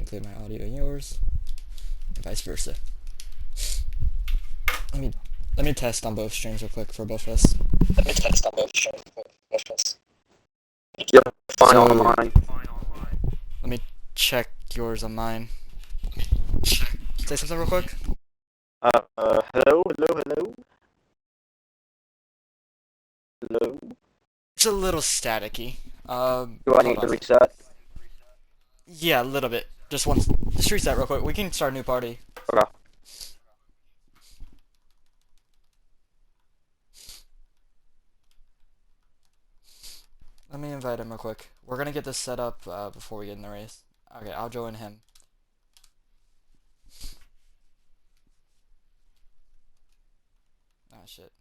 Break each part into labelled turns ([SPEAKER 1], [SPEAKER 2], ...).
[SPEAKER 1] include my audio in yours, and vice versa. Let me test on both streams real quick for both of us.
[SPEAKER 2] Let me test on both streams real quick for both of us. Yep, fine on mine.
[SPEAKER 1] Let me check yours on mine. Say something real quick.
[SPEAKER 2] Hello. Hello.
[SPEAKER 1] It's a little staticky.
[SPEAKER 2] Do I need to reset?
[SPEAKER 1] Yeah, a little bit. Just reset real quick. We can start a new party.
[SPEAKER 2] Okay.
[SPEAKER 1] Let me invite him real quick. We're gonna get this set up before we get in the race. Okay, I'll join him. Ah, shit.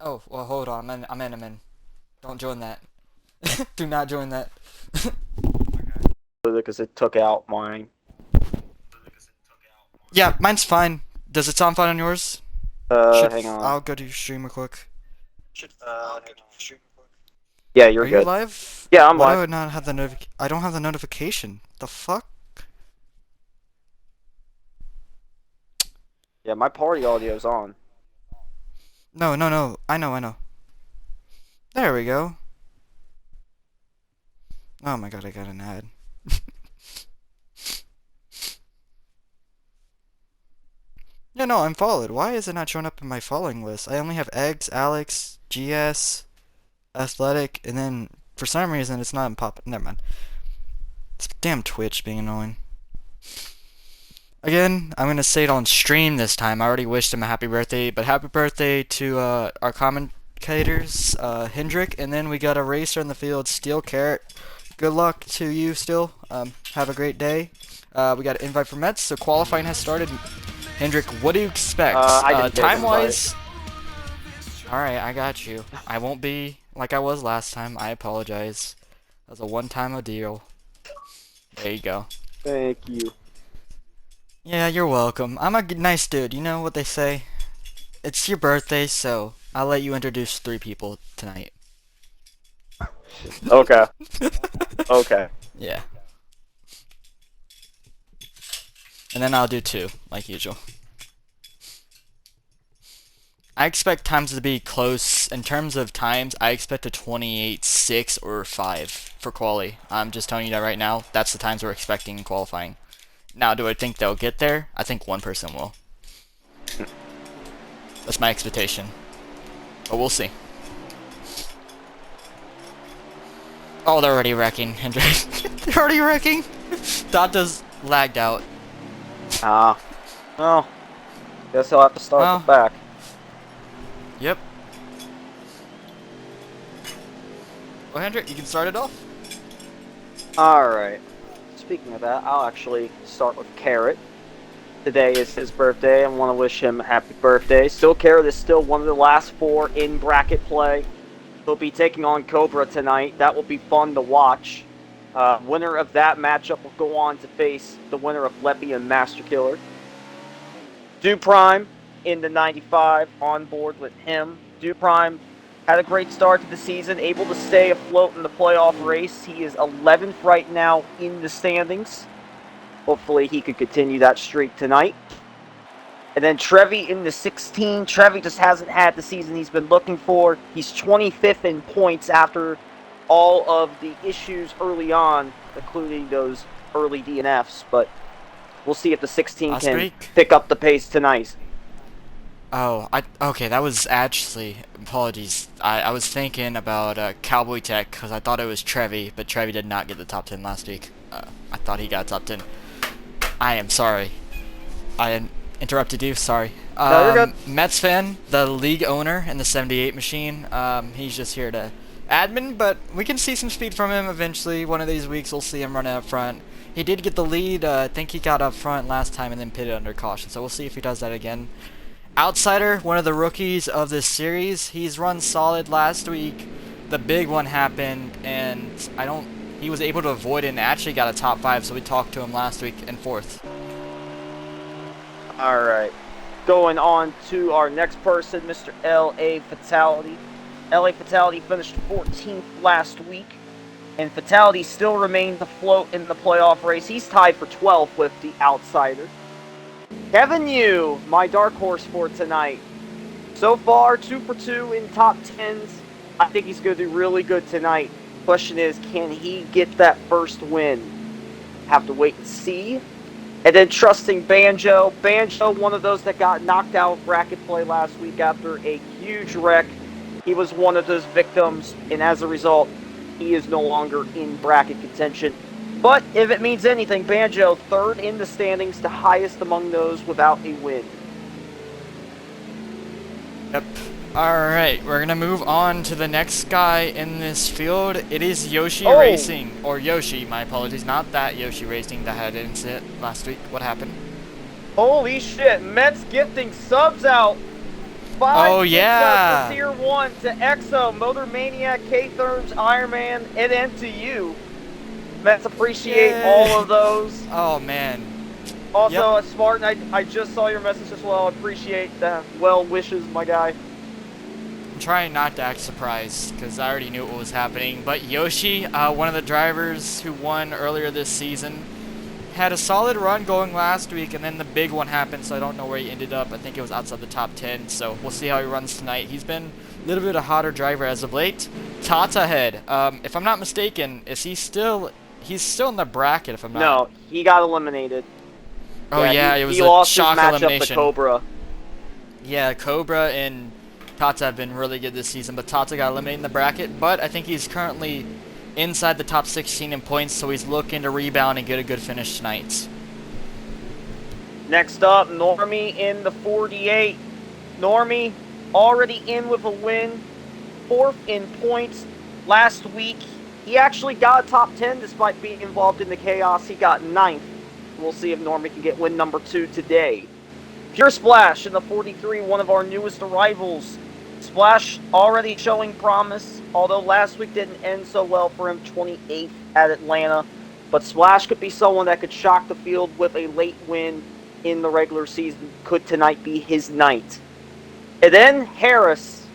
[SPEAKER 1] Oh, well, hold on. I'm in. Don't join that. Do not join that.
[SPEAKER 2] Because it took out mine.
[SPEAKER 1] Yeah, mine's fine. Does it sound fine on yours?
[SPEAKER 2] Hang on.
[SPEAKER 1] I'll go to your stream real quick.
[SPEAKER 2] Yeah, you're
[SPEAKER 1] Are
[SPEAKER 2] good.
[SPEAKER 1] you live?
[SPEAKER 2] Yeah, I'm
[SPEAKER 1] Why
[SPEAKER 2] live.
[SPEAKER 1] do I not have the I don't have the notification. The fuck?
[SPEAKER 2] Yeah, my party audio's on.
[SPEAKER 1] No. I know. There we go. Oh my god, I got an ad. Yeah, no, I'm followed. Why is it not showing up in my following list? I only have Eggs, Alex, GS, Athletic, and then for some reason it's not in Never mind. It's damn Twitch being annoying. Again, I'm gonna say it on stream this time. I already wished him a happy birthday, but happy birthday to our commentators, Hendrick, and then we got a racer in the field, Steel Carrot. Good luck to you, Steel. Have a great day. We got an invite for Mets, so qualifying has started. Hendrick, what do you expect? Time-wise? Alright, I got you. I won't be like I was last time. I apologize. That was a one-time ordeal. There you go.
[SPEAKER 2] Thank you.
[SPEAKER 1] Yeah, you're welcome. I'm a nice dude. You know what they say? It's your birthday, so I'll let you introduce 3 people tonight.
[SPEAKER 2] Okay. Okay.
[SPEAKER 1] Yeah. And then I'll do 2, like usual. I expect times to be close. In terms of times, I expect a 28.6 or 5 for quali. I'm just telling you that right now. That's the times we're expecting in qualifying. Now, do I think they'll get there? I think one person will. That's my expectation. But we'll see. Oh, they're already wrecking, Hendrick. They're already wrecking? Data's lagged out.
[SPEAKER 2] Well, guess I'll have to start back.
[SPEAKER 1] Yep. Well, Hendrick, you can start it off.
[SPEAKER 2] Alright. Speaking of that, I'll actually start with Carrot. Today is his birthday. I want to wish him a happy birthday. Still, Carrot is still one of the last 4 in bracket play. He'll be taking on Cobra tonight. That will be fun to watch. Winner of that matchup will go on to face the winner of Leppy and Master Killer. Do Prime in the 95 on board with him. Do Prime had a great start to the season, able to stay afloat in the playoff race. He is 11th right now in the standings. Hopefully he can continue that streak tonight. And then Trevi in the 16. Trevi just hasn't had the season he's been looking for. He's 25th in points after all of the issues early on, including those early DNFs. But we'll see if the 16 can pick up the pace tonight.
[SPEAKER 1] Oh, okay, that was actually, apologies. I was thinking about Cowboy Tech because I thought it was Trevi, but Trevi did not get the top 10 last week. I thought he got top 10. I am sorry. I interrupted you, sorry.
[SPEAKER 2] No, you're good.
[SPEAKER 1] Mets fan, the league owner in the 78 machine. He's just here to admin, but we can see some speed from him eventually. One of these weeks we'll see him running up front. He did get the lead. I think he got up front last time and then pitted under caution, so we'll see if he does that again. Outsider, one of the rookies of this series, he's run solid last week. The big one happened, and he was able to avoid it and actually got a top 5, so we talked to him last week in 4th.
[SPEAKER 2] Alright, going on to our next person, Mr. L.A. Fatality. L.A. Fatality finished 14th last week. And Fatality still remains afloat in the playoff race. He's tied for 12th with the Outsider. Kevin Yu, my dark horse for tonight. So far, 2 for 2 in top 10s. I think he's going to do really good tonight. Question is, can he get that first win? Have to wait and see. And then trusting Banjo. Banjo, one of those that got knocked out of bracket play last week after a huge wreck. He was one of those victims, and as a result, he is no longer in bracket contention. But if it means anything, Banjo, third in the standings, the highest among those without a win.
[SPEAKER 1] Yep. Alright, we're gonna move on to the next guy in this field. It is Yoshi Racing. Or Yoshi, my apologies. Not that Yoshi Racing that had an incident last week. What happened?
[SPEAKER 2] Holy shit, Mets gifting subs out. 5
[SPEAKER 1] yeah.
[SPEAKER 2] for Tier 1 to Exo, Motor Maniac, K-Therms, Iron Man, and then to you. Mets appreciate all of those.
[SPEAKER 1] Oh, man.
[SPEAKER 2] Also, Spartan, I just saw your message as well. Appreciate the well wishes, my guy.
[SPEAKER 1] I'm trying not to act surprised, because I already knew what was happening. But Yoshi, one of the drivers who won earlier this season, had a solid run going last week, and then the big one happened, so I don't know where he ended up. I think it was outside the top 10, so we'll see how he runs tonight. He's been a little bit a hotter driver as of late. Tata Head, if I'm not mistaken, is he still... He's still in the bracket, if I'm not...
[SPEAKER 2] No, he got eliminated.
[SPEAKER 1] Oh, yeah, it was
[SPEAKER 2] he
[SPEAKER 1] a
[SPEAKER 2] lost
[SPEAKER 1] shock
[SPEAKER 2] his matchup
[SPEAKER 1] elimination.
[SPEAKER 2] to Cobra.
[SPEAKER 1] Yeah, Cobra and Tata have been really good this season, but Tata got eliminated in the bracket. But I think he's currently inside the top 16 in points, so he's looking to rebound and get a good finish tonight.
[SPEAKER 2] Next up, Normie in the 48. Normie already in with a win, 4th in points. Last week, he actually got a top 10 despite being involved in the chaos. He got 9th. We'll see if Normie can get win number 2 today. Pure Splash in the 43, one of our newest arrivals. Splash already showing promise, although last week didn't end so well for him, 28th at Atlanta. But Splash could be someone that could shock the field with a late win in the regular season. Could tonight be his night? And then Harris,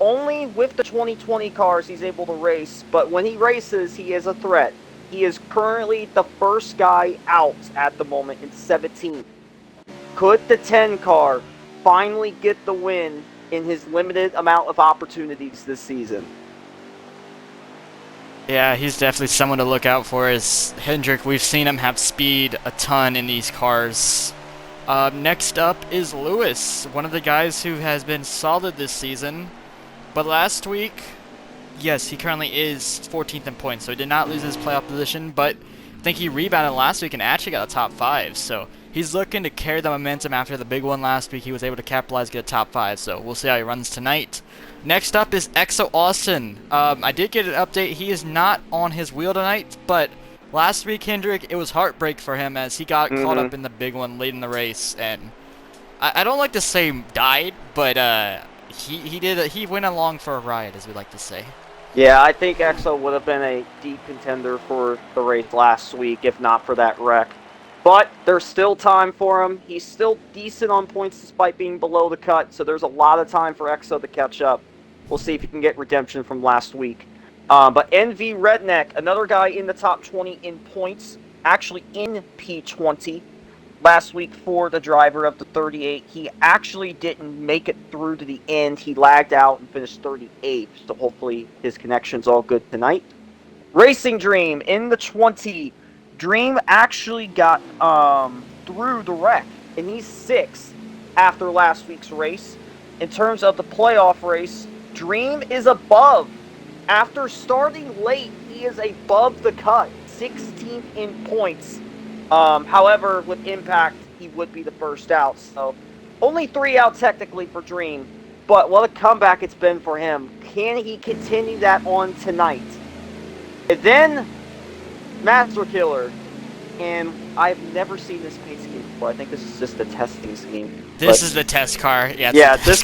[SPEAKER 2] only with the 2020 cars he's able to race, but when he races, he is a threat. He is currently the first guy out at the moment in 17th. Could the 10 car finally get the win in his limited amount of opportunities this season?
[SPEAKER 1] Yeah, he's definitely someone to look out for. As Hendrick, we've seen him have speed a ton in these cars. Next up is Lewis, one of the guys who has been solid this season. But last week, yes, he currently is 14th in points, so he did not lose his playoff position, but I think he rebounded last week and actually got a top 5, so he's looking to carry the momentum after the big one last week. He was able to capitalize, get a top 5, so we'll see how he runs tonight. Next up is Exo Austin. I did get an update. He is not on his wheel tonight, but last week, Hendrick, it was heartbreak for him as he got caught up in the big one late in the race, and I don't like to say died, but he went along for a ride, as we like to say.
[SPEAKER 2] Yeah, I think Exo would have been a deep contender for the race last week if not for that wreck. But there's still time for him. He's still decent on points despite being below the cut, so there's a lot of time for Exo to catch up. We'll see if he can get redemption from last week. But NV Redneck, another guy in the top 20 in points, actually in P20. Last week for the driver of the 38, he actually didn't make it through to the end. He lagged out and finished 38th, so hopefully his connection's all good tonight. Racing Dream in the 20. Dream actually got through the wreck, and he's 6th after last week's race. In terms of the playoff race, Dream is above. After starting late, he is above the cut, 16th in points. However, with Impact, he would be the first out. So, only 3 out technically for Dream. But what a comeback it's been for him. Can he continue that on tonight? And then, Master Killer. And I've never seen this paint scheme before. I think this is just a testing scheme.
[SPEAKER 1] This is the test car. Yeah,
[SPEAKER 2] this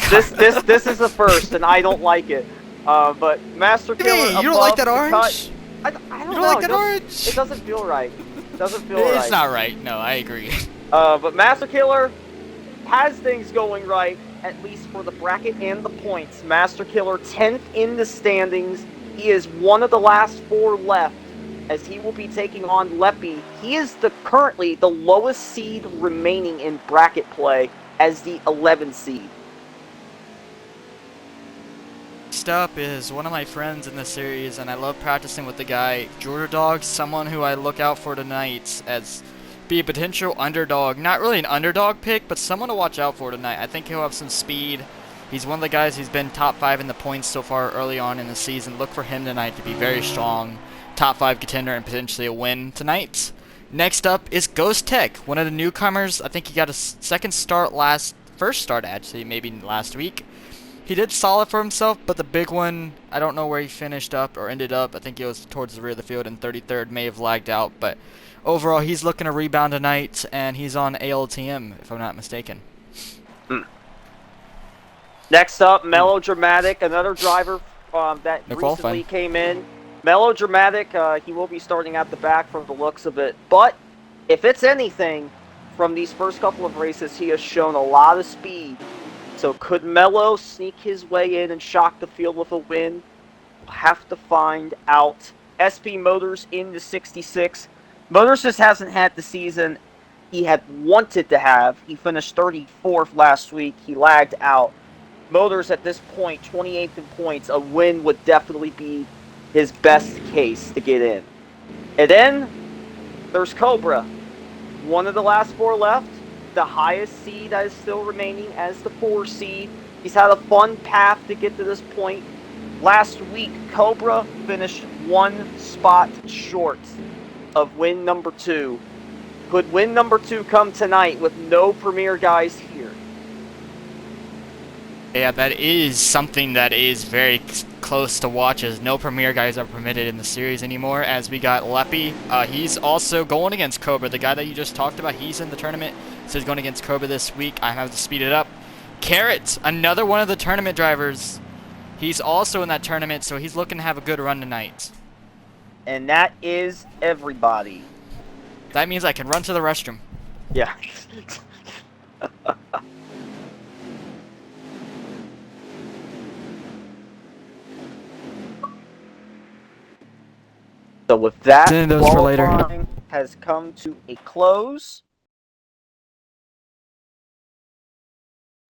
[SPEAKER 2] is the first, and I don't like it. But Master Killer.
[SPEAKER 1] Hey, you don't like that orange?
[SPEAKER 2] I don't know.
[SPEAKER 1] You don't like that orange?
[SPEAKER 2] It doesn't feel right. Doesn't feel right.
[SPEAKER 1] It's not right. No, I agree.
[SPEAKER 2] But Master Killer has things going right, at least for the bracket and the points. Master Killer 10th in the standings. He is one of the last 4 left, as he will be taking on Leppy. He is currently the lowest seed remaining in bracket play as the 11 seed.
[SPEAKER 1] Next up is one of my friends in the series, and I love practicing with the guy, Odrl, someone who I look out for tonight as be a potential underdog. Not really an underdog pick, but someone to watch out for tonight. I think he'll have some speed. He's one of the guys who's been top 5 in the points so far early on in the season. Look for him tonight to be very strong. Top 5 contender and potentially a win tonight. Next up is Ghost Tech, one of the newcomers. I think he got a first start actually, maybe last week. He did solid for himself, but the big one, I don't know where he finished up or ended up. I think he was towards the rear of the field in 33rd, may have lagged out, but overall he's looking to rebound tonight, and he's on ALTM, if I'm not mistaken.
[SPEAKER 2] Next up, Melodramatic, another driver that recently came in. Melodramatic, he will be starting at the back from the looks of it, but if it's anything, from these first couple of races, he has shown a lot of speed. So could Melo sneak his way in and shock the field with a win? We'll have to find out. SP Motors in the 66. Motors just hasn't had the season he had wanted to have. He finished 34th last week. He lagged out. Motors at this point, 28th in points. A win would definitely be his best case to get in. And then there's Cobra. One of the last 4 left. The highest seed that is still remaining as the 4 seed. He's had a fun path to get to this point. Last week, Cobra finished 1 spot short of win number 2. Could win number 2 come tonight with no premier guys here?
[SPEAKER 1] Yeah, that is something that is very close to watch, as no premier guys are permitted in the series anymore, as we got Leppy. He's also going against Cobra, the guy that you just talked about. He's in the tournament, so he's going against Cobra this week. I have to speed it up. Carrot, another one of the tournament drivers. He's also in that tournament, so he's looking to have a good run tonight.
[SPEAKER 2] And that is everybody.
[SPEAKER 1] That means I can run to the restroom.
[SPEAKER 2] Yeah. So with that, qualifying has come to a close.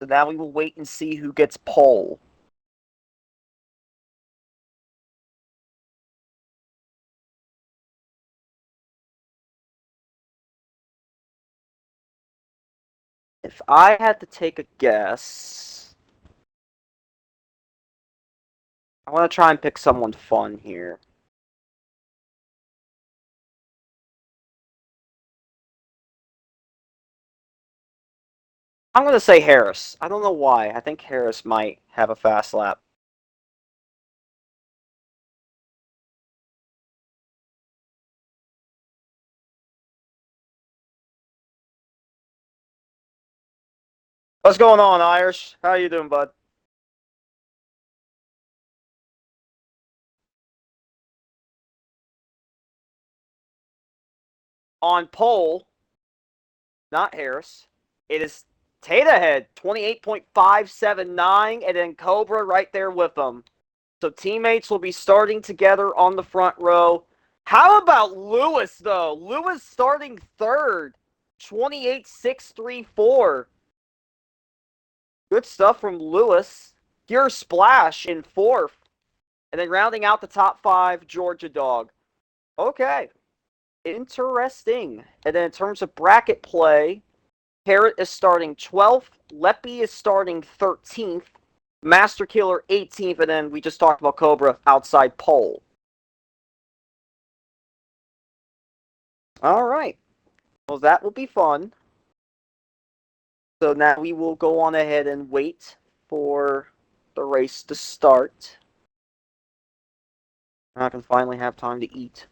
[SPEAKER 2] So now we will wait and see who gets pole. If I had to take a guess, I want to try and pick someone fun here. I'm going to say Harris. I don't know why. I think Harris might have a fast lap. What's going on, Irish? How you doing, bud? On pole, not Harris. It is Tatahead, 28.579, and then Cobra right there with them. So teammates will be starting together on the front row. How about Lewis, though? Lewis starting third, 28.634. Good stuff from Lewis. Pure Splash in fourth. And then rounding out the top 5, Georgia Dog. Okay. Interesting. And then in terms of bracket play, Carrot is starting 12th. Leppy is starting 13th. Master Killer 18th. And then we just talked about Cobra outside pole. All right. Well, that will be fun. So now we will go on ahead and wait for the race to start. I can finally have time to eat.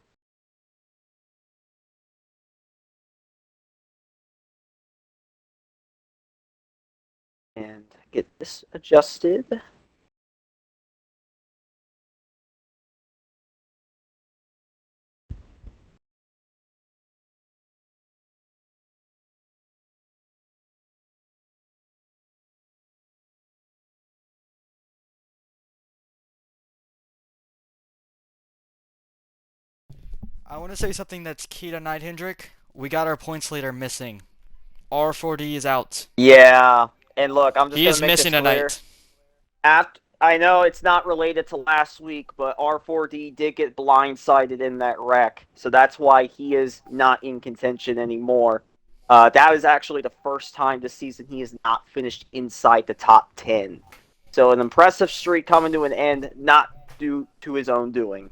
[SPEAKER 2] And get this adjusted.
[SPEAKER 1] I want to say something that's key tonight, Hendrick. We got our points leader missing. R4D is out.
[SPEAKER 2] Yeah, and look, I'm just
[SPEAKER 1] He
[SPEAKER 2] gonna
[SPEAKER 1] is
[SPEAKER 2] make
[SPEAKER 1] missing
[SPEAKER 2] this clear.
[SPEAKER 1] tonight.
[SPEAKER 2] I know it's not related to last week, but R4D did get blindsided in that wreck, so that's why he is not in contention anymore. That is actually the first time this season he has not finished inside the top 10. So an impressive streak coming to an end, not due to his own doing.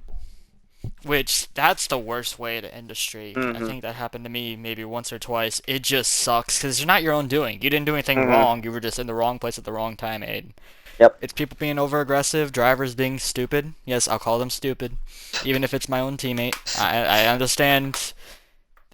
[SPEAKER 1] Which, that's the worst way to end a streak. I
[SPEAKER 2] Mm-hmm.
[SPEAKER 1] think that happened to me maybe once or twice. It just sucks, because it's not your own doing. You didn't do anything
[SPEAKER 2] Mm-hmm.
[SPEAKER 1] wrong. You were just in the wrong place at the wrong time, Aiden.
[SPEAKER 2] Yep.
[SPEAKER 1] It's people being over-aggressive, drivers being stupid. Yes, I'll call them stupid. Even if it's my own teammate. I understand.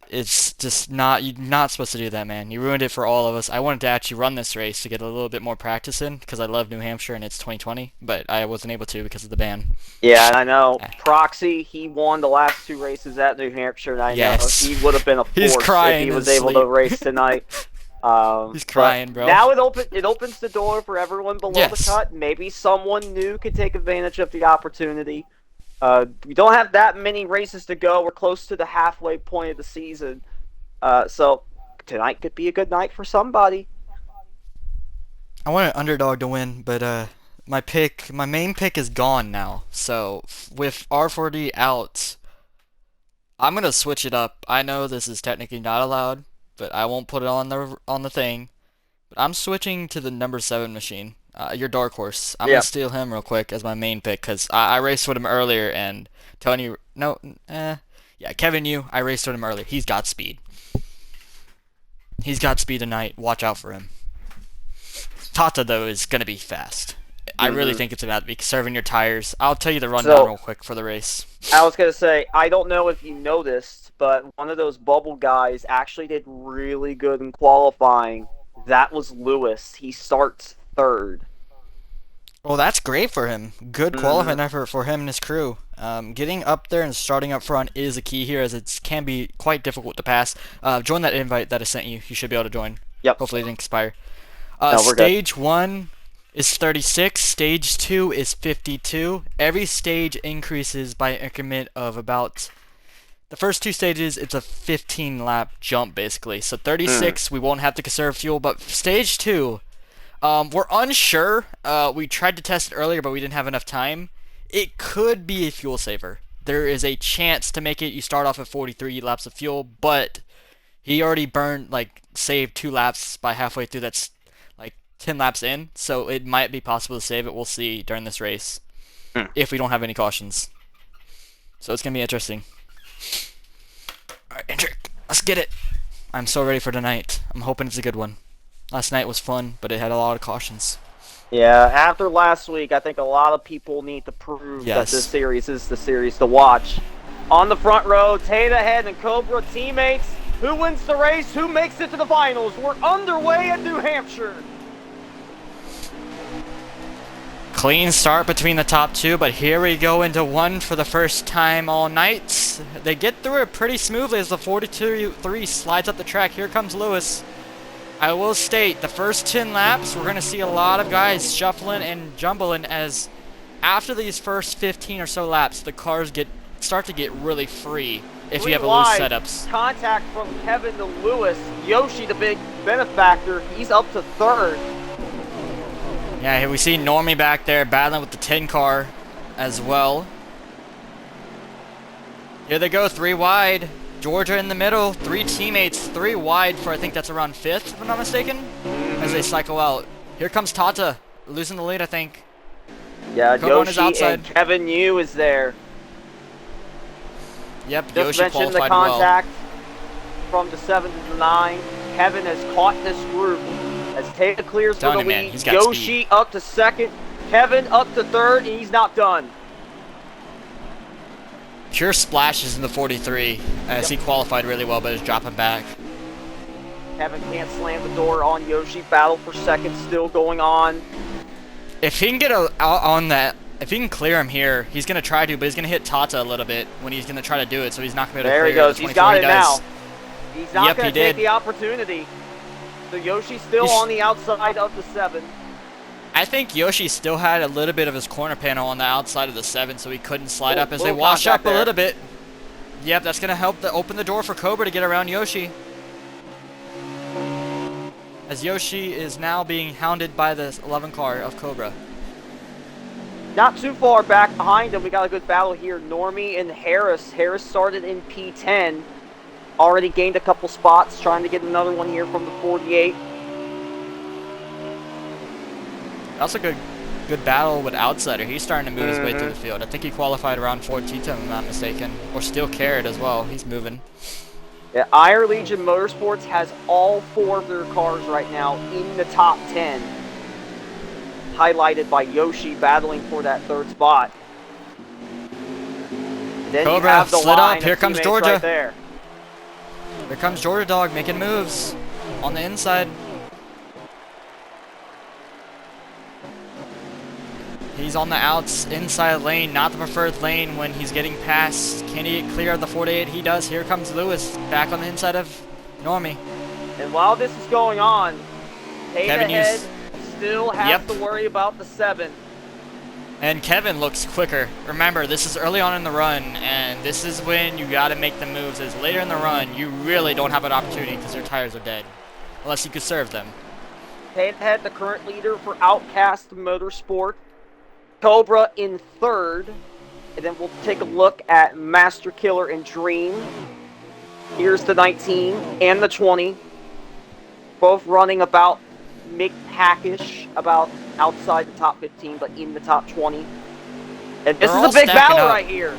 [SPEAKER 1] It's just not, you're not supposed to do that, man. You ruined it for all of us. I wanted to actually run this race to get a little bit more practice in, because I love New Hampshire and it's 2020, but I wasn't able to because of the ban.
[SPEAKER 2] Yeah, I know.
[SPEAKER 1] Eh.
[SPEAKER 2] Proxy, he won the last 2 races at New Hampshire, and I
[SPEAKER 1] Yes.
[SPEAKER 2] know he would have been a
[SPEAKER 1] He's
[SPEAKER 2] force if
[SPEAKER 1] crying
[SPEAKER 2] he
[SPEAKER 1] in
[SPEAKER 2] was
[SPEAKER 1] his
[SPEAKER 2] able to
[SPEAKER 1] sleep.
[SPEAKER 2] race tonight.
[SPEAKER 1] He's crying, bro.
[SPEAKER 2] Now it opens the door for everyone below the
[SPEAKER 1] Yes.
[SPEAKER 2] cut. Maybe someone new could take advantage of the opportunity. We don't have that many races to go. We're close to the halfway point of the season. So tonight could be a good night for somebody.
[SPEAKER 1] I want an underdog to win, but my main pick is gone now. So with R4D out, I'm gonna switch it up. I know this is technically not allowed, but I won't put it on the thing. But I'm switching to the number 7 machine. Your dark horse. I'm
[SPEAKER 2] Yeah.
[SPEAKER 1] gonna steal him real quick as my main pick because I raced with him earlier and Tony. No, yeah, Kevin. I raced with him earlier. He's got speed. He's got speed tonight. Watch out for him. Tata, though, is going to be fast. I really think it's about to be serving your tires. I'll tell you the rundown real quick for the race.
[SPEAKER 2] I was going to say, I don't know if you noticed, but one of those bubble guys actually did really good in qualifying. That was Lewis. He starts 3rd.
[SPEAKER 1] Well, that's great for him. Good qualifying effort for him and his crew. Getting up there and starting up front is a key here, as it can be quite difficult to pass. Join that invite that I sent you. You should be able to join.
[SPEAKER 2] Yep.
[SPEAKER 1] Hopefully it didn't expire.
[SPEAKER 2] No, we're
[SPEAKER 1] Stage 1 is 36. Stage 2 is 52. Every stage increases by an increment of about... The first 2 stages, it's a 15-lap jump, basically. So 36, we won't have to conserve fuel, but stage 2... we're unsure. We tried to test it earlier, but we didn't have enough time. It could be a fuel saver. There is a chance to make it. You start off at 43 laps of fuel, but he already saved 2 laps by halfway through. That's like 10 laps in, so it might be possible to save it. We'll see during this race if we don't have any cautions. So it's going to be interesting. Alright, Hendrick, let's get it. I'm so ready for tonight. I'm hoping it's a good one. Last night was fun, but it had a lot of cautions.
[SPEAKER 2] Yeah, after last week, I think a lot of people need to prove that this series is the series to watch. On the front row, Tata Head and Cobra teammates. Who wins the race? Who makes it to the finals? We're underway at New Hampshire.
[SPEAKER 1] Clean start between the top 2, but here we go into 1 for the first time all night. They get through it pretty smoothly as the 42-3 slides up the track. Here comes Lewis. I will state, the first 10 laps, we're going to see a lot of guys shuffling and jumbling, as after these first 15 or so laps, the cars start to get really free if you have loose setups.
[SPEAKER 2] Contact from Kevin to Lewis. Yoshi, the big benefactor, he's up to 3rd.
[SPEAKER 1] Yeah, here we see Normie back there battling with the 10 car as well. Here they go, 3 wide. Georgia in the middle, 3 teammates, 3 wide for I think that's around 5th, if I'm not mistaken, as they cycle out. Here comes Tata, losing the lead, I think.
[SPEAKER 2] Yeah,
[SPEAKER 1] Kobo on his
[SPEAKER 2] Yoshi
[SPEAKER 1] outside.
[SPEAKER 2] and Kevin Yu is there.
[SPEAKER 1] Yep,
[SPEAKER 2] Just
[SPEAKER 1] Yoshi
[SPEAKER 2] mentioned the
[SPEAKER 1] qualified well.
[SPEAKER 2] contact from the 7 to the 9. Kevin has caught this group as Tata clears for the
[SPEAKER 1] Telling you, man,
[SPEAKER 2] lead.
[SPEAKER 1] he's got
[SPEAKER 2] Yoshi up to 2nd, Kevin up to 3rd, and he's not done.
[SPEAKER 1] Pure splashes in the 43 as he qualified really well, but is dropping back.
[SPEAKER 2] Kevin can't slam the door on Yoshi. Battle for 2nd still going on.
[SPEAKER 1] If he can get out on that, if he can clear him here, he's going to try to, but he's going to hit Tata a little bit when he's going to try to do it, so he's not going to be able to
[SPEAKER 2] There
[SPEAKER 1] clear
[SPEAKER 2] he goes.
[SPEAKER 1] the
[SPEAKER 2] He's
[SPEAKER 1] 24
[SPEAKER 2] got
[SPEAKER 1] he
[SPEAKER 2] it
[SPEAKER 1] does.
[SPEAKER 2] now. He's not
[SPEAKER 1] Yep,
[SPEAKER 2] going
[SPEAKER 1] he
[SPEAKER 2] to take
[SPEAKER 1] did.
[SPEAKER 2] the opportunity. So Yoshi's still
[SPEAKER 1] He's-
[SPEAKER 2] on the outside of the 7.
[SPEAKER 1] I think Yoshi still had a little bit of his corner panel on the outside of the 7, so he couldn't slide up as they
[SPEAKER 2] Little
[SPEAKER 1] wash
[SPEAKER 2] contact
[SPEAKER 1] up a
[SPEAKER 2] there.
[SPEAKER 1] little bit. Yep, that's going to help open the door for Cobra to get around Yoshi. As Yoshi is now being hounded by the 11 car of Cobra.
[SPEAKER 2] Not too far back behind him, we got a good battle here. Normie and Harris. Harris started in P10. Already gained a couple spots, trying to get another one here from the 48.
[SPEAKER 1] That's a good battle with Outsider. He's starting to move his way through the field. I think he qualified around 14th, if I'm not mistaken. Or Steel Carrot as well. He's moving.
[SPEAKER 2] Yeah, Iron Legion Motorsports has all 4 of their cars right now in the top 10. Highlighted by Yoshi battling for that 3rd spot. And then
[SPEAKER 1] Cobra
[SPEAKER 2] you have the
[SPEAKER 1] slid
[SPEAKER 2] line
[SPEAKER 1] up. Here
[SPEAKER 2] of
[SPEAKER 1] comes
[SPEAKER 2] teammates
[SPEAKER 1] Georgia.
[SPEAKER 2] right there.
[SPEAKER 1] Here comes Georgia Dog making moves on the inside. He's on the outs, inside lane, not the preferred lane when he's getting past. Can he get clear of the 48? He does. Here comes Lewis back on the inside of Normie.
[SPEAKER 2] And while this is going on,
[SPEAKER 1] Kevin
[SPEAKER 2] Ahead still has to worry about the 7.
[SPEAKER 1] And Kevin looks quicker. Remember, this is early on in the run, and this is when you got to make the moves. As later in the run, you really don't have an opportunity because your tires are dead, unless you could serve them.
[SPEAKER 2] Ahead, the current leader for Outcast Motorsport. Cobra in 3rd. And then we'll take a look at Master Killer and Dream. Here's the 19 and the 20. Both running about mid-packish, about outside the top 15, but in the top 20. And this is a big battle right here.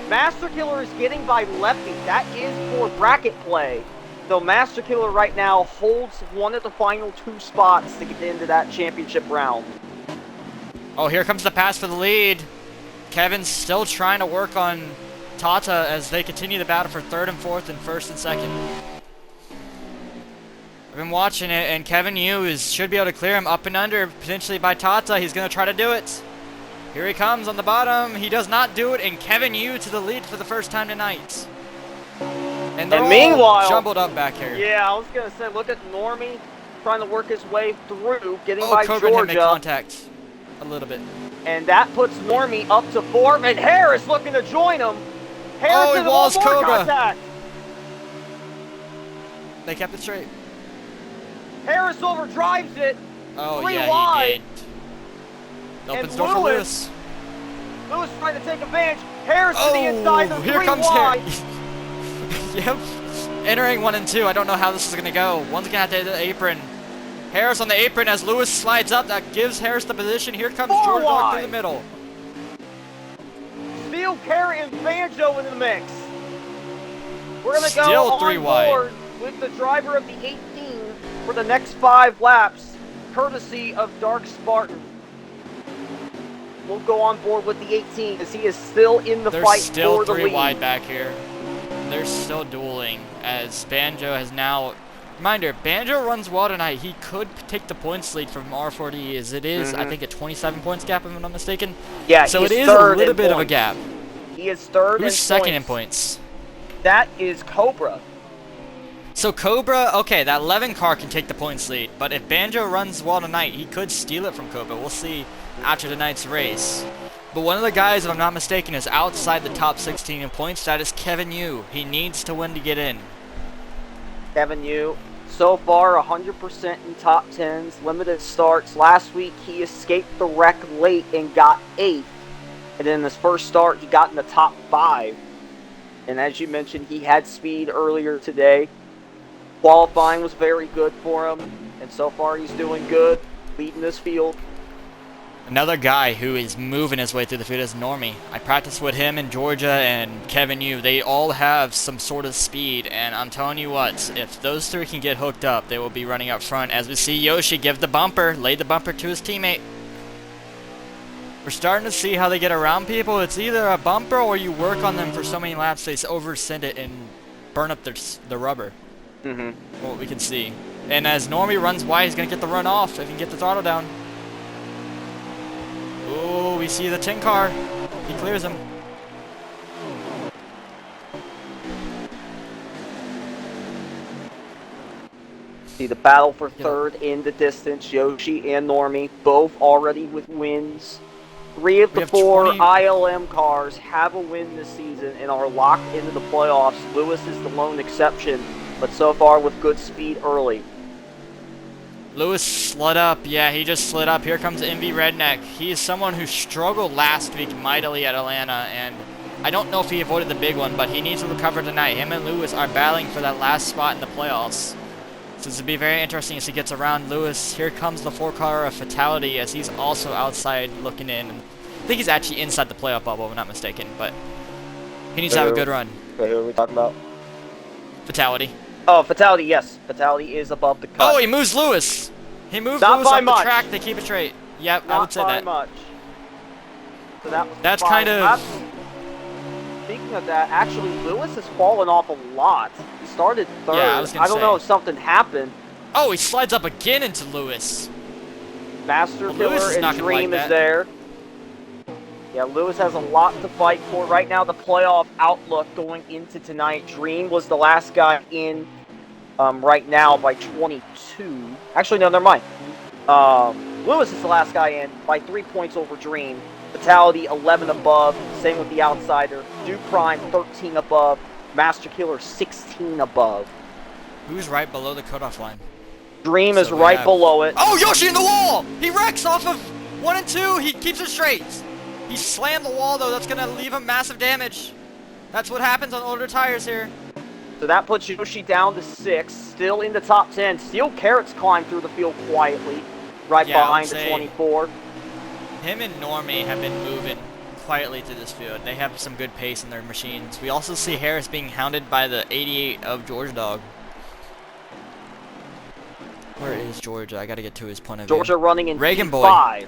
[SPEAKER 2] Master Killer is getting by Lefty. That is for bracket play. So Master Killer right now holds one of the final 2 spots to get into that championship round.
[SPEAKER 1] Oh, here comes the pass for the lead. Kevin's still trying to work on Tata as they continue the battle for 3rd and 4th and 1st and 2nd. I've been watching it, and Kevin Yu should be able to clear him up and under, potentially by Tata. He's going to try to do it. Here he comes on the bottom. He does not do it, and Kevin Yu to the lead for the first time tonight. And they're
[SPEAKER 2] meanwhile,
[SPEAKER 1] all jumbled up back here.
[SPEAKER 2] Yeah, I was going to say, look at Normie trying to work his way through, getting by
[SPEAKER 1] Cobra
[SPEAKER 2] Georgia.
[SPEAKER 1] Make contact a little bit.
[SPEAKER 2] And that puts Normie up to 4th, and Harris looking to join him. Harris
[SPEAKER 1] he walls Cobra.
[SPEAKER 2] Contact.
[SPEAKER 1] They kept it straight.
[SPEAKER 2] Harris overdrives it.
[SPEAKER 1] Oh,
[SPEAKER 2] 3
[SPEAKER 1] yeah,
[SPEAKER 2] wide.
[SPEAKER 1] he did. Opens door for Lewis.
[SPEAKER 2] Lewis trying to take advantage. Harris to the inside. They're
[SPEAKER 1] Here
[SPEAKER 2] 3
[SPEAKER 1] comes
[SPEAKER 2] wide.
[SPEAKER 1] Harris. Yep. Entering 1 and 2. I don't know how this is going to go. One's going to have to hit the apron. Harris on the apron as Lewis slides up. That gives Harris the position. Here comes George Dog through the middle.
[SPEAKER 2] Steel Carrot and Banjo in the mix. We're going to go
[SPEAKER 1] Still
[SPEAKER 2] on
[SPEAKER 1] 3
[SPEAKER 2] board
[SPEAKER 1] wide.
[SPEAKER 2] with the driver of the 18 for the next 5 laps, courtesy of Dark Spartan. We'll go on board with the 18 as he is still in the fight for the lead.
[SPEAKER 1] They're still 3 wide back here. They're still dueling as Banjo has now... Reminder, Banjo runs well tonight. He could take the points lead from R40 as it is, I think, a 27 points gap if I'm not mistaken.
[SPEAKER 2] Yeah,
[SPEAKER 1] so it is a little bit of a gap.
[SPEAKER 2] He is 3rd
[SPEAKER 1] Who's second in points?
[SPEAKER 2] That is Cobra.
[SPEAKER 1] So Cobra, okay, that 11 car can take the points lead, but if Banjo runs well tonight, he could steal it from Cobra. We'll see after tonight's race. But one of the guys, if I'm not mistaken, is outside the top 16 in points. That is Kevin Yu. He needs to win to get in.
[SPEAKER 2] Kevin Yu, so far 100% in top 10s, limited starts. Last week he escaped the wreck late and got 8th. And in his first start he got in the top 5. And as you mentioned, he had speed earlier today. Qualifying was very good for him, and so far he's doing good, leading this field.
[SPEAKER 1] Another guy who is moving his way through the field is Normie. I practiced with him in Georgia and Kevin Yu. They all have some sort of speed, and I'm telling you what, if those 3 can get hooked up, they will be running up front. As we see Yoshi give the bumper, lay the bumper to his teammate. We're starting to see how they get around people. It's either a bumper or you work on them for so many laps they oversend it and burn up the rubber. What we can see. And as Normie runs wide, he's going to get the run off if he can get the throttle down. Oh, we see the 10 car. He clears him.
[SPEAKER 2] See the battle for 3rd in the distance. Yoshi and Normie both already with wins. 3 of
[SPEAKER 1] We
[SPEAKER 2] the
[SPEAKER 1] have
[SPEAKER 2] 4
[SPEAKER 1] 20
[SPEAKER 2] ILM cars have a win this season and are locked into the playoffs. Lewis is the lone exception, but so far with good speed early.
[SPEAKER 1] Lewis slid up. Yeah, he just slid up. Here comes Envy Redneck. He is someone who struggled last week mightily at Atlanta, and I don't know if he avoided the big one, but he needs to recover tonight. Him and Lewis are battling for that last spot in the playoffs. So this will be very interesting as he gets around Lewis. Here comes the 4-car of Fatality as he's also outside looking in. I think he's actually inside the playoff bubble, if I'm not mistaken, but he needs to have a good run.
[SPEAKER 2] Who are we talking about?
[SPEAKER 1] Fatality.
[SPEAKER 2] Oh, Fatality, yes. Fatality is above the cut.
[SPEAKER 1] Oh, he moves Lewis. He moves
[SPEAKER 2] Not
[SPEAKER 1] Lewis
[SPEAKER 2] by
[SPEAKER 1] up the
[SPEAKER 2] much.
[SPEAKER 1] track to keep it straight. Yep, I would say
[SPEAKER 2] Not by
[SPEAKER 1] that.
[SPEAKER 2] much. So that was
[SPEAKER 1] That's
[SPEAKER 2] fine.
[SPEAKER 1] kind of...
[SPEAKER 2] Speaking of that, actually, Lewis has fallen off a lot. He started third.
[SPEAKER 1] Yeah, I was gonna
[SPEAKER 2] don't
[SPEAKER 1] say.
[SPEAKER 2] know if something happened.
[SPEAKER 1] Oh, he slides up again into Lewis.
[SPEAKER 2] Master
[SPEAKER 1] Well, Lewis
[SPEAKER 2] Killer
[SPEAKER 1] is not
[SPEAKER 2] and
[SPEAKER 1] gonna
[SPEAKER 2] Dream
[SPEAKER 1] like
[SPEAKER 2] is
[SPEAKER 1] that.
[SPEAKER 2] there. Yeah, Lewis has a lot to fight for. Right now, the playoff outlook going into tonight. Dream was the last guy in right now by 22. Actually, no, never mind. Lewis is the last guy in by 3 points over Dream. Fatality 11 above. Same with the outsider. Duke Prime 13 above. Master Killer 16 above.
[SPEAKER 1] Who's right below the cutoff line?
[SPEAKER 2] Dream is
[SPEAKER 1] So we
[SPEAKER 2] right
[SPEAKER 1] have-
[SPEAKER 2] below it.
[SPEAKER 1] Oh, Yoshi in the wall! He wrecks off of 1 and 2. He keeps it straight. He slammed the wall, though. That's going to leave him massive damage. That's what happens on older tires here.
[SPEAKER 2] So that puts Yoshi down to 6. Still in the top 10. Steel Carrots climb through the field quietly. Right
[SPEAKER 1] Yeah, I would
[SPEAKER 2] behind the
[SPEAKER 1] say-
[SPEAKER 2] 24.
[SPEAKER 1] Him and Normie have been moving quietly through this field. They have some good pace in their machines. We also see Harris being hounded by the 88 of Georgia Dog. Where is Georgia? I got to get to his point of view.
[SPEAKER 2] Georgia running in
[SPEAKER 1] Reagan Boy.
[SPEAKER 2] P5.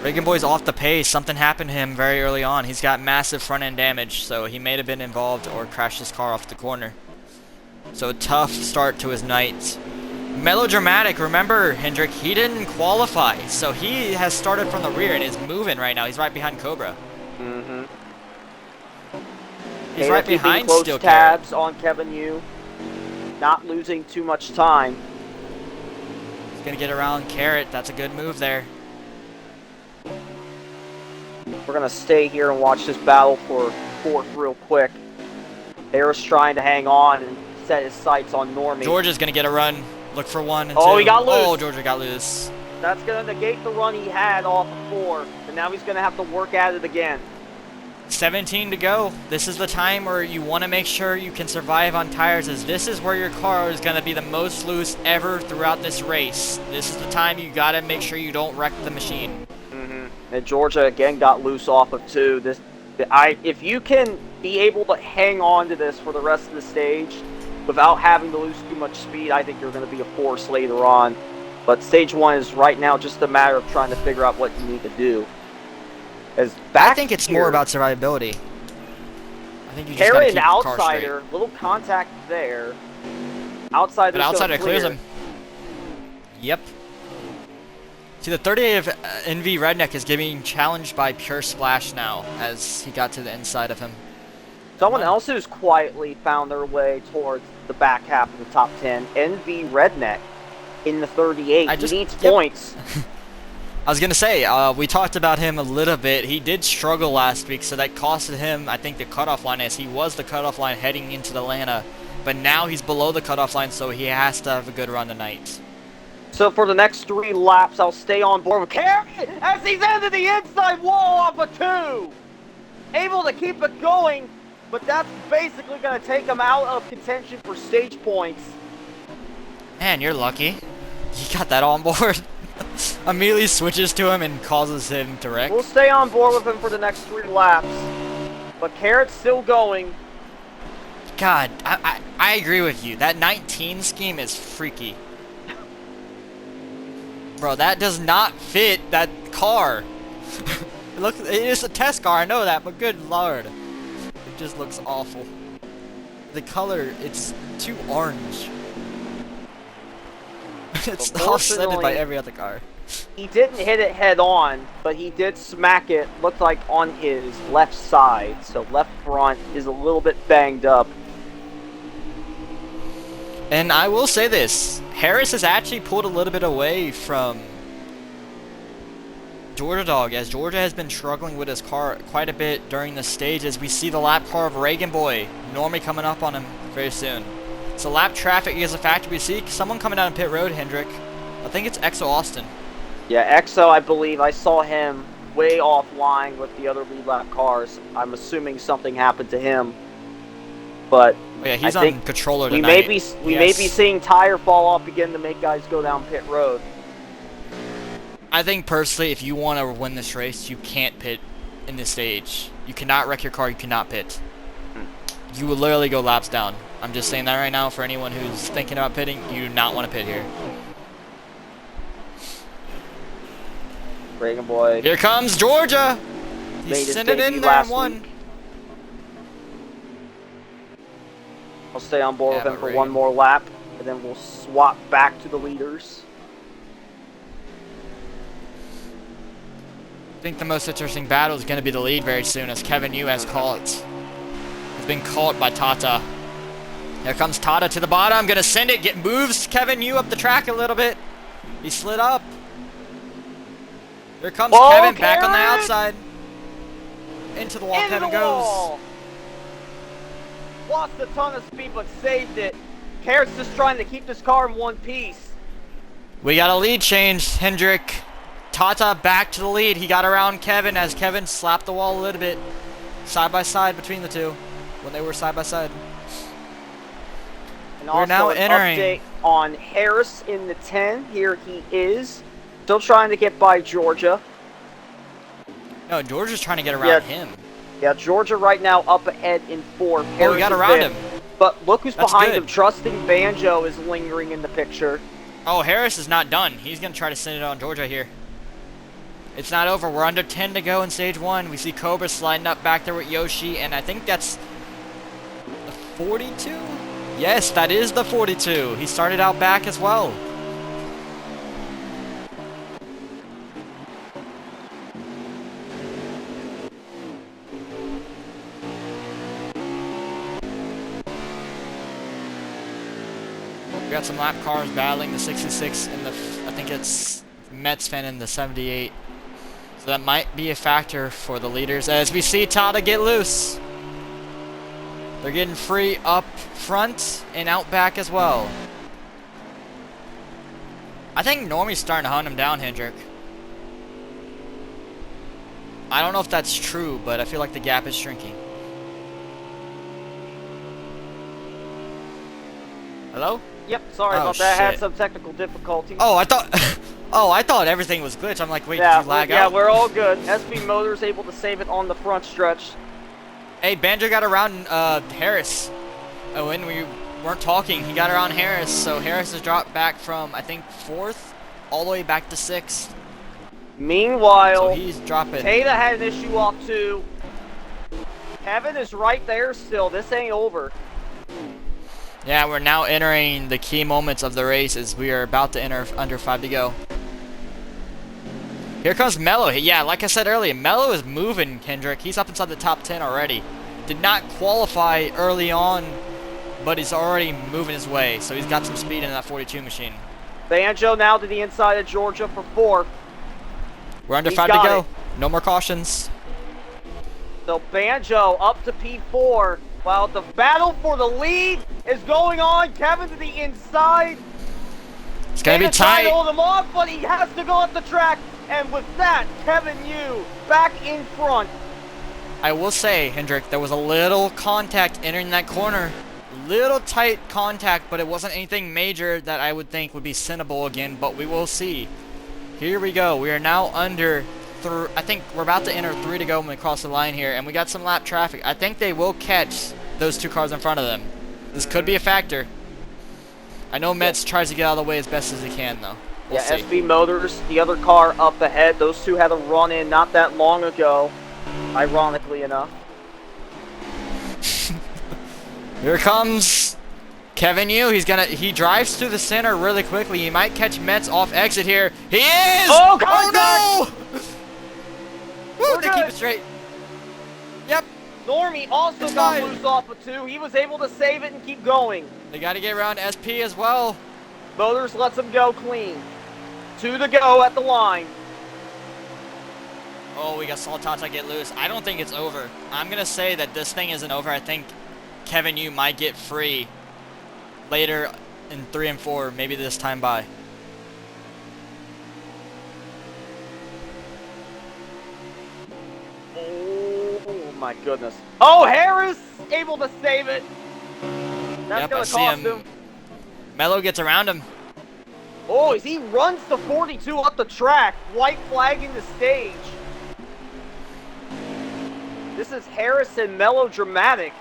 [SPEAKER 1] Reagan Boy's off the pace. Something happened to him very early on. He's got massive front end damage, so he may have been involved or crashed his car off the corner. So tough start to his night. Melodramatic, remember, Hendrick, he didn't qualify, so he has started from the rear and is moving right now. He's right behind Cobra.
[SPEAKER 2] Mm-hmm.
[SPEAKER 1] He's right behind
[SPEAKER 2] close
[SPEAKER 1] Steel Carrot.
[SPEAKER 2] tabs on Kevin Yu. Not losing too much time.
[SPEAKER 1] He's gonna get around Carrot. That's a good move there.
[SPEAKER 2] We're going to stay here and watch this battle for 4th real quick. Harris trying to hang on and set his sights on Normie.
[SPEAKER 1] Georgia's gonna get a run. Look for 1 and 2.
[SPEAKER 2] Oh, he got loose.
[SPEAKER 1] Oh, Georgia got loose.
[SPEAKER 2] That's going to negate the run he had off of 4. And now he's going to have to work at it again.
[SPEAKER 1] 17 to go. This is the time where you want to make sure you can survive on tires, as this is where your car is going to be the most loose ever throughout this race. This is the time you got to make sure you don't wreck the machine.
[SPEAKER 2] And Georgia again got loose off of 2. If you can be able to hang on to this for the rest of the stage without having to lose too much speed, I think you're going to be a force later on. But stage 1 is right now just a matter of trying to figure out what you need to do.
[SPEAKER 1] I think it's more about survivability. I think you just got to
[SPEAKER 2] Carrot
[SPEAKER 1] keep
[SPEAKER 2] and
[SPEAKER 1] the car straight.
[SPEAKER 2] outsider, little contact there. Outsider,
[SPEAKER 1] But outsider clears him. Yep. See, the 38 of NV Redneck is getting challenged by Pure Splash now as he got to the inside of him.
[SPEAKER 2] Someone else who's quietly found their way towards the back half of the top 10, NV Redneck in the 38. He needs points.
[SPEAKER 1] I was going to say, we talked about him a little bit. He did struggle last week, so that costed him, I think, the cutoff line, as he was the cutoff line heading into Atlanta. But now he's below the cutoff line, so he has to have a good run tonight.
[SPEAKER 2] So for the next 3 laps, I'll stay on board with Carrot as he's into the inside wall off of 2. Able to keep it going, but that's basically going to take him out of contention for stage points.
[SPEAKER 1] Man, you're lucky. You got that on board. Immediately switches to him and causes him to wreck.
[SPEAKER 2] We'll stay on board with him for the next 3 laps. But Carrot's still going.
[SPEAKER 1] God, I agree with you. That 19 scheme is freaky. Bro, that does not fit that car. It is a test car, I know that, but good lord. It just looks awful. The color, it's too orange. It's offsetted by every other car.
[SPEAKER 2] He didn't hit it head on, but he did smack it, looked like on his left side. So left front is a little bit banged up.
[SPEAKER 1] And I will say this, Harris has actually pulled a little bit away from Georgia Dog, as Georgia has been struggling with his car quite a bit during the stages. We see the lap car of Reagan Boy, Normie coming up on him very soon. So lap traffic is a factor. We see someone coming down pit road, Hendrick. I think it's Exo Austin.
[SPEAKER 2] Yeah, Exo, I believe. I saw him way offline with the other lead lap cars. I'm assuming something happened to him. But
[SPEAKER 1] oh, yeah, he's
[SPEAKER 2] I
[SPEAKER 1] on controller
[SPEAKER 2] we
[SPEAKER 1] tonight.
[SPEAKER 2] we may be seeing tire fall off again to make guys go down pit road.
[SPEAKER 1] I think personally, if you want to win this race, you can't pit in this stage. You cannot wreck your car. You cannot pit. You will literally go laps down. I'm just saying that right now for anyone who's thinking about pitting. You do not want to pit here.
[SPEAKER 2] Reagan Boy.
[SPEAKER 1] Here comes Georgia.
[SPEAKER 2] Made
[SPEAKER 1] He's
[SPEAKER 2] his
[SPEAKER 1] sending
[SPEAKER 2] debut
[SPEAKER 1] in there and
[SPEAKER 2] last
[SPEAKER 1] one.
[SPEAKER 2] week. I'll stay on board
[SPEAKER 1] Yeah,
[SPEAKER 2] with him
[SPEAKER 1] but
[SPEAKER 2] for
[SPEAKER 1] Reagan-
[SPEAKER 2] one more lap, and then we'll swap back to the leaders.
[SPEAKER 1] I think the most interesting battle is going to be the lead very soon, as Kevin Yu has caught. Has been caught by Tata. Here comes Tata to the bottom. Going to send it. Moves Kevin Yu up the track a little bit. He slid up. Here comes Kevin back on the outside. Into the wall.
[SPEAKER 2] Into
[SPEAKER 1] Kevin
[SPEAKER 2] the
[SPEAKER 1] goes.
[SPEAKER 2] wall. Lost a ton of speed, but saved it. Carrot's just trying to keep this car in one piece.
[SPEAKER 1] We got a lead change. Hendrick. Tata back to the lead. He got around Kevin as Kevin slapped the wall a little bit. Side by side between the two. When they were side by side.
[SPEAKER 2] And
[SPEAKER 1] We're
[SPEAKER 2] also
[SPEAKER 1] now
[SPEAKER 2] an
[SPEAKER 1] entering.
[SPEAKER 2] update on Harris in the 10. Here he is. Still trying to get by Georgia.
[SPEAKER 1] No, Georgia's trying to get around him.
[SPEAKER 2] Yeah, Georgia right now up ahead in 4.
[SPEAKER 1] Oh, we got around him.
[SPEAKER 2] But look who's
[SPEAKER 1] That's
[SPEAKER 2] behind
[SPEAKER 1] good.
[SPEAKER 2] him. Trusting Banjo is lingering in the picture.
[SPEAKER 1] Oh, Harris is not done. He's going to try to send it on Georgia here. It's not over. We're under 10 to go in stage 1. We see Cobra sliding up back there with Yoshi, and I think that's the 42? Yes, that is the 42. He started out back as well. We got some lap cars battling the 66 and the, I think it's Mets fan in the 78. So that might be a factor for the leaders as we see Tata get loose. They're getting free up front and out back as well. I think Normie's starting to hunt him down, Hendrick. I don't know if that's true, but I feel like the gap is shrinking. Hello?
[SPEAKER 2] Yep, sorry
[SPEAKER 1] Oh,
[SPEAKER 2] about that. I had
[SPEAKER 1] shit.
[SPEAKER 2] some technical difficulties.
[SPEAKER 1] Oh, I thought I thought everything was glitched. I'm like, wait,
[SPEAKER 2] yeah,
[SPEAKER 1] did you lag
[SPEAKER 2] yeah,
[SPEAKER 1] out?
[SPEAKER 2] we're all good. SB Motors able to save it on the front stretch.
[SPEAKER 1] Hey, Banjo got around Harris. When we weren't talking, he got around Harris, so Harris has dropped back from, I think, 4th all the way back to 6th.
[SPEAKER 2] Meanwhile,
[SPEAKER 1] So he's dropping.
[SPEAKER 2] Tata had an issue off too. Kevin is right there still. This ain't over.
[SPEAKER 1] Yeah, we're now entering the key moments of the race as we are about to enter under 5 to go. Here comes Mello. Yeah, like I said earlier, Mello is moving, Kendrick. He's up inside the top 10 already. Did not qualify early on, but he's already moving his way. So he's got some speed in that 42 machine.
[SPEAKER 2] Banjo now to the inside of Georgia for 4th.
[SPEAKER 1] We're under
[SPEAKER 2] He's
[SPEAKER 1] 5 to
[SPEAKER 2] got
[SPEAKER 1] go.
[SPEAKER 2] it.
[SPEAKER 1] No more cautions.
[SPEAKER 2] So Banjo up to P4 while the battle for the lead is going on. Kevin to the inside.
[SPEAKER 1] It's going to be
[SPEAKER 2] Trying to
[SPEAKER 1] tight.
[SPEAKER 2] hold him off, but he has to go up the track. And with that, Kevin Yu back in front.
[SPEAKER 1] I will say, Hendrick, there was a little contact entering that corner. Little tight contact, but it wasn't anything major that I would think would be sinnable again, but we will see. Here we go. We are now under, I think we're about to enter 3 to go when we cross the line here, and we got some lap traffic. I think they will catch those 2 cars in front of them. This could be a factor. I know Metz tries to get out of the way as best as he can, though. We'll see.
[SPEAKER 2] SB Motors, the other car up ahead. Those two had a run-in not that long ago, ironically enough.
[SPEAKER 1] Here comes Kevin Yu. He drives through the center really quickly. He might catch Metz off exit here. He is!
[SPEAKER 2] Oh, contact!
[SPEAKER 1] No! Woo,
[SPEAKER 2] We're
[SPEAKER 1] they keep
[SPEAKER 2] good.
[SPEAKER 1] it straight. Yep,
[SPEAKER 2] Normie also
[SPEAKER 1] It's
[SPEAKER 2] got
[SPEAKER 1] fine.
[SPEAKER 2] loose off of 2. He was able to save it and keep going.
[SPEAKER 1] they got to get around SP as well.
[SPEAKER 2] Motors lets him go clean. 2 to go at the line.
[SPEAKER 1] Oh, we got saw Tata get loose. I don't think it's over. I'm going to say that this thing isn't over. I think Kevin Yu might get free later in 3 and 4, maybe this time by.
[SPEAKER 2] Oh my goodness. Oh, Harris able to save it. That's gonna cost him.
[SPEAKER 1] Mello gets around him.
[SPEAKER 2] Oh, as he runs the 42 up the track, white flagging the stage. This is Harris and melodramatic.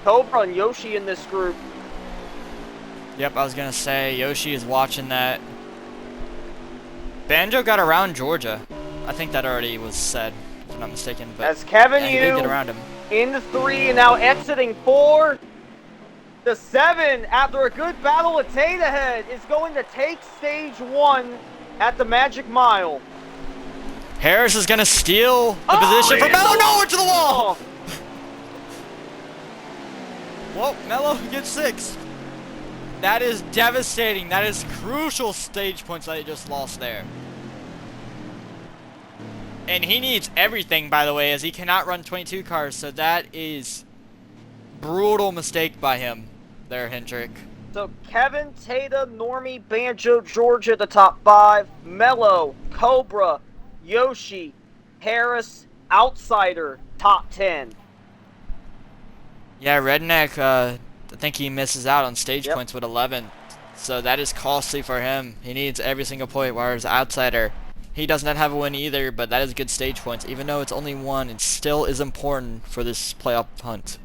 [SPEAKER 2] Cobra and Yoshi in this group.
[SPEAKER 1] Yep, I was gonna say Yoshi is watching that. Banjo got around Georgia. I think that already was said, if I'm not mistaken. But
[SPEAKER 2] as Kevin
[SPEAKER 1] yeah,
[SPEAKER 2] Yu
[SPEAKER 1] he did get around him.
[SPEAKER 2] In the 3 and now exiting 4. The 7, after a good battle at Tatahead, is going to take stage 1 at the Magic Mile.
[SPEAKER 1] Harris is gonna steal the position from Mello. No, into the wall. Well, Mello gets 6. That is devastating. That is crucial stage points that he just lost there. And he needs everything, by the way, as he cannot run 22 cars. So that is brutal mistake by him there, Hendrick.
[SPEAKER 2] So Kevin, Tata, Normie, Banjo, Georgia, the top 5. Mello, Cobra, Yoshi, Harris, Outsider, top 10.
[SPEAKER 1] Yeah, Redneck, I think he misses out on stage points with 11. So that is costly for him. He needs every single point, whereas Outsider, he does not have a win either, but that is good stage points. Even though it's only 1, it still is important for this playoff hunt.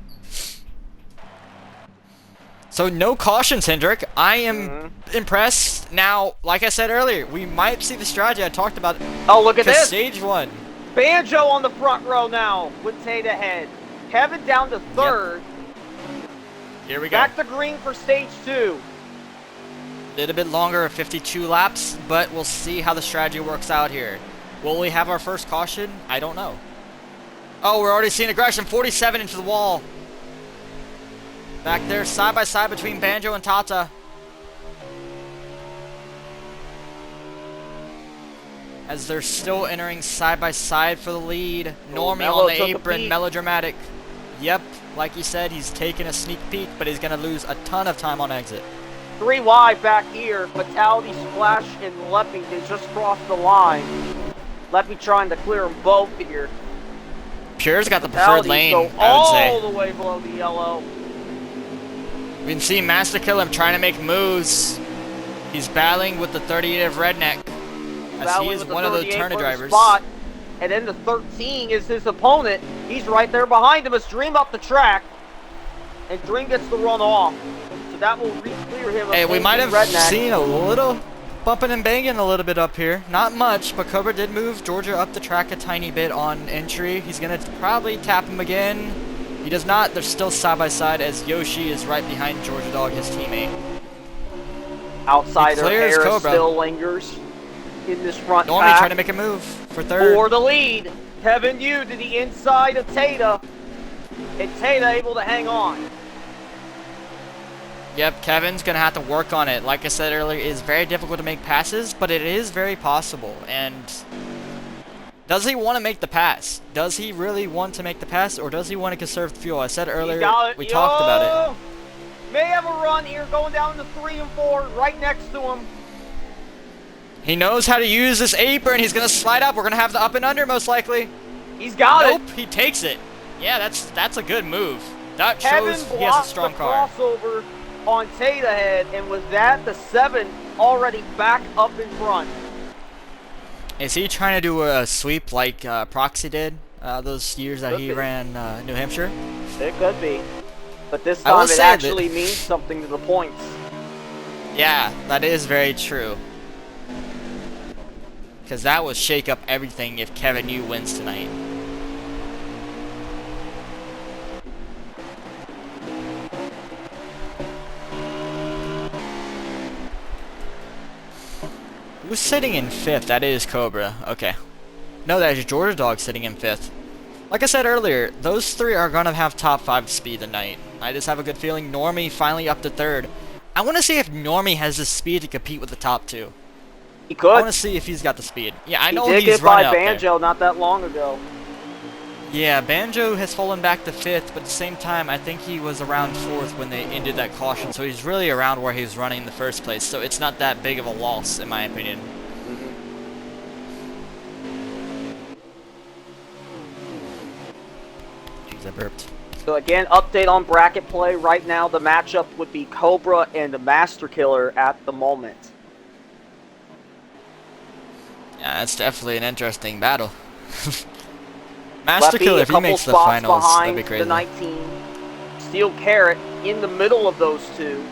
[SPEAKER 1] So no cautions, Hendrick. I am impressed. Now, like I said earlier, we might see the strategy I talked about.
[SPEAKER 2] Oh, look at this.
[SPEAKER 1] Stage 1.
[SPEAKER 2] Banjo on the front row now with Tatahead. Kevin down to 3rd.
[SPEAKER 1] Yep. Here we go.
[SPEAKER 2] Back to green for stage 2.
[SPEAKER 1] A little bit longer, 52 laps, but we'll see how the strategy works out here. Will we have our first caution? I don't know. Oh, we're already seeing aggression. 47 into the wall. Back there, side by side between Banjo and Tata. As they're still entering side by side for the lead. Normie on the apron, melodramatic. Yep, like you said, he's taking a sneak peek, but he's going to lose a ton of time on exit.
[SPEAKER 2] 3 wide back here. Fatality, Splash, and Leppy. They just crossed the line. Leppy trying to clear them both here.
[SPEAKER 1] Pure's got the preferred lane, I would say.
[SPEAKER 2] All the way below the yellow.
[SPEAKER 1] We can see Master Killer trying to make moves. He's battling with the 38 of Redneck. As he is one of the Turner drivers.
[SPEAKER 2] Spot. And then the 13 is his opponent. He's right there behind him as Dream up the track. And Dream gets the run off. So that will re-clear him.
[SPEAKER 1] Hey, we might have seen a little bumping and banging a little bit up here. Not much, but Cobra did move Georgia up the track a tiny bit on entry. He's going to probably tap him again. He does not. They're still side by side as Yoshi is right behind Georgia Dog, his teammate.
[SPEAKER 2] Outsider Harris still lingers in this front
[SPEAKER 1] Normie
[SPEAKER 2] pack.
[SPEAKER 1] trying to make a move for 3rd.
[SPEAKER 2] For the lead. Kevin Yu to the inside of Tata. And Tata able to hang on.
[SPEAKER 1] Yep, Kevin's going to have to work on it. Like I said earlier, it is very difficult to make passes, but it is very possible. And does he want to make the pass? Does he really want to make the pass, or does he want to conserve fuel? I said earlier, we talked about it.
[SPEAKER 2] May have a run here going down to 3 and 4, right next to him.
[SPEAKER 1] He knows how to use this apron. He's going to slide up. We're going to have the up and under most likely.
[SPEAKER 2] He's got it.
[SPEAKER 1] Nope, he takes it. Yeah, that's a good move. That shows he has a strong car.
[SPEAKER 2] Crossover on Tatahead, and with that, the 7 already back up in front.
[SPEAKER 1] Is he trying to do a sweep like Proxy did those years that he ran New Hampshire?
[SPEAKER 2] It could be. But this time it actually means something to the points.
[SPEAKER 1] Yeah, that is very true. Because that would shake up everything if Kevin Yu wins tonight. Who's sitting in 5th? That is Cobra. Okay. No, that is Georgia Dog sitting in 5th. Like I said earlier, those 3 are going to have top 5 speed tonight. I just have a good feeling. Normie finally up to 3rd. I want to see if Normie has the speed to compete with the top 2.
[SPEAKER 2] He
[SPEAKER 1] I
[SPEAKER 2] could.
[SPEAKER 1] want to see if he's got the speed. Yeah, I
[SPEAKER 2] He
[SPEAKER 1] know
[SPEAKER 2] did
[SPEAKER 1] he's
[SPEAKER 2] get by
[SPEAKER 1] running up there.
[SPEAKER 2] Banjo not that long ago.
[SPEAKER 1] Yeah, Banjo has fallen back to 5th, but at the same time, I think he was around 4th when they ended that caution, so he's really around where he was running in the first place, so it's not that big of a loss, in my opinion. Jeez, I burped.
[SPEAKER 2] So again, update on bracket play. Right now, the matchup would be Cobra and the Master Killer at the moment.
[SPEAKER 1] Yeah, that's definitely an interesting battle. Master
[SPEAKER 2] Leppy,
[SPEAKER 1] Killer,
[SPEAKER 2] a
[SPEAKER 1] if he
[SPEAKER 2] couple
[SPEAKER 1] makes the
[SPEAKER 2] spots
[SPEAKER 1] finals, that'd
[SPEAKER 2] behind
[SPEAKER 1] be crazy.
[SPEAKER 2] the 19. Steel Carrot in the middle of those two.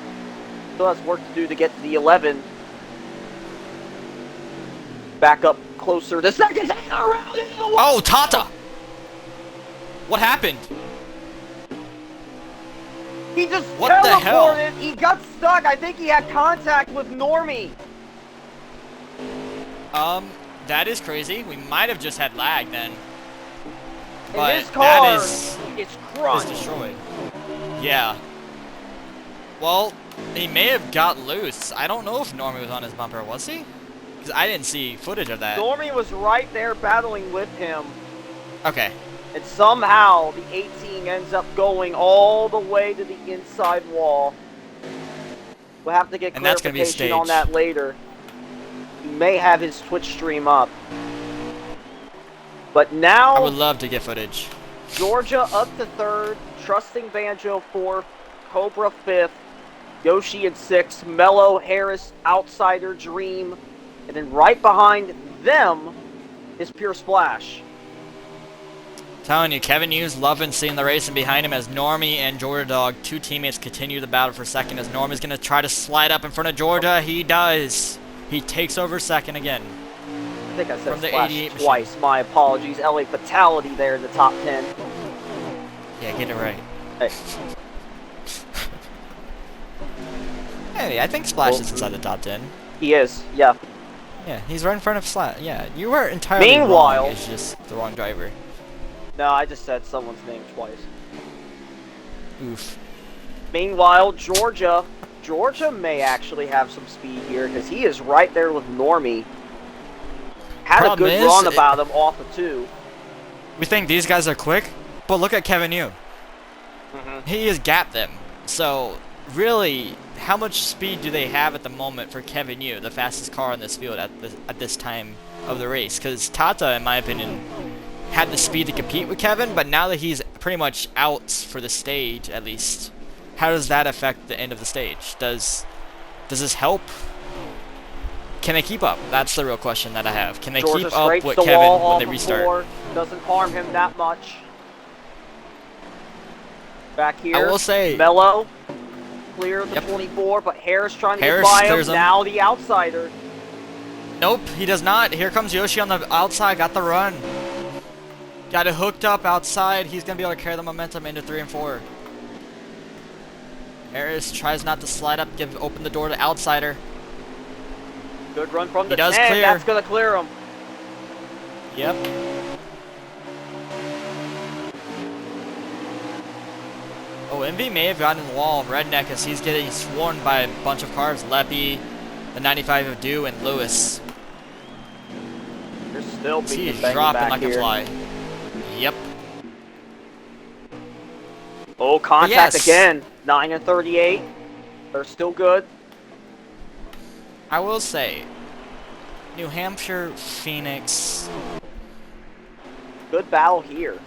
[SPEAKER 2] Still has work to do to get to the 11. Back up closer to second. Around into the wall.
[SPEAKER 1] Oh, Tata! What happened?
[SPEAKER 2] He just
[SPEAKER 1] What the hell?
[SPEAKER 2] teleported. He got stuck. I think he had contact with Normie.
[SPEAKER 1] That is crazy. We might have just had lag then.
[SPEAKER 2] And
[SPEAKER 1] But
[SPEAKER 2] this car
[SPEAKER 1] that is
[SPEAKER 2] crushed.
[SPEAKER 1] destroyed. Yeah. Well, he may have got loose. I don't know if Normie was on his bumper, was he? Because I didn't see footage of that.
[SPEAKER 2] Normie was right there battling with him.
[SPEAKER 1] Okay.
[SPEAKER 2] And somehow the 18 ends up going all the way to the inside wall. We'll have to get
[SPEAKER 1] And that's gonna be a
[SPEAKER 2] clarification on
[SPEAKER 1] stage.
[SPEAKER 2] that later. He may have his Twitch stream up. But now
[SPEAKER 1] I would love to get footage.
[SPEAKER 2] Georgia up to 3rd, Trusting Banjo 4th, Cobra 5th, Yoshi in 6th, Mello, Harris, Outsider, Dream, and then right behind them is Pure Splash.
[SPEAKER 1] Telling you, Kevin Hughes loving seeing the race, and behind him as Normie and Georgia Dog, 2 teammates, continue the battle for second as Normie's going to try to slide up in front of Georgia. He does. He takes over second again.
[SPEAKER 2] I think I said
[SPEAKER 1] From the
[SPEAKER 2] Splash
[SPEAKER 1] 88
[SPEAKER 2] twice. My apologies. LA Fatality there in the top 10.
[SPEAKER 1] Yeah, get it right.
[SPEAKER 2] Hey.
[SPEAKER 1] Hey, I think Splash is inside the top 10.
[SPEAKER 2] He is, yeah.
[SPEAKER 1] Yeah, he's right in front of Slash. Yeah, you were entirely
[SPEAKER 2] Meanwhile-
[SPEAKER 1] wrong. It's just the wrong driver.
[SPEAKER 2] No, I just said someone's name twice.
[SPEAKER 1] Oof.
[SPEAKER 2] Meanwhile, Georgia may actually have some speed here because he is right there with Normie. Had a
[SPEAKER 1] Problem
[SPEAKER 2] good
[SPEAKER 1] is,
[SPEAKER 2] run about him off of 2.
[SPEAKER 1] We think these guys are quick, but look at Kevin Yu. He has gapped them. So, really, how much speed do they have at the moment for Kevin Yu, the fastest car in this field at this time of the race? Because Tata, in my opinion, had the speed to compete with Kevin, but now that he's pretty much out for the stage, at least, how does that affect the end of the stage? Does this help? Can they keep up? That's the real question that I have. Can they
[SPEAKER 2] Georgia
[SPEAKER 1] keep up
[SPEAKER 2] scrapes
[SPEAKER 1] with
[SPEAKER 2] the
[SPEAKER 1] Kevin
[SPEAKER 2] wall
[SPEAKER 1] when
[SPEAKER 2] off
[SPEAKER 1] they
[SPEAKER 2] of
[SPEAKER 1] restart?
[SPEAKER 2] 4. Doesn't harm him that much. Back here,
[SPEAKER 1] I will say,
[SPEAKER 2] Mello clear the
[SPEAKER 1] Yep.
[SPEAKER 2] 24, but Harris trying to
[SPEAKER 1] Harris
[SPEAKER 2] get by him.
[SPEAKER 1] clears him.
[SPEAKER 2] Now the outsider.
[SPEAKER 1] nope, he does not. Here comes Yoshi on the outside. Got the run. Got it hooked up outside. He's going to be able to carry the momentum into 3 and 4. Harris tries not to slide up, open the door to outsider.
[SPEAKER 2] Good run from the
[SPEAKER 1] He does
[SPEAKER 2] 10.
[SPEAKER 1] clear.
[SPEAKER 2] That's going to clear him.
[SPEAKER 1] Yep. Oh, MV may have gotten in the wall of Redneck as he's getting swarmed by a bunch of cars. Leppy, the 95 of Dew, and Lewis.
[SPEAKER 2] They're still
[SPEAKER 1] He
[SPEAKER 2] beating
[SPEAKER 1] is
[SPEAKER 2] banging
[SPEAKER 1] dropping
[SPEAKER 2] back
[SPEAKER 1] like
[SPEAKER 2] here.
[SPEAKER 1] a fly. Yep.
[SPEAKER 2] Oh, contact
[SPEAKER 1] Yes.
[SPEAKER 2] again. 9 and 38. They're still good.
[SPEAKER 1] I will say, New Hampshire, Phoenix.
[SPEAKER 2] Good battle here.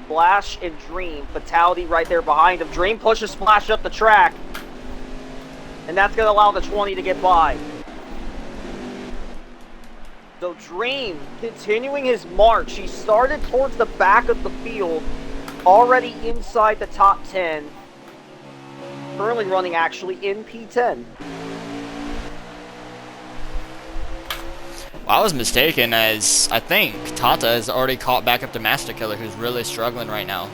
[SPEAKER 2] Splash and Dream. Fatality right there behind him. Dream pushes Splash up the track. And that's going to allow the 20 to get by. So Dream continuing his march. He started towards the back of the field. Already inside the top 10. Currently running actually in P10.
[SPEAKER 1] Well, I was mistaken as I think Tata has already caught back up to Master Killer, who's really struggling right now.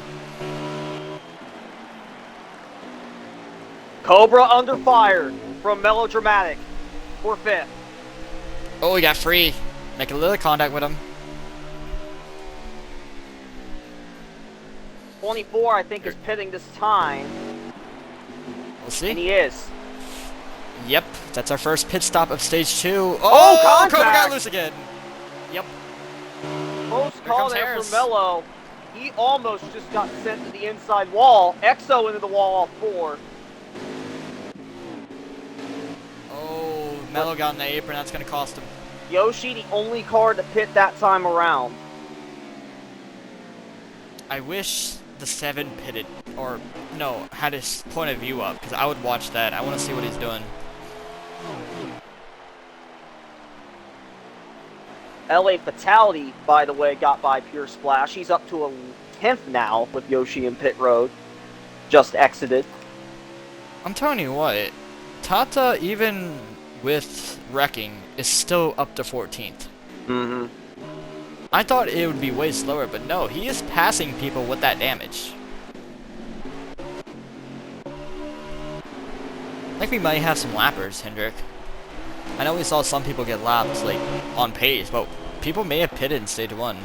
[SPEAKER 2] Cobra under fire from Melodramatic for 5th.
[SPEAKER 1] Oh, he got free. Make a little contact with him.
[SPEAKER 2] 24, I think, is pitting this time.
[SPEAKER 1] We'll see.
[SPEAKER 2] And he is.
[SPEAKER 1] Yep, that's our first pit stop of stage 2.
[SPEAKER 2] Oh,
[SPEAKER 1] Oh, Cobra got
[SPEAKER 2] contact!
[SPEAKER 1] loose again. Yep.
[SPEAKER 2] Close
[SPEAKER 1] Here
[SPEAKER 2] call
[SPEAKER 1] comes
[SPEAKER 2] there
[SPEAKER 1] Harris.
[SPEAKER 2] for Mello. He almost just got sent to the inside wall. Exo into the wall off 4.
[SPEAKER 1] Oh, Mello got on the apron. That's going to cost him.
[SPEAKER 2] Yoshi, the only car to pit that time around.
[SPEAKER 1] I wish the 7 pitted, or no, had his point of view up, because I would watch that. I want to see what he's doing.
[SPEAKER 2] LA Fatality, by the way, got by Pure Splash. He's up to a 10th now with Yoshi in pit road. Just exited.
[SPEAKER 1] I'm telling you what, Tata, even with wrecking, is still up to 14th.
[SPEAKER 2] Mm-hmm.
[SPEAKER 1] I thought it would be way slower, but no, he is passing people with that damage. I think we might have some lappers, Hendrick. I know we saw some people get lapped, like, on pace, but people may have pitted in stage 1.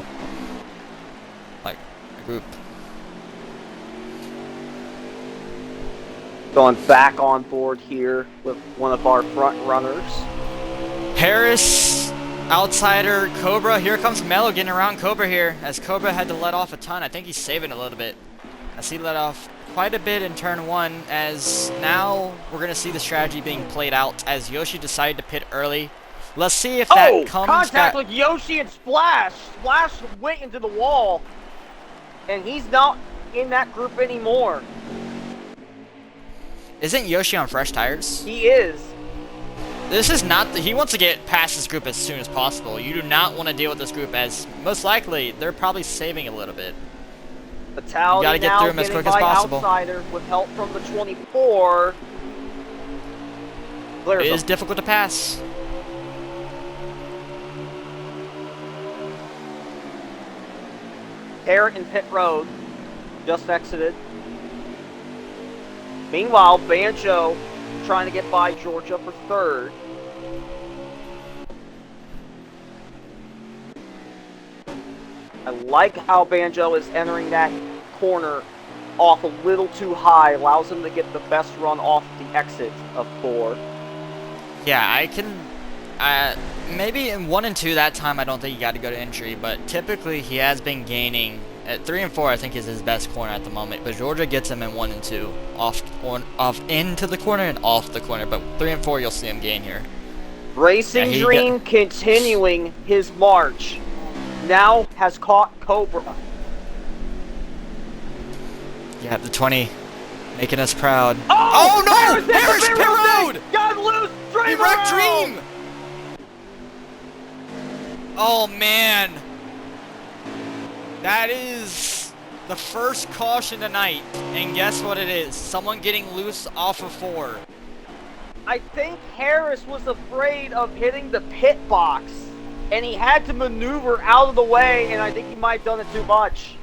[SPEAKER 1] Like, a group.
[SPEAKER 2] Going back on board here with one of our front runners.
[SPEAKER 1] Harris, Outsider, Cobra. Here comes Mello getting around Cobra here, as Cobra had to let off a ton. I think he's saving a little bit, as he let off quite a bit in turn 1, as now we're going to see the strategy being played out, as Yoshi decided to pit early. Let's see if that comes
[SPEAKER 2] contact
[SPEAKER 1] back.
[SPEAKER 2] with Yoshi and Splash. Splash went into the wall, and he's not in that group anymore.
[SPEAKER 1] Isn't Yoshi on fresh tires?
[SPEAKER 2] He is.
[SPEAKER 1] This is not he wants to get past this group as soon as possible. You do not want to deal with this group, as most likely they're probably saving a little bit.
[SPEAKER 2] Fatality
[SPEAKER 1] You gotta get
[SPEAKER 2] now
[SPEAKER 1] through him as
[SPEAKER 2] getting
[SPEAKER 1] quick as
[SPEAKER 2] by
[SPEAKER 1] possible.
[SPEAKER 2] Outsider with help from the 24.
[SPEAKER 1] It is difficult to pass.
[SPEAKER 2] Carrot in pit road. Just exited. Meanwhile, Banjo trying to get by Georgia for 3rd. I like how Banjo is entering that corner off a little too high. Allows him to get the best run off the exit of 4.
[SPEAKER 1] Yeah, I can. Maybe in 1 and 2 that time I don't think you got to go to entry, but typically he has been gaining. At 3 and 4 I think is his best corner at the moment, but Georgia gets him in 1 and 2 off into the corner and off the corner, but 3 and 4 you'll see him gain here.
[SPEAKER 2] Racing Dream continuing his march. Now has caught Cobra.
[SPEAKER 1] Yeah, the 20 making us proud.
[SPEAKER 2] Oh,
[SPEAKER 1] no! Harris pit road!
[SPEAKER 2] Got loose! Dream
[SPEAKER 1] He wrecked
[SPEAKER 2] around!
[SPEAKER 1] Dream! Oh man. That is the first caution tonight, and guess what it is? Someone getting loose off of 4.
[SPEAKER 2] I think Harris was afraid of hitting the pit box, and he had to maneuver out of the way, and I think he might have done it too much.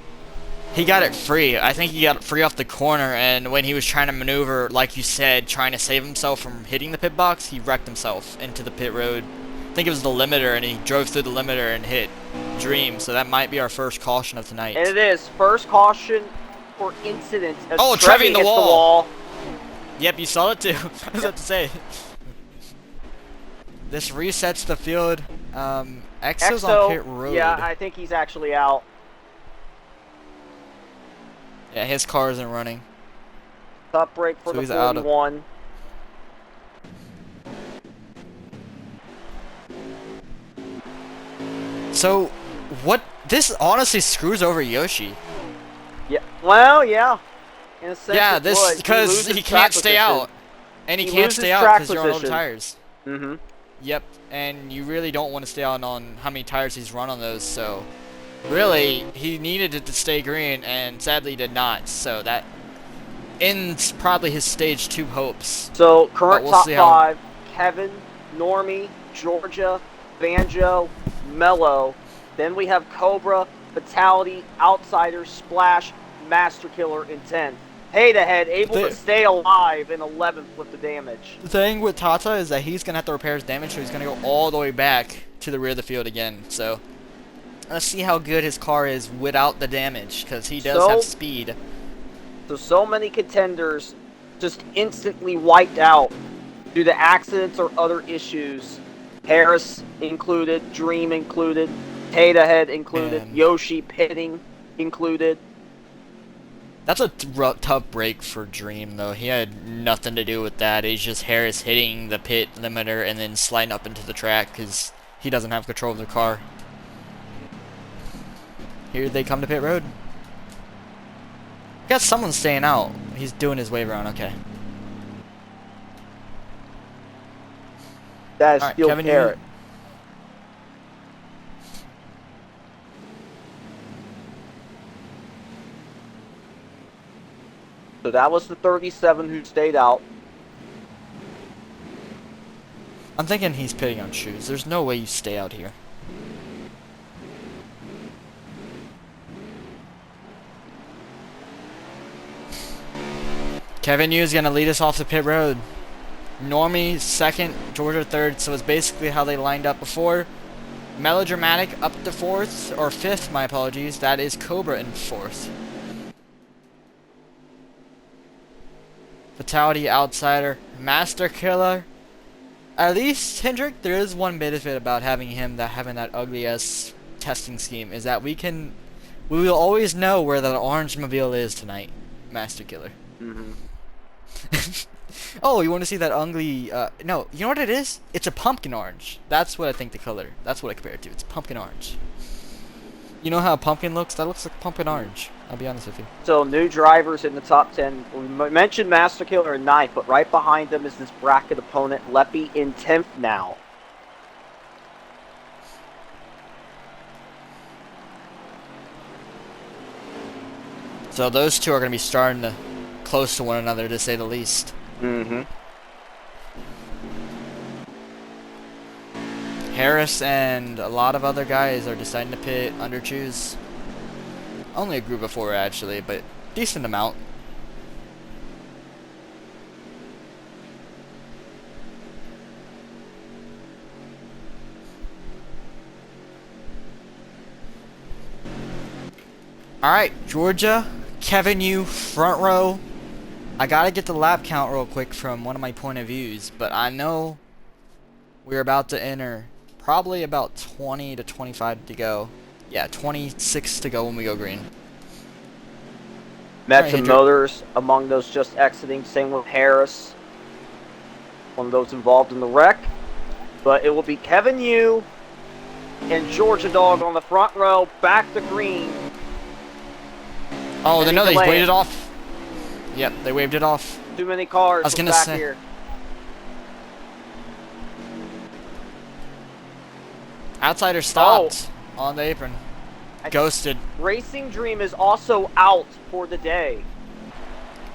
[SPEAKER 1] He got it free. I think he got it free off the corner, and when he was trying to maneuver, like you said, trying to save himself from hitting the pit box, he wrecked himself into the pit road. I think it was the limiter, and he drove through the limiter and hit Dream, so that might be our first caution of tonight.
[SPEAKER 2] And it is. First caution for incident as
[SPEAKER 1] Trevi in the
[SPEAKER 2] hits
[SPEAKER 1] wall. Yep, you saw it too. I was about to say. This resets the field. Exo's on pit road.
[SPEAKER 2] Yeah, I think he's actually out.
[SPEAKER 1] Yeah, his car isn't running.
[SPEAKER 2] Top break for the 41.
[SPEAKER 1] So, what? This honestly screws over Yoshi.
[SPEAKER 2] Yeah. Well, yeah. In a sense,
[SPEAKER 1] yeah,
[SPEAKER 2] it
[SPEAKER 1] this
[SPEAKER 2] would.
[SPEAKER 1] because he can't stay out, and he can't stay out because you're on old tires.
[SPEAKER 2] Mm-hmm.
[SPEAKER 1] Yep, and you really don't want to stay out on how many tires he's run on those. So, really, he needed it to stay green, and sadly did not. So that ends probably his stage 2 hopes.
[SPEAKER 2] So current top 5: Kevin, Normie, Georgia, Banjo, Mello. Then we have Cobra, Fatality, Outsider, Splash, Master Killer in 10th. Head-to-head, able to stay alive in 11th with the damage.
[SPEAKER 1] The thing with Tata is that he's going to have to repair his damage, so he's going to go all the way back to the rear of the field again. So let's see how good his car is without the damage, because he does have speed.
[SPEAKER 2] So many contenders just instantly wiped out Due to accidents or other issues, Harris included, Dream included, Tata Head included,
[SPEAKER 1] Man.
[SPEAKER 2] Yoshi pitting included.
[SPEAKER 1] That's a tough break for Dream, though. He had nothing to do with that. It's just Harris hitting the pit limiter and then sliding up into the track because he doesn't have control of the car. Here they come to pit road. Got someone staying out. He's doing his wave around. Okay.
[SPEAKER 2] That is
[SPEAKER 1] All right,
[SPEAKER 2] Steel
[SPEAKER 1] Kevin,
[SPEAKER 2] Carrot. So that was the 37 who stayed out.
[SPEAKER 1] I'm thinking he's pitting on shoes. There's no way you stay out here. Kevin Yu is going to lead us off the pit road. Normie second, Georgia third, so it's basically how they lined up before. Melodramatic up to fourth, or fifth, my apologies. That is Cobra in fourth. Fatality Outsider, Master Killer. At least, Hendrick, there is one benefit about having him, having that ugly ass testing scheme, is that we will always know where that orange mobile is tonight, Master Killer.
[SPEAKER 2] Mm-hmm.
[SPEAKER 1] Oh, you want to see that ugly? No, you know what it is? It's a pumpkin orange. That's what I think the color. That's what I compare it to. It's pumpkin orange. You know how a pumpkin looks? That looks like pumpkin orange. I'll be honest with you.
[SPEAKER 2] So new drivers in the top 10. We mentioned Master Killer in 9th, but right behind them is this bracket opponent, Leppy, in 10th now.
[SPEAKER 1] So those two are going to be starting to close to one another, to say the least.
[SPEAKER 2] Mm-hmm.
[SPEAKER 1] Harris and a lot of other guys are deciding to pit under choose. Only a group of 4 actually, but decent amount. Alright, Georgia, Kevin Yu, front row. I gotta get the lap count real quick from one of my point of views, but I know we're about to enter probably about 20 to 25 to go. Yeah, 26 to go when we go green.
[SPEAKER 2] Mets
[SPEAKER 1] Alright,
[SPEAKER 2] and Motors among those just exiting. Same with Harris. One of those involved in the wreck. But it will be Kevin Yu and Georgia Dog on the front row, back to green.
[SPEAKER 1] Oh,
[SPEAKER 2] Any
[SPEAKER 1] no, they
[SPEAKER 2] delay?
[SPEAKER 1] waved it off. Yep, they waved it off.
[SPEAKER 2] Too many cars
[SPEAKER 1] I was gonna
[SPEAKER 2] back
[SPEAKER 1] say-
[SPEAKER 2] here.
[SPEAKER 1] Outsider stopped on the apron. Ghosted.
[SPEAKER 2] Racing Dream is also out for the day.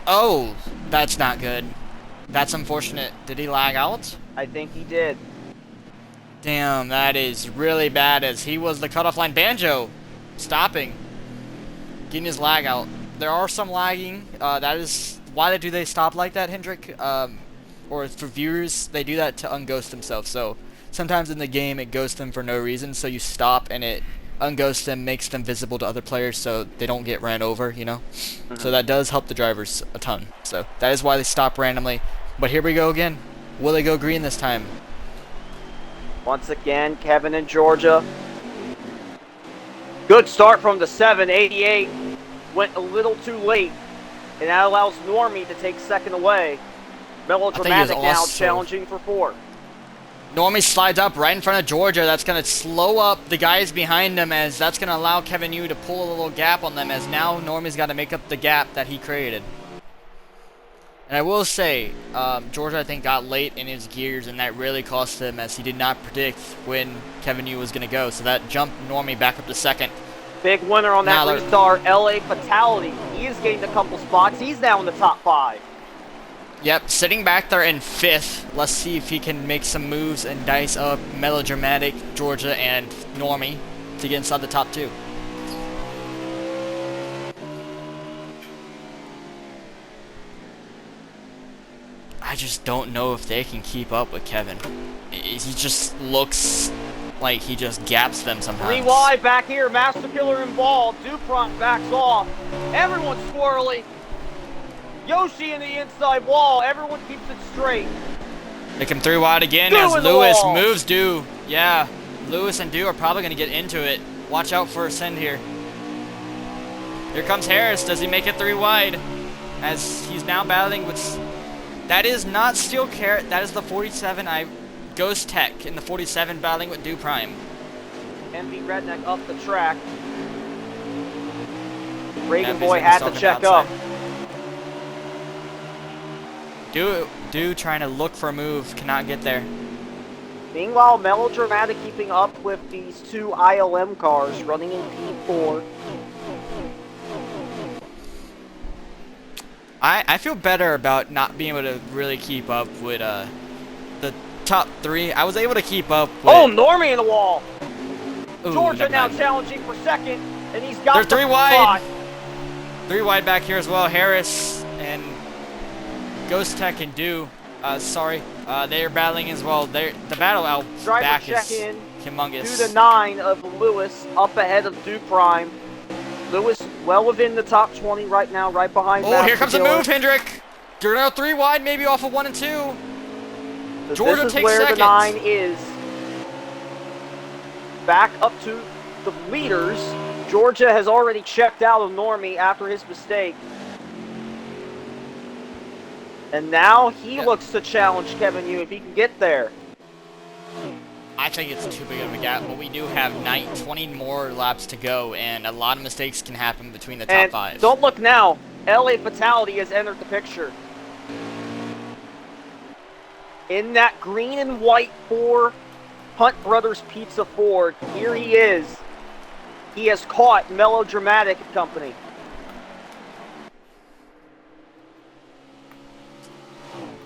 [SPEAKER 1] Oh, that's not good. That's unfortunate. Did he lag out?
[SPEAKER 2] I think he did.
[SPEAKER 1] Damn, that is really bad as he was the cutoff line. Banjo stopping. Getting his lag out. There are some lagging. That is why they stop like that, Hendrick. Or for viewers, they do that to unghost themselves. So sometimes in the game it ghosts them for no reason. So you stop and it unghosts them, makes them visible to other players so they don't get ran over, you know? So that does help the drivers a ton. So that is why they stop randomly. But here we go again. Will they go green this time?
[SPEAKER 2] Once again, Kevin and Georgia. Good start from the 788. Went a little too late. And that allows Normie to take second away. Melodramatic now
[SPEAKER 1] also-
[SPEAKER 2] challenging for 4th.
[SPEAKER 1] Normie slides up right in front of Georgia. That's going to slow up the guys behind him, as that's going to allow Kevin Yu to pull a little gap on them, as now Normie's got to make up the gap that he created. And I will say, Georgia, I think, got late in his gears, and that really cost him, as he did not predict when Kevin Yu was going to go. So that jumped Normie back up to second.
[SPEAKER 2] Big winner on that
[SPEAKER 1] Now they're-
[SPEAKER 2] restart, LA Fatality. He has gained a couple spots. He's now in the top 5.
[SPEAKER 1] Yep, sitting back there in 5th. Let's see if he can make some moves and dice up Melodramatic, Georgia, and Normie to get inside the top 2. I just don't know if they can keep up with Kevin. He just looks like he just gaps them sometimes.
[SPEAKER 2] 3 wide back here. Master Killer involved. Dupont backs off. Everyone's squirrely. Yoshi in the inside wall. Everyone keeps it straight.
[SPEAKER 1] Make him 3 wide again
[SPEAKER 2] Dew
[SPEAKER 1] as
[SPEAKER 2] in the
[SPEAKER 1] Lewis
[SPEAKER 2] wall.
[SPEAKER 1] moves Dew. Yeah, Lewis and Dew are probably going to get into it. Watch out for a send here. Here comes Harris. Does he make it 3 wide? As he's now battling with... That is not Steel Carrot. That is the 47. Ghost Tech in the 47 battling with Dew Prime.
[SPEAKER 2] MV Redneck up the track. Reagan
[SPEAKER 1] MV's
[SPEAKER 2] Boy
[SPEAKER 1] gonna
[SPEAKER 2] had
[SPEAKER 1] stalk
[SPEAKER 2] to
[SPEAKER 1] him
[SPEAKER 2] check up.
[SPEAKER 1] outside. Dew trying to look for a move. Cannot get there.
[SPEAKER 2] Meanwhile, Melodramatic keeping up with these 2 ILM cars running in P4.
[SPEAKER 1] I feel better about not being able to really keep up with the top 3. I was able to keep up with...
[SPEAKER 2] Oh, Normie in the wall!
[SPEAKER 1] Ooh,
[SPEAKER 2] Georgia
[SPEAKER 1] never
[SPEAKER 2] now
[SPEAKER 1] mind.
[SPEAKER 2] challenging for second, and he's got
[SPEAKER 1] They're
[SPEAKER 2] the
[SPEAKER 1] 3 wide.
[SPEAKER 2] spot.
[SPEAKER 1] 3 wide back here as well. Harris and Ghost Tech and Dew. They're battling as well. The battle out
[SPEAKER 2] Driver
[SPEAKER 1] back
[SPEAKER 2] check
[SPEAKER 1] is
[SPEAKER 2] in
[SPEAKER 1] humongous.
[SPEAKER 2] to the 9 of Lewis, up ahead of Dew Prime. Lewis well within the top 20 right now, right behind
[SPEAKER 1] Oh,
[SPEAKER 2] Master
[SPEAKER 1] here comes a
[SPEAKER 2] Killer.
[SPEAKER 1] move, Hendrick. You're now 3 wide, maybe off of 1 and 2.
[SPEAKER 2] So
[SPEAKER 1] Georgia
[SPEAKER 2] this is
[SPEAKER 1] takes
[SPEAKER 2] where
[SPEAKER 1] second.
[SPEAKER 2] the 9 is. Back up to the leaders. Georgia has already checked out of Normie after his mistake. And now he looks to challenge Kevin Yu if he can get there.
[SPEAKER 1] I think it's too big of a gap, but we do have 20 more laps to go, and a lot of mistakes can happen between the top
[SPEAKER 2] And
[SPEAKER 1] 5.
[SPEAKER 2] don't look now. LA Fatality has entered the picture. In that green and white for Hunt Brothers Pizza Ford, here he is. He has caught Melodramatic Company.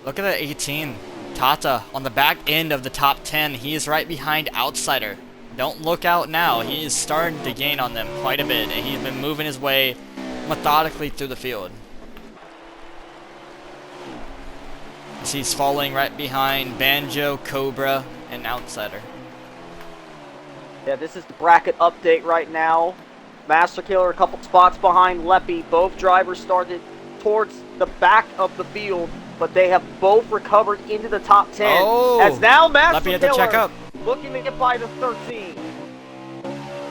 [SPEAKER 1] Look at the 18. Tata on the back end of the top 10. He is right behind Outsider. Don't look out now. He is starting to gain on them quite a bit, and he's been moving his way methodically through the field. As he's falling right behind Banjo, Cobra, and Outsider.
[SPEAKER 2] Yeah, this is the bracket update right now. Master Killer a couple spots behind Leppy. Both drivers started towards the back of the field, but they have both recovered into the top 10.
[SPEAKER 1] Oh,
[SPEAKER 2] as now Master
[SPEAKER 1] Leppy had
[SPEAKER 2] Killer
[SPEAKER 1] to check up.
[SPEAKER 2] looking to get by the 13.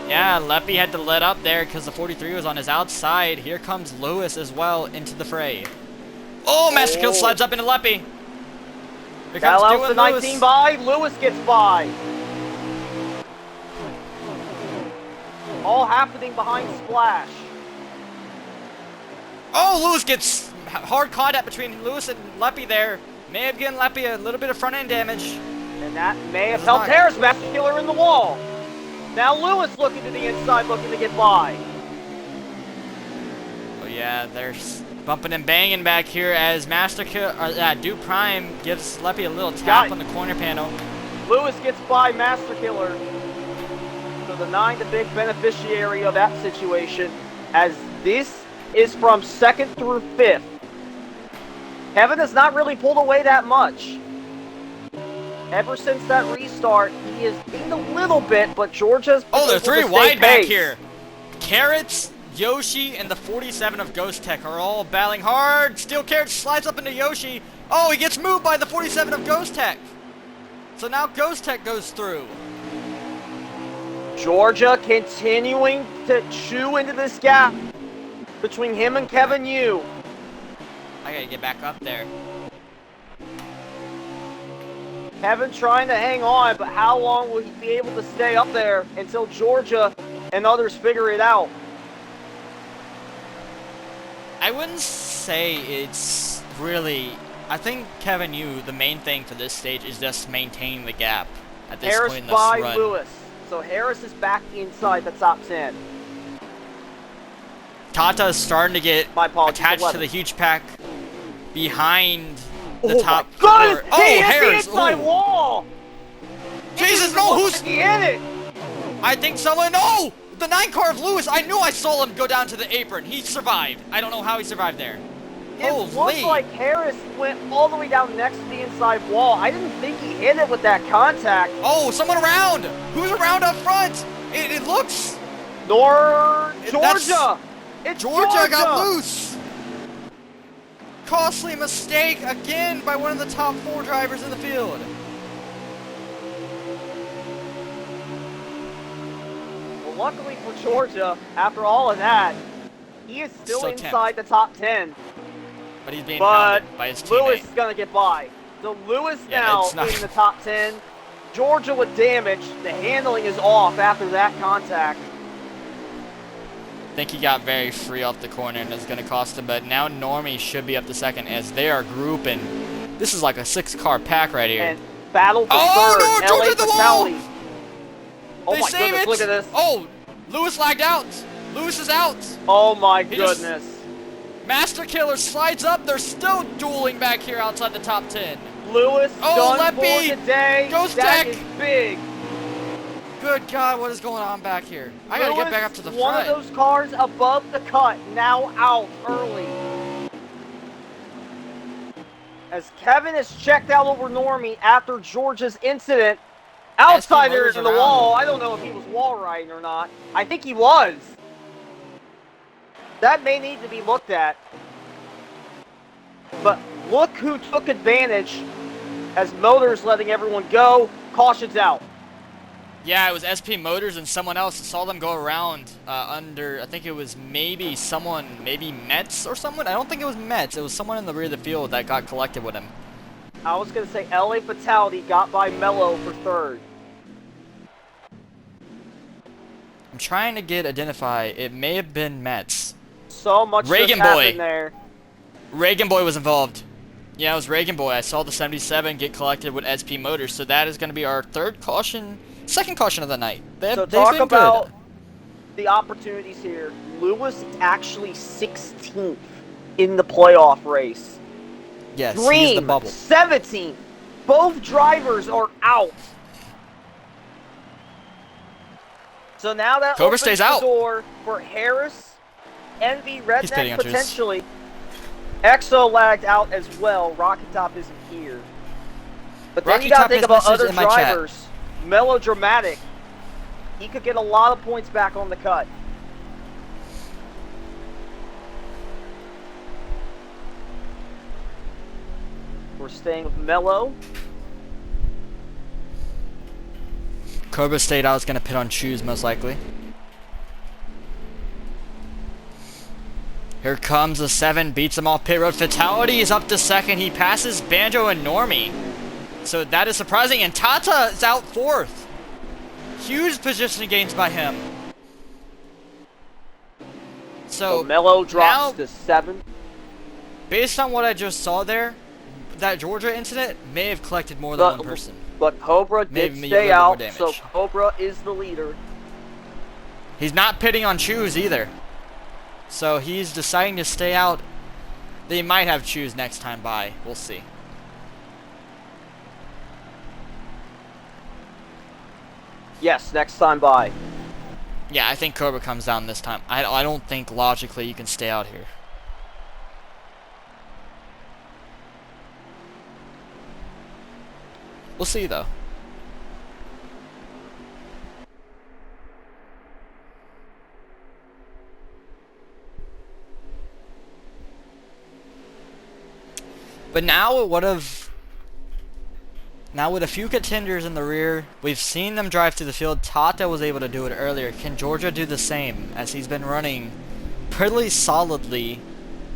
[SPEAKER 1] Yeah, Leppy had to let up there because the 43 was on his outside. Here comes Lewis as well into the fray. Oh, Master Kill slides up into Leppy. Here
[SPEAKER 2] That
[SPEAKER 1] comes
[SPEAKER 2] allows
[SPEAKER 1] Dew
[SPEAKER 2] the
[SPEAKER 1] and
[SPEAKER 2] 19
[SPEAKER 1] Lewis.
[SPEAKER 2] by. Lewis gets by. All happening behind Splash.
[SPEAKER 1] Oh, Lewis gets hard contact between Lewis and Leppy there. May have given Leppy a little bit of front end damage.
[SPEAKER 2] And that may have
[SPEAKER 1] This is
[SPEAKER 2] helped
[SPEAKER 1] not-
[SPEAKER 2] Harris. Master Killer in the wall. Now Lewis looking to the inside, looking to get by.
[SPEAKER 1] Oh yeah, there's bumping and banging back here as Dew Prime gives Leppy a little tap on the corner panel.
[SPEAKER 2] Lewis gets by Master Killer. So the 9, the big beneficiary of that situation, as this is from 2nd through 5th. Kevin has not really pulled away that much. Ever since that restart, he has gained a little bit, but Georgia's
[SPEAKER 1] Oh, they're
[SPEAKER 2] able to
[SPEAKER 1] 3
[SPEAKER 2] stay
[SPEAKER 1] wide back
[SPEAKER 2] pace.
[SPEAKER 1] here. Carrots, Yoshi, and the 47 of Ghost Tech are all battling hard. Steel Carrot slides up into Yoshi. Oh, he gets moved by the 47 of Ghost Tech. So now Ghost Tech goes through.
[SPEAKER 2] Georgia continuing to chew into this gap between him and Kevin Yu.
[SPEAKER 1] I gotta get back up there.
[SPEAKER 2] Kevin trying to hang on, but how long will he be able to stay up there until Georgia and others figure it out?
[SPEAKER 1] I wouldn't say it's really... I think Kevin Yu, the main thing for this stage is just maintaining the gap at this
[SPEAKER 2] Harris
[SPEAKER 1] point in this
[SPEAKER 2] by
[SPEAKER 1] run.
[SPEAKER 2] Lewis. So Harris is back inside the top 10.
[SPEAKER 1] Tata is starting to get
[SPEAKER 2] My apologies,
[SPEAKER 1] attached
[SPEAKER 2] 11.
[SPEAKER 1] to the huge pack behind the
[SPEAKER 2] Oh
[SPEAKER 1] top
[SPEAKER 2] my goodness!
[SPEAKER 1] four.
[SPEAKER 2] He hit
[SPEAKER 1] Harris!
[SPEAKER 2] the inside
[SPEAKER 1] Ooh.
[SPEAKER 2] wall!
[SPEAKER 1] Jesus, no, who's...
[SPEAKER 2] He hit it!
[SPEAKER 1] I think someone... No! The 9 car of Lewis! I knew I saw him go down to the apron. He survived. I don't know how he survived there.
[SPEAKER 2] It
[SPEAKER 1] Holy.
[SPEAKER 2] looks like Harris went all the way down next to the inside wall. I didn't think he hit it with that contact.
[SPEAKER 1] Oh, someone around! Who's around up front? It looks...
[SPEAKER 2] Georgia!
[SPEAKER 1] That's-
[SPEAKER 2] It's
[SPEAKER 1] Georgia got loose! costly mistake again by one of the top 4 drivers in the field.
[SPEAKER 2] Well, luckily for Georgia, after all of that, he is still inside the top 10.
[SPEAKER 1] But he's being
[SPEAKER 2] But
[SPEAKER 1] pounded by his teammate.
[SPEAKER 2] Lewis is going to get by. So Lewis now in the top 10. Georgia with damage. The handling is off after that contact.
[SPEAKER 1] I think he got very free off the corner and it's going to cost him. But now Normie should be up to second as they are grouping. This is like a 6-car pack right here.
[SPEAKER 2] And battle for third.
[SPEAKER 1] No,
[SPEAKER 2] LA
[SPEAKER 1] Georgia the
[SPEAKER 2] fatality.
[SPEAKER 1] wall!
[SPEAKER 2] Oh
[SPEAKER 1] They
[SPEAKER 2] my
[SPEAKER 1] save
[SPEAKER 2] goodness,
[SPEAKER 1] it.
[SPEAKER 2] look at this.
[SPEAKER 1] Oh, Lewis lagged out. Lewis is out.
[SPEAKER 2] Oh my goodness.
[SPEAKER 1] Master Killer slides up. They're still dueling back here outside the top 10.
[SPEAKER 2] Lewis done
[SPEAKER 1] Leppy
[SPEAKER 2] for today.
[SPEAKER 1] Ghost
[SPEAKER 2] That
[SPEAKER 1] Tech.
[SPEAKER 2] is big.
[SPEAKER 1] Good God, what is going on back here? I gotta get back up to the front.
[SPEAKER 2] One of those cars above the cut, now out early. As Kevin is checked out over Normie after Georgia's incident. Outsider in the wall. I don't know if he was wall riding or not. I think he was. That may need to be looked at. But look who took advantage as Motors letting everyone go. Caution's out.
[SPEAKER 1] Yeah, it was SP Motors and someone else. I saw them go around under, I think it was maybe Metz or someone. I don't think it was Metz. It was someone in the rear of the field that got collected with him.
[SPEAKER 2] I was going to say LA Fatality got by Mello for third.
[SPEAKER 1] I'm trying to identify. It may have been Metz.
[SPEAKER 2] So much
[SPEAKER 1] Reagan
[SPEAKER 2] just
[SPEAKER 1] Boy.
[SPEAKER 2] happened there.
[SPEAKER 1] Reagan Boy was involved. Yeah, it was Reagan Boy. I saw the 77 get collected with SP Motors, so that is going to be our second caution of the night.
[SPEAKER 2] So talk about the opportunities here. Lewis is actually 16th in the playoff race.
[SPEAKER 1] Yes, he's
[SPEAKER 2] Green,
[SPEAKER 1] the bubble.
[SPEAKER 2] 17th. Both drivers are out. So now that
[SPEAKER 1] Cobra
[SPEAKER 2] opens
[SPEAKER 1] stays
[SPEAKER 2] the
[SPEAKER 1] out.
[SPEAKER 2] door for Harris, Envy,
[SPEAKER 1] pitting
[SPEAKER 2] Redneck
[SPEAKER 1] on Juice.
[SPEAKER 2] potentially. EXO lagged out as well. Rocket Top isn't here. But then
[SPEAKER 1] Rocky
[SPEAKER 2] you got
[SPEAKER 1] Top
[SPEAKER 2] to think
[SPEAKER 1] has
[SPEAKER 2] about
[SPEAKER 1] messaged
[SPEAKER 2] other
[SPEAKER 1] in my chat.
[SPEAKER 2] drivers. Melodramatic. He could get a lot of points back on the cut. We're staying with Mello.
[SPEAKER 1] Cobra stayed out. Is going to pit on Shoes most likely. Here comes the 7, beats them off pit road. Fatality is up to second. He passes Banjo and Normie. So that is surprising. And Tata is out 4th. Huge position gains by him.
[SPEAKER 2] So Mello drops to 7.
[SPEAKER 1] Based on what I just saw there, that Georgia incident may have collected more than one person.
[SPEAKER 2] But Cobra did stay out, so Cobra is the leader.
[SPEAKER 1] He's not pitting on Choose either. So he's deciding to stay out. They might have Choose next time by. We'll see.
[SPEAKER 2] Yes, next time by.
[SPEAKER 1] Yeah, I think Cobra comes down this time. I don't think logically you can stay out here. We'll see though. But now with a few contenders in the rear, we've seen them drive to the field. Tata was able to do it earlier. Can Georgia do the same, as he's been running pretty solidly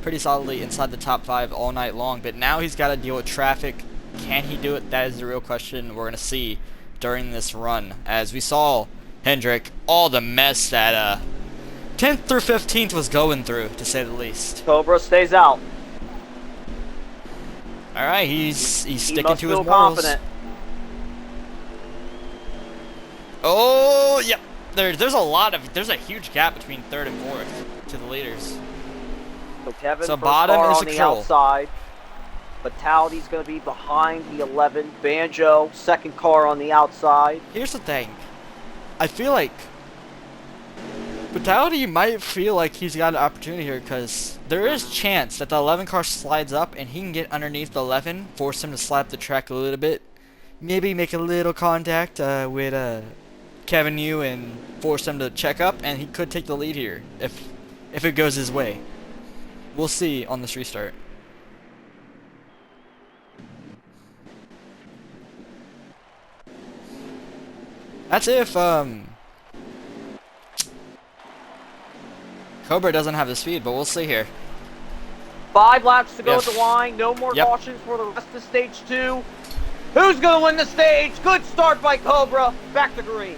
[SPEAKER 1] inside the top 5 all night long, but now he's got to deal with traffic. Can he do it? That is the real question we're going to see during this run. As we saw Hendrick, all the mess that 10th through 15th was going through, to say the least.
[SPEAKER 2] Cobra stays out.
[SPEAKER 1] All right, he's sticking to his morals.
[SPEAKER 2] Confident.
[SPEAKER 1] Oh, yep. There's a huge gap between 3rd and 4th to the leaders.
[SPEAKER 2] So Kevin,
[SPEAKER 1] so bottom is
[SPEAKER 2] on the
[SPEAKER 1] control.
[SPEAKER 2] outside. Fatality's going to be behind the 11. Banjo, second car on the outside.
[SPEAKER 1] Here's the thing. I feel like Fatality might feel like he's got an opportunity here because there is chance that the 11 car slides up and he can get underneath the 11, force him to slap the track a little bit, maybe make a little contact with Kevin Yu and force him to check up, and he could take the lead here if it goes his way. We'll see on this restart. That's if Cobra doesn't have the speed, but we'll see here.
[SPEAKER 2] 5 laps to go
[SPEAKER 1] Yes.
[SPEAKER 2] at the line. No more
[SPEAKER 1] Yep.
[SPEAKER 2] cautions for the rest of stage 2. Who's going to win the stage? Good start by Cobra. Back to green.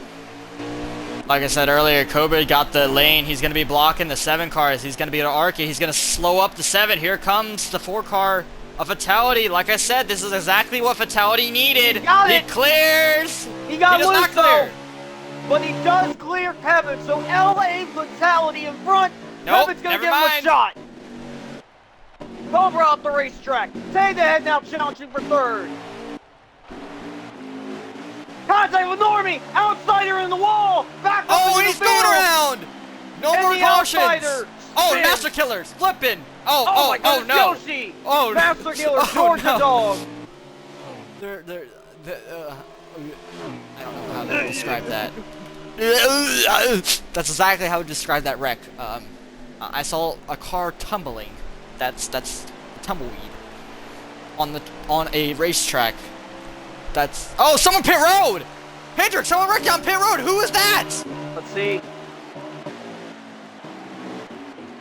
[SPEAKER 1] Like I said earlier, Cobra got the lane. He's going to be blocking the 7 cars. He's going to be an Arky. He's going to slow up the 7. Here comes the 4 car. A Fatality. Like I said, this is exactly what Fatality needed.
[SPEAKER 2] He got
[SPEAKER 1] He
[SPEAKER 2] it.
[SPEAKER 1] clears.
[SPEAKER 2] He got
[SPEAKER 1] does
[SPEAKER 2] loose
[SPEAKER 1] not clear.
[SPEAKER 2] though. But he does clear Kevin. So LA Fatality in front.
[SPEAKER 1] Nope,
[SPEAKER 2] Kevin's going to
[SPEAKER 1] never
[SPEAKER 2] give him a
[SPEAKER 1] mind.
[SPEAKER 2] shot. Cobra off the racetrack. Stay ahead now, challenging for 3rd. Contact with Normie. Outsider in the wall. Back up
[SPEAKER 1] Oh,
[SPEAKER 2] into
[SPEAKER 1] he's
[SPEAKER 2] the
[SPEAKER 1] going
[SPEAKER 2] field.
[SPEAKER 1] around. No
[SPEAKER 2] And
[SPEAKER 1] more
[SPEAKER 2] the
[SPEAKER 1] cautions.
[SPEAKER 2] outsider
[SPEAKER 1] Oh,
[SPEAKER 2] spins.
[SPEAKER 1] Master Killers. Flipping.
[SPEAKER 2] Oh
[SPEAKER 1] Oh,
[SPEAKER 2] my goodness,
[SPEAKER 1] no.
[SPEAKER 2] Yoshi!
[SPEAKER 1] Oh,
[SPEAKER 2] Master Killer,
[SPEAKER 1] oh,
[SPEAKER 2] Georgia
[SPEAKER 1] no.
[SPEAKER 2] Dog!
[SPEAKER 1] I don't know how to describe that. That's exactly how I would describe that wreck. I saw a car tumbling. That's tumbleweed on a racetrack. That's someone pit road. Hendrick, someone wrecked on pit road. Who is that?
[SPEAKER 2] Let's see.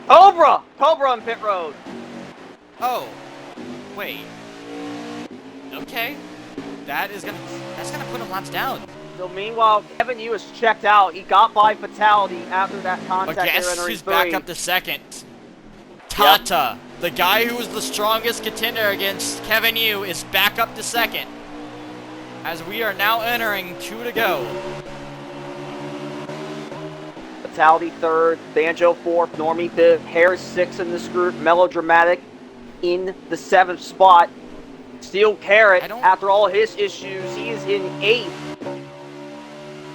[SPEAKER 2] Cobra! Cobra on pit road.
[SPEAKER 1] Oh, wait. Okay, that's gonna put him laps down.
[SPEAKER 2] So meanwhile, Kevin Yu is checked out. He got by Fatality after that
[SPEAKER 1] But
[SPEAKER 2] contact there
[SPEAKER 1] guess
[SPEAKER 2] entering
[SPEAKER 1] who's
[SPEAKER 2] 3.
[SPEAKER 1] back up to second? Tata, the guy who was the strongest contender against Kevin Yu, is back up to second. As we are now entering 2 to go.
[SPEAKER 2] Fatality 3rd, Banjo 4th, Normie 5th, Harris 6th in this group, Melodramatic in the 7th spot. Steel Carrot, after all his issues, he is in 8th.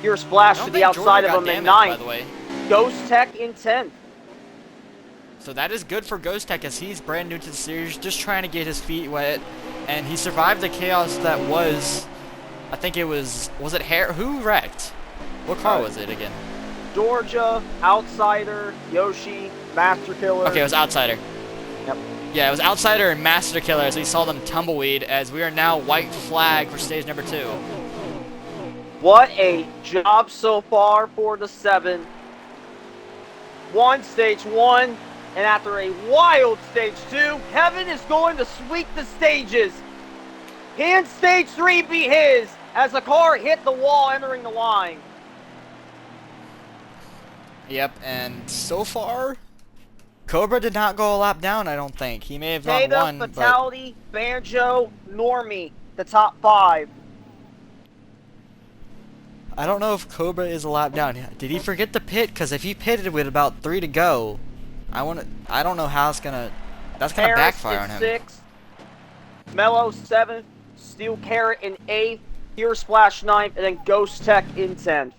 [SPEAKER 2] Here Splash to the outside of him in 9th.
[SPEAKER 1] By the way.
[SPEAKER 2] Ghost Tech in 10th.
[SPEAKER 1] So that is good for Ghost Tech as he's brand new to the series, just trying to get his feet wet. And he survived the chaos that was, I think it was it who wrecked? What car was it again?
[SPEAKER 2] Georgia, Outsider, Yoshi, Master Killer.
[SPEAKER 1] Okay, it was Outsider.
[SPEAKER 2] Yep.
[SPEAKER 1] Yeah, it was Outsider and Master Killer as we saw them tumbleweed as we are now white flag for stage number 2.
[SPEAKER 2] What a job so far for the 7. Stage 1, and after a wild stage 2, Kevin is going to sweep the stages. Can stage 3 be his as the car hit the wall entering the line?
[SPEAKER 1] Yep, and so far, Cobra did not go a lap down, I don't think. He may have gone
[SPEAKER 2] Data,
[SPEAKER 1] one, but
[SPEAKER 2] Fatality, Banjo, Normie, the top 5.
[SPEAKER 1] I don't know if Cobra is a lap down. Did he forget to pit? Because if he pitted with about 3 to go, I don't know how that's gonna
[SPEAKER 2] Harris
[SPEAKER 1] backfire
[SPEAKER 2] in
[SPEAKER 1] on him.
[SPEAKER 2] 6th, Mello 7th, Steel Carrot in 8th, Here Splash 9th, and then Ghost Tech in 10th.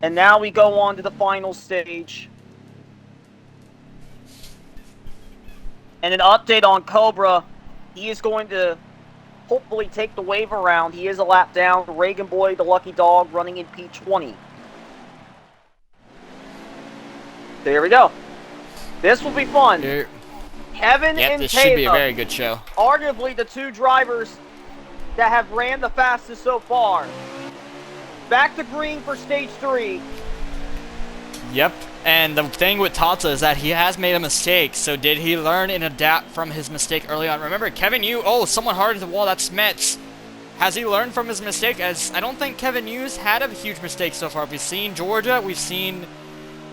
[SPEAKER 2] And now we go on to the final stage. And an update on Cobra. He is going to hopefully take the wave around. He is a lap down. Reagan Boy, the lucky dog, running in P20. There we go. This will be fun. Kevin and
[SPEAKER 1] this should be a
[SPEAKER 2] Taylor,
[SPEAKER 1] very good show.
[SPEAKER 2] arguably the 2 drivers that have ran the fastest so far. Back to green for stage 3.
[SPEAKER 1] Yep, and the thing with Tata is that he has made a mistake, so did he learn and adapt from his mistake early on? Remember, Kevin Yu, someone hard into the wall, that's Mets. Has he learned from his mistake? As I don't think Kevin Yu's had a huge mistake so far. We've seen Georgia, we've seen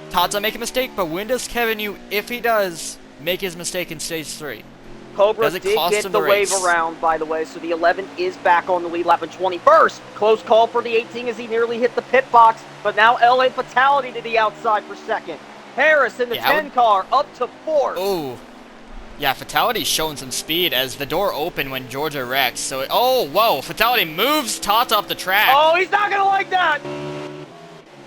[SPEAKER 1] Tata make a mistake, but when does Kevin Yu, if he does, make his mistake in stage 3?
[SPEAKER 2] Cobra
[SPEAKER 1] Does it
[SPEAKER 2] did
[SPEAKER 1] cost
[SPEAKER 2] get
[SPEAKER 1] him
[SPEAKER 2] the
[SPEAKER 1] the
[SPEAKER 2] wave
[SPEAKER 1] race?
[SPEAKER 2] around, by the way, so the 11 is back on the lead lap in 21st. Close call for the 18 as he nearly hit the pit box, but now LA Fatality to the outside for 2nd. Harris in the 10 car up to 4th.
[SPEAKER 1] Oh, yeah, Fatality's showing some speed as the door opened when Georgia wrecks. So, whoa, Fatality moves Tata up the track.
[SPEAKER 2] Oh, he's not going to like that.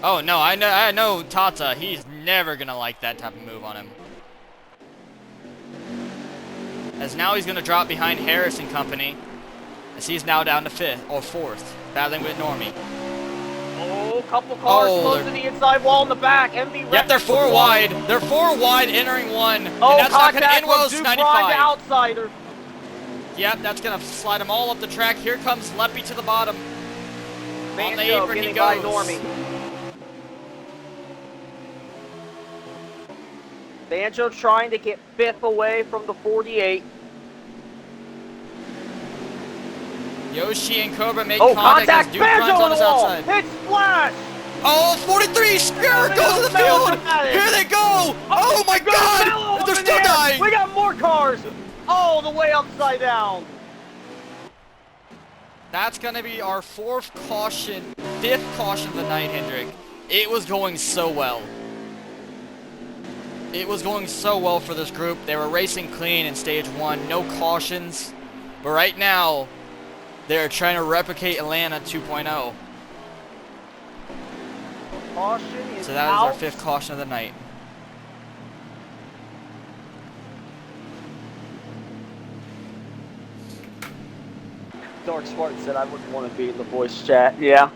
[SPEAKER 1] Oh, no, I know Tata. He's never going to like that type of move on him. As now he's going to drop behind Harris and company, as he's now down to 5th or 4th, battling with Normie.
[SPEAKER 2] Oh, couple cars close to the inside wall in the back. MV
[SPEAKER 1] Yep, they're 4 wide. They're 4 wide entering 1.
[SPEAKER 2] Oh,
[SPEAKER 1] and that's not going to
[SPEAKER 2] contact
[SPEAKER 1] end well
[SPEAKER 2] from
[SPEAKER 1] as
[SPEAKER 2] Dupride
[SPEAKER 1] 95.
[SPEAKER 2] to Outsider.
[SPEAKER 1] Yep, that's going to slide them all up the track. Here comes Leppy to the bottom. On the
[SPEAKER 2] Banjo
[SPEAKER 1] apron he
[SPEAKER 2] getting by
[SPEAKER 1] goes.
[SPEAKER 2] Normie. Banjo trying to get 5th away from the 48.
[SPEAKER 1] Yoshi and Cobra make
[SPEAKER 2] Oh,
[SPEAKER 1] contact
[SPEAKER 2] contact!
[SPEAKER 1] as Duke runs
[SPEAKER 2] Banjo
[SPEAKER 1] on
[SPEAKER 2] on the
[SPEAKER 1] his
[SPEAKER 2] wall!
[SPEAKER 1] outside.
[SPEAKER 2] It's Splash!
[SPEAKER 1] Oh, 43! Spear goes to the field! Here they go! Oh my god! They're still dying!
[SPEAKER 2] We got more cars! All the way upside down!
[SPEAKER 1] That's gonna be our 4th caution, 5th caution of the night, Hendrick. It was going so well. It was going so well for this group. They were racing clean in stage 1, no cautions. But right now, they're trying to replicate Atlanta 2.0.
[SPEAKER 2] Caution is
[SPEAKER 1] So that is our 5th caution of the night.
[SPEAKER 2] Dark Smart said I wouldn't want to be in the voice chat. Yeah,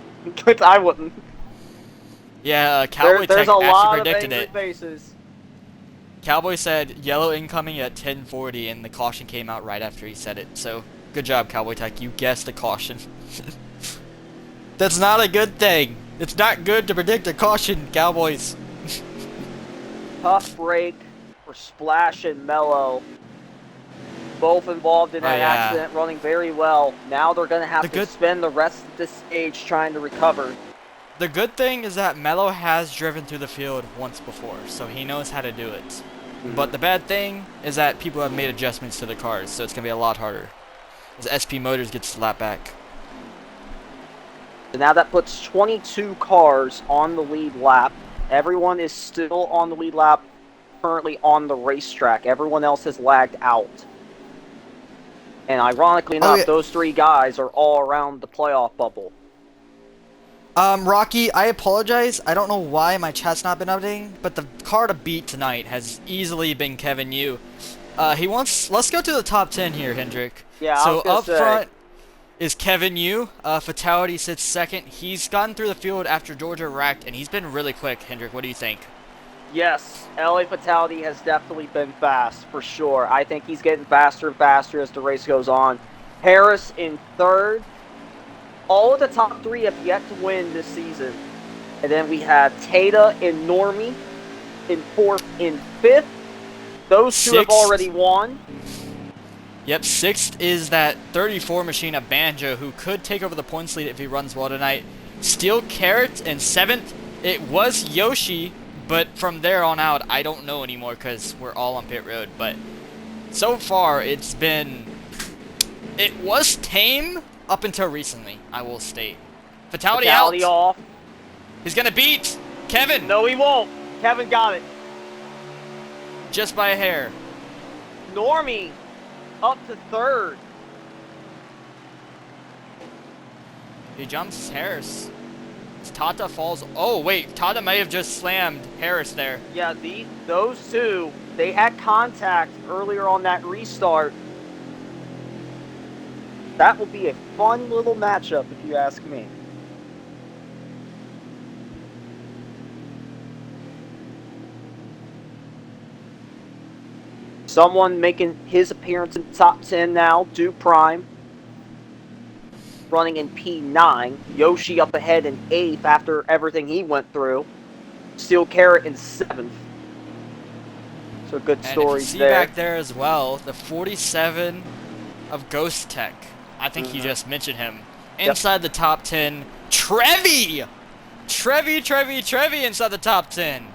[SPEAKER 2] I wouldn't.
[SPEAKER 1] Yeah, Cowboy
[SPEAKER 2] There's
[SPEAKER 1] Tech
[SPEAKER 2] a lot
[SPEAKER 1] actually
[SPEAKER 2] of
[SPEAKER 1] predicted
[SPEAKER 2] angry
[SPEAKER 1] it.
[SPEAKER 2] faces.
[SPEAKER 1] Cowboy said yellow incoming at 10:40, and the caution came out right after he said it. So good job, Cowboy Tech. You guessed the caution. That's not a good thing. It's not good to predict a caution, Cowboys.
[SPEAKER 2] Tough break for Splash and Mello. Both involved in that accident, running very well. Now they're going to have to spend the rest of this stage trying to recover.
[SPEAKER 1] The good thing is that Mello has driven through the field once before, so he knows how to do it. Mm-hmm. But the bad thing is that people have made adjustments to the cars, so it's going to be a lot harder. As SP Motors gets the lap back.
[SPEAKER 2] So now that puts 22 cars on the lead lap. Everyone is still on the lead lap, currently on the racetrack. Everyone else has lagged out. And ironically enough, those 3 guys are all around the playoff bubble.
[SPEAKER 1] Rocky, I apologize. I don't know why my chat's not been updating, but the car to beat tonight has easily been Kevin Yu. Let's go to the top 10 here, Hendrick.
[SPEAKER 2] Yeah,
[SPEAKER 1] so up front is Kevin Yu. Fatality sits second. He's gotten through the field after Georgia wrecked, and he's been really quick. Hendrick, what do you think?
[SPEAKER 2] Yes, LA Fatality has definitely been fast, for sure. I think he's getting faster and faster as the race goes on. Harris in 3rd. All of the top 3 have yet to win this season. And then we have Tata and Normie in 4th and 5th. Those 2 have already won.
[SPEAKER 1] Yep, 6th is that 34 machine of Banjo, who could take over the points lead if he runs well tonight. Steel Carrot in 7th. It was Yoshi, but from there on out, I don't know anymore because we're all on pit road. But so far, it was tame up until recently, I will state. Fatality out.
[SPEAKER 2] Off.
[SPEAKER 1] He's going to beat Kevin.
[SPEAKER 2] No, he won't. Kevin got it.
[SPEAKER 1] Just by a hair.
[SPEAKER 2] Normie up to 3rd.
[SPEAKER 1] He jumps Harris. Tata falls. Oh, wait. Tata may have just slammed Harris there.
[SPEAKER 2] Yeah, those 2, they had contact earlier on that restart. That will be a fun little matchup, if you ask me. Someone making his appearance in the top 10 now, Duke Prime. Running in P9. Yoshi up ahead in 8th after everything he went through. Steel Carrot in 7th. So good stories
[SPEAKER 1] and
[SPEAKER 2] there.
[SPEAKER 1] back there as well, the 47 of Ghost Tech. I think he just mentioned him. Inside the top 10, Trevi inside the top 10.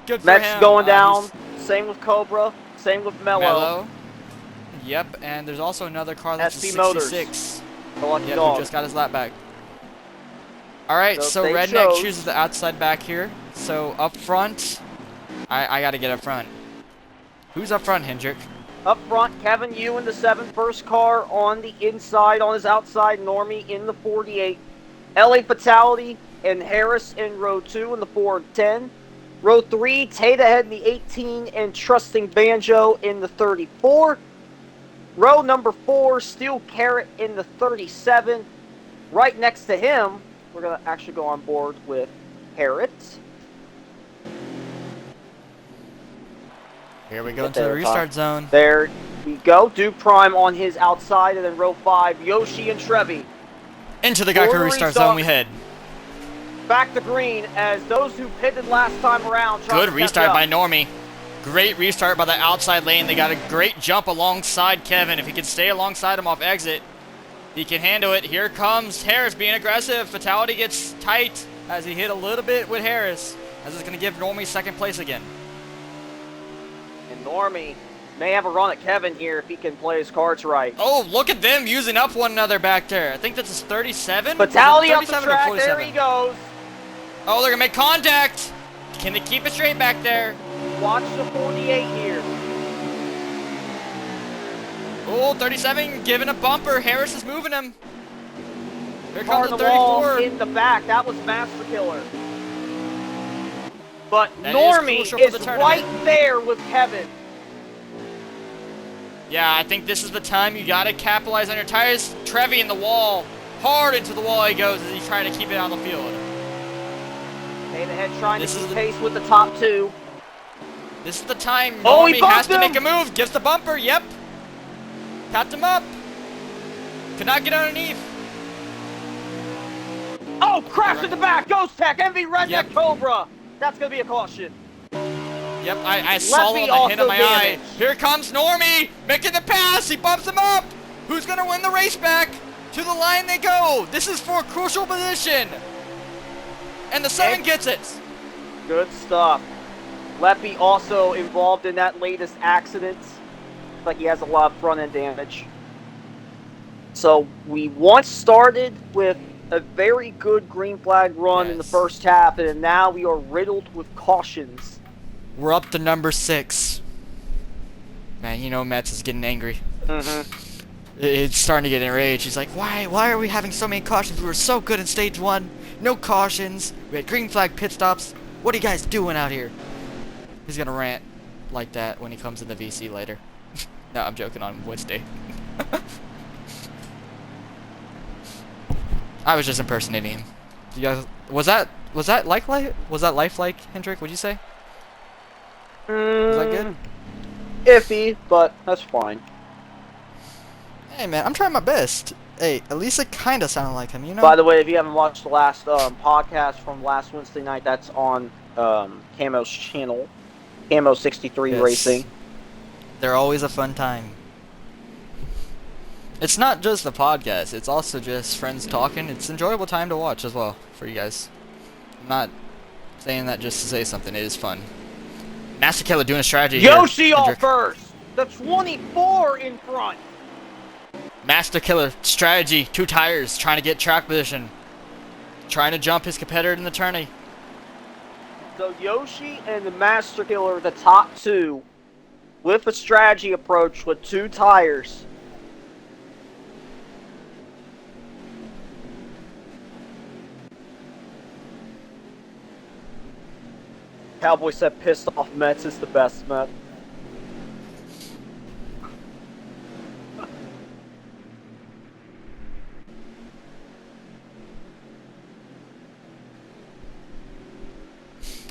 [SPEAKER 1] Good for him.
[SPEAKER 2] Mets going down. Same with Cobra. Same with Mello.
[SPEAKER 1] Yep, and there's also another car that's
[SPEAKER 2] SP
[SPEAKER 1] 66.
[SPEAKER 2] Motors.
[SPEAKER 1] Yep, who just got his lap back. Alright, so Redneck chooses the outside back here. So up front, I gotta get up front. Who's up front, Hendrick?
[SPEAKER 2] Up front, Kevin Yu in the 7th, first car on the inside, on his outside, Normie in the 48. LA Fatality and Harris in row 2 in the 4 and 10. Row 3, Tata Head in the 18 and Trusting Banjo in the 34. Row number 4, Steel Carrot in the 37. Right next to him, we're going to actually go on board with Carrot.
[SPEAKER 1] Here we go into the restart zone.
[SPEAKER 2] There we go. Duke Prime on his outside, and then row 5, Yoshi and Trevi.
[SPEAKER 1] Into the Geico restart zone we head.
[SPEAKER 2] back to green as those who pitted last time around try
[SPEAKER 1] Good
[SPEAKER 2] to catch
[SPEAKER 1] restart
[SPEAKER 2] up.
[SPEAKER 1] by Normie. Great restart by the outside lane. They got a great jump alongside Kevin. If he can stay alongside him off exit, he can handle it. Here comes Harris being aggressive. Fatality gets tight as he hit a little bit with Harris. As it's going to give Normie second place again.
[SPEAKER 2] And Normie may have a run at Kevin here if he can play his cards right.
[SPEAKER 1] Oh, look at them using up one another back there. I think that's 37.
[SPEAKER 2] Fatality up the
[SPEAKER 1] 37 or
[SPEAKER 2] track.
[SPEAKER 1] 47?
[SPEAKER 2] There he goes.
[SPEAKER 1] Oh, they're going to make contact. Can they keep it straight back there?
[SPEAKER 2] Watch the 48 here.
[SPEAKER 1] Oh, 37 giving a bumper. Harris is moving him. Here
[SPEAKER 2] Car
[SPEAKER 1] comes
[SPEAKER 2] the
[SPEAKER 1] the
[SPEAKER 2] wall
[SPEAKER 1] 34.
[SPEAKER 2] in the back. That was Master Killer. But
[SPEAKER 1] That is
[SPEAKER 2] Normie
[SPEAKER 1] crucial for the
[SPEAKER 2] is
[SPEAKER 1] tournament.
[SPEAKER 2] right there with Kevin.
[SPEAKER 1] Yeah, I think this is the time you got to capitalize on your tires. Trevi in the wall. Hard into the wall he goes as he's trying to keep it on the field.
[SPEAKER 2] Stayed ahead trying
[SPEAKER 1] This
[SPEAKER 2] to
[SPEAKER 1] is
[SPEAKER 2] keep
[SPEAKER 1] the-
[SPEAKER 2] pace with the top two.
[SPEAKER 1] This is the time
[SPEAKER 2] Oh, he
[SPEAKER 1] Normie
[SPEAKER 2] bumped
[SPEAKER 1] has to
[SPEAKER 2] him!
[SPEAKER 1] make a move. Gives the bumper. Yep. Tapped him up. Could not get underneath.
[SPEAKER 2] Oh, crash at the back. Ghost Tech, MV Redneck
[SPEAKER 1] Yep.
[SPEAKER 2] Cobra. That's going to be a caution.
[SPEAKER 1] Yep, I saw
[SPEAKER 2] Lefty
[SPEAKER 1] him on the hit of
[SPEAKER 2] also
[SPEAKER 1] my eye.
[SPEAKER 2] damaged.
[SPEAKER 1] Here comes Normie, making the pass. He bumps him up. Who's going to win the race back? To the line they go. This is for a crucial position. And the 7 gets it.
[SPEAKER 2] Good stuff. Leppy also involved in that latest accident. Like he has a lot of front end damage. So we once started with a very good green flag run in the
[SPEAKER 1] Yes.
[SPEAKER 2] first half, and now we are riddled with cautions.
[SPEAKER 1] We're up to number 6. Man, you know Mets is getting angry. It's starting to get enraged. He's like, why are we having so many cautions? We were so good in stage 1. No cautions. We had green flag pit stops. What are you guys doing out here? He's gonna rant like that when he comes in the VC later. No, I'm joking on Wednesday. I was just impersonating him. You guys, was that lifelike, Hendrick? Would you say? Was that good?
[SPEAKER 2] Iffy, but that's fine.
[SPEAKER 1] Hey man, I'm trying my best. Hey, at least it kind of sounded like him, you know?
[SPEAKER 2] By the way, if you haven't watched the last podcast from last Wednesday night, that's on Camo's channel, Camo 63
[SPEAKER 1] Yes.
[SPEAKER 2] Racing.
[SPEAKER 1] They're always a fun time. It's not just a podcast, it's also just friends talking. It's an enjoyable time to watch as well for you guys. I'm not saying that just to say something, it is fun. Master Killer doing a strategy
[SPEAKER 2] Yoshi
[SPEAKER 1] here,
[SPEAKER 2] off
[SPEAKER 1] Hendrick.
[SPEAKER 2] first! The 24 in front!
[SPEAKER 1] Master Killer strategy, 2 tires, trying to get track position. Trying to jump his competitor in the tourney.
[SPEAKER 2] So Yoshi and the Master Killer, the top 2, with a strategy approach with 2 tires. Cowboy said pissed off Mets is the best Met.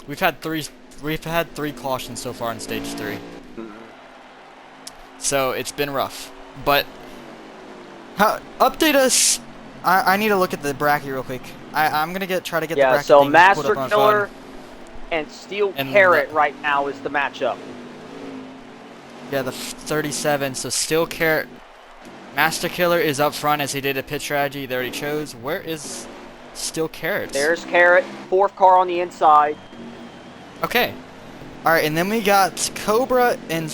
[SPEAKER 1] We've had three cautions so far in stage 3. So it's been rough. But update us. I need to look at the bracket real quick. I'm gonna try to get the
[SPEAKER 2] Yeah,
[SPEAKER 1] bracket
[SPEAKER 2] so
[SPEAKER 1] thing pulled
[SPEAKER 2] Master
[SPEAKER 1] up on
[SPEAKER 2] Killer
[SPEAKER 1] phone.
[SPEAKER 2] and Steel
[SPEAKER 1] And
[SPEAKER 2] Carrot right now is the matchup.
[SPEAKER 1] Yeah, the 37. So Steel Carrot, Master Killer is up front as he did a pit strategy they already chose. Where is Steel Carrot?
[SPEAKER 2] There's Carrot, 4th car on the inside.
[SPEAKER 1] Okay. All right, and then we got Cobra and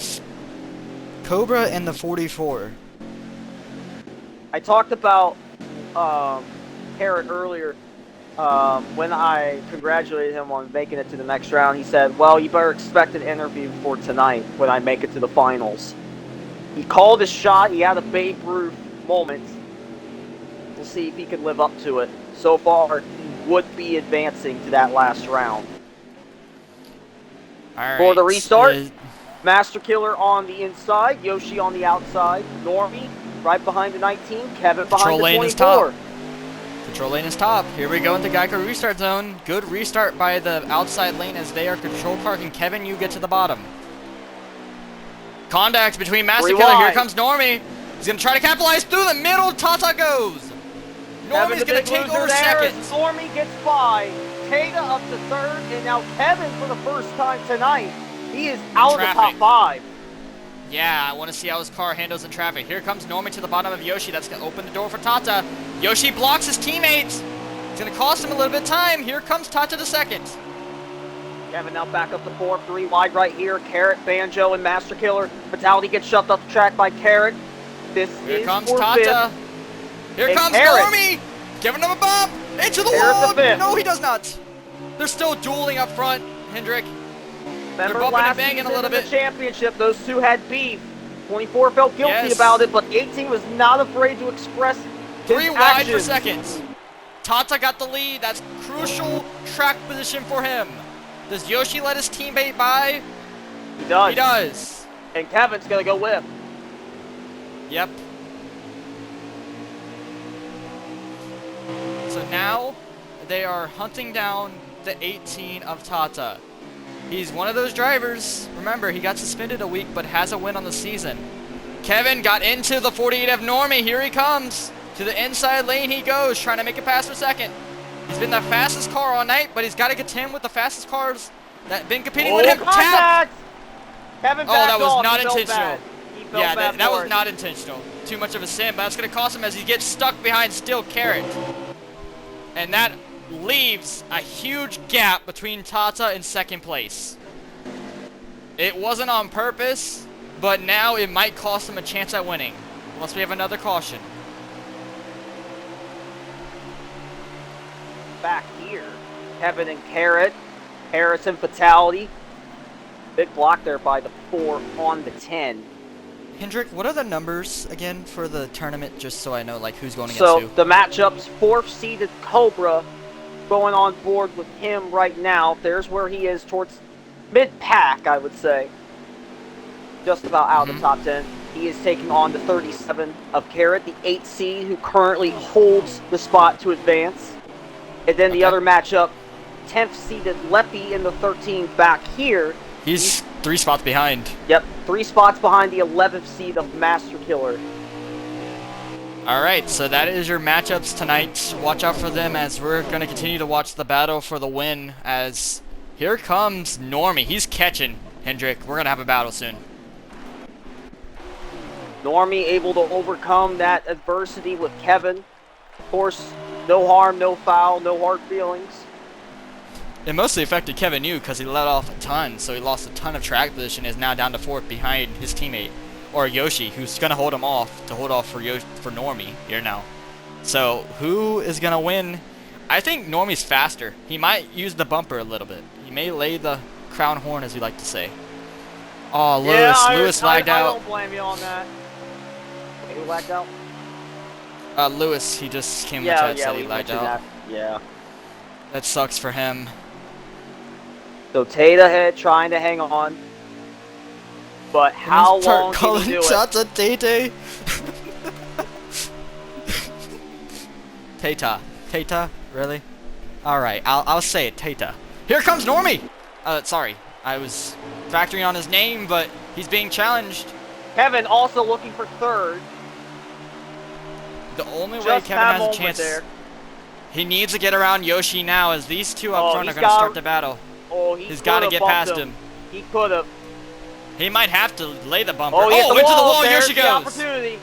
[SPEAKER 1] the 44.
[SPEAKER 2] I talked about Carrot earlier when I congratulated him on making it to the next round. He said, well, you better expect an interview for tonight when I make it to the finals. He called his shot. He had a Babe Ruth moment. We'll see if he can live up to it. So far, he would be advancing to that last round.
[SPEAKER 1] All right.
[SPEAKER 2] For the restart,
[SPEAKER 1] Uh,
[SPEAKER 2] Master Killer on the inside, Yoshi on the outside, Normie right behind the 19, Kevin
[SPEAKER 1] Control
[SPEAKER 2] behind
[SPEAKER 1] lane
[SPEAKER 2] the
[SPEAKER 1] is top.
[SPEAKER 2] 24.
[SPEAKER 1] Control lane is top. Here we go into Geico restart zone. Good restart by the outside lane as they are control parking. Kevin, you get to the bottom. Contact between Master
[SPEAKER 2] Three
[SPEAKER 1] Killer. Here
[SPEAKER 2] wide.
[SPEAKER 1] comes Normie. He's going to try to capitalize through the middle. Tata goes.
[SPEAKER 2] Kevin
[SPEAKER 1] Normie's
[SPEAKER 2] the
[SPEAKER 1] going
[SPEAKER 2] big
[SPEAKER 1] to take
[SPEAKER 2] loser
[SPEAKER 1] over
[SPEAKER 2] there
[SPEAKER 1] second.
[SPEAKER 2] as Normie gets by. Tata up to third, and now Kevin for the first time tonight. He is out of the top
[SPEAKER 1] Traffic.
[SPEAKER 2] 5.
[SPEAKER 1] Yeah, I want to see how his car handles in traffic. Here comes Norman to the bottom of Yoshi. That's going to open the door for Tata. Yoshi blocks his teammates. It's going to cost him a little bit of time. Here comes Tata the second.
[SPEAKER 2] Kevin now back up to 4, 3 wide right here. Carrot, Banjo, and Master Killer. Fatality gets shoved off the track by Carrot. This
[SPEAKER 1] Here
[SPEAKER 2] is
[SPEAKER 1] comes
[SPEAKER 2] for
[SPEAKER 1] Tata.
[SPEAKER 2] fifth.
[SPEAKER 1] Here
[SPEAKER 2] And
[SPEAKER 1] comes
[SPEAKER 2] Carrot.
[SPEAKER 1] Normie. Giving him a bump. Into the
[SPEAKER 2] Carrot
[SPEAKER 1] wall.
[SPEAKER 2] the fifth.
[SPEAKER 1] No, he does not. They're still dueling up front, Hendrick.
[SPEAKER 2] Remember
[SPEAKER 1] bumping and
[SPEAKER 2] last
[SPEAKER 1] banging a
[SPEAKER 2] season
[SPEAKER 1] little
[SPEAKER 2] in
[SPEAKER 1] bit.
[SPEAKER 2] the championship, those two had beef. 24 felt guilty
[SPEAKER 1] Yes.
[SPEAKER 2] about it, but 18 was not afraid to express his
[SPEAKER 1] 3 wide per
[SPEAKER 2] actions.
[SPEAKER 1] second. Tata got the lead. That's crucial track position for him. Does Yoshi let his teammate by?
[SPEAKER 2] He does.
[SPEAKER 1] He does.
[SPEAKER 2] And Kevin's going to go with.
[SPEAKER 1] Yep. So now they are hunting down the 18 of Tata. He's one of those drivers. Remember, he got suspended a week but has a win on the season. Kevin got into the 48 of Normie. Here he comes. To the inside lane he goes, trying to make it past for second. He's been the fastest car all night, but he's got to contend with the fastest cars that have been competing with him. Tap!
[SPEAKER 2] Contact! Kevin
[SPEAKER 1] Oh, that
[SPEAKER 2] backed
[SPEAKER 1] was
[SPEAKER 2] off.
[SPEAKER 1] not
[SPEAKER 2] He felt
[SPEAKER 1] intentional.
[SPEAKER 2] bad. He felt
[SPEAKER 1] Yeah,
[SPEAKER 2] bad
[SPEAKER 1] that
[SPEAKER 2] for
[SPEAKER 1] was
[SPEAKER 2] it.
[SPEAKER 1] not intentional. Too much of a sin, but that's going to cost him as he gets stuck behind Steel Carrot. And that leaves a huge gap between Tata and second place. It wasn't on purpose, but now it might cost him a chance at winning. Unless we have another caution.
[SPEAKER 2] Back here, Kevin and Carrot. Harrison Fatality. Big block there by the 4 on the 10.
[SPEAKER 1] Hendrick, what are the numbers again for the tournament, just so I know like who's going against
[SPEAKER 2] So
[SPEAKER 1] who?
[SPEAKER 2] the matchups, 4th seeded Cobra going on board with him right now. There's where he is towards mid-pack, I would say. Just about out of the top 10. He is taking on the 37 of Carrot, the 8th seed, who currently holds the spot to advance. And then the other matchup, 10th seeded Leppy in the 13 back here.
[SPEAKER 1] He's 3 spots behind.
[SPEAKER 2] Yep, 3 spots behind the 11th seed of Master Killer.
[SPEAKER 1] Alright, so that is your matchups tonight. Watch out for them as we're going to continue to watch the battle for the win as here comes Normie. He's catching Hendrick. We're going to have a battle soon.
[SPEAKER 2] Normie able to overcome that adversity with Kevin. Of course, no harm, no foul, no hard feelings.
[SPEAKER 1] It mostly affected Kevin Yu because he let off a ton, so he lost a ton of track position, is now down to 4th behind his teammate, or Yoshi, who's going to hold him off to hold off for Normie here now. So, who is going to win? I think Normie's faster. He might use the bumper a little bit. He may lay the crown horn, as we like to say. Oh, Lewis.
[SPEAKER 2] Yeah,
[SPEAKER 1] Lewis lagged
[SPEAKER 2] I
[SPEAKER 1] out.
[SPEAKER 2] don't blame you on that. Wait, who lagged out?
[SPEAKER 1] Lewis, he just came in the chat said he
[SPEAKER 2] we
[SPEAKER 1] lagged
[SPEAKER 2] mentioned
[SPEAKER 1] out.
[SPEAKER 2] that. Yeah.
[SPEAKER 1] That sucks for him.
[SPEAKER 2] So Tata ahead, trying to hang on. But how long can he do it?
[SPEAKER 1] Tata Tate. Tata. Tata? Really? Alright, I'll say it. Tata. Here comes Normie! Sorry. I was factoring on his name, but he's being challenged.
[SPEAKER 2] Kevin also looking for 3rd.
[SPEAKER 1] The only way
[SPEAKER 2] Just
[SPEAKER 1] Kevin
[SPEAKER 2] that
[SPEAKER 1] has a
[SPEAKER 2] moment
[SPEAKER 1] chance...
[SPEAKER 2] there.
[SPEAKER 1] He needs to get around Yoshi now, as these two up front are
[SPEAKER 2] he's
[SPEAKER 1] going to
[SPEAKER 2] got-
[SPEAKER 1] start the battle.
[SPEAKER 2] Oh,
[SPEAKER 1] He's got to get past him.
[SPEAKER 2] He could have.
[SPEAKER 1] He might have to lay the bumper.
[SPEAKER 2] Oh, he hit the
[SPEAKER 1] into the
[SPEAKER 2] wall.
[SPEAKER 1] wall.
[SPEAKER 2] There's
[SPEAKER 1] Yoshi
[SPEAKER 2] the
[SPEAKER 1] goes.
[SPEAKER 2] opportunity.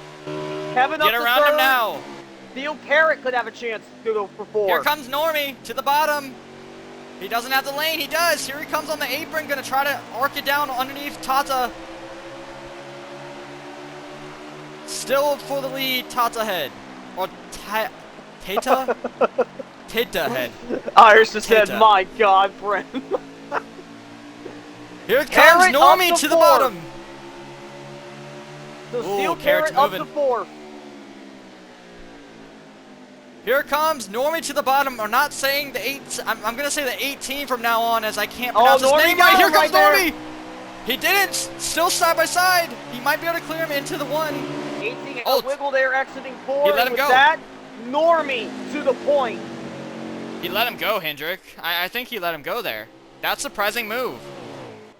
[SPEAKER 2] Kevin
[SPEAKER 1] Get
[SPEAKER 2] up to
[SPEAKER 1] around
[SPEAKER 2] 3rd.
[SPEAKER 1] him now.
[SPEAKER 2] Steel Carrot could have a chance to go for 4.
[SPEAKER 1] Here comes Normie to the bottom. He doesn't have the lane. He does. Here he comes on the apron. Going to try to arc it down underneath Tata. Still for the lead. Tata head. Or Tata? Tata head.
[SPEAKER 2] Irish just said,
[SPEAKER 1] Tata.
[SPEAKER 2] my God, friend.
[SPEAKER 1] Here comes
[SPEAKER 2] Carrot up
[SPEAKER 1] Normie
[SPEAKER 2] to
[SPEAKER 1] to the
[SPEAKER 2] 4.
[SPEAKER 1] bottom.
[SPEAKER 2] So
[SPEAKER 1] Ooh,
[SPEAKER 2] Steel
[SPEAKER 1] Carrot's
[SPEAKER 2] Carrot up to
[SPEAKER 1] moving.
[SPEAKER 2] 4.
[SPEAKER 1] Here comes Normie to the bottom. I'm not saying the 8. I'm going to say the 18 from now on, as I can't
[SPEAKER 2] Oh,
[SPEAKER 1] pronounce his
[SPEAKER 2] Normie
[SPEAKER 1] name
[SPEAKER 2] got
[SPEAKER 1] right. Here
[SPEAKER 2] him
[SPEAKER 1] comes
[SPEAKER 2] right there.
[SPEAKER 1] Normie. He didn't. Still side by side. He might be able to clear him into the 1.
[SPEAKER 2] 18
[SPEAKER 1] Oh,
[SPEAKER 2] wiggle there, exiting 4.
[SPEAKER 1] he let him
[SPEAKER 2] With
[SPEAKER 1] go.
[SPEAKER 2] that, Normie to the point.
[SPEAKER 1] He let him go, Hendrick. I think he let him go there. That's a surprising move.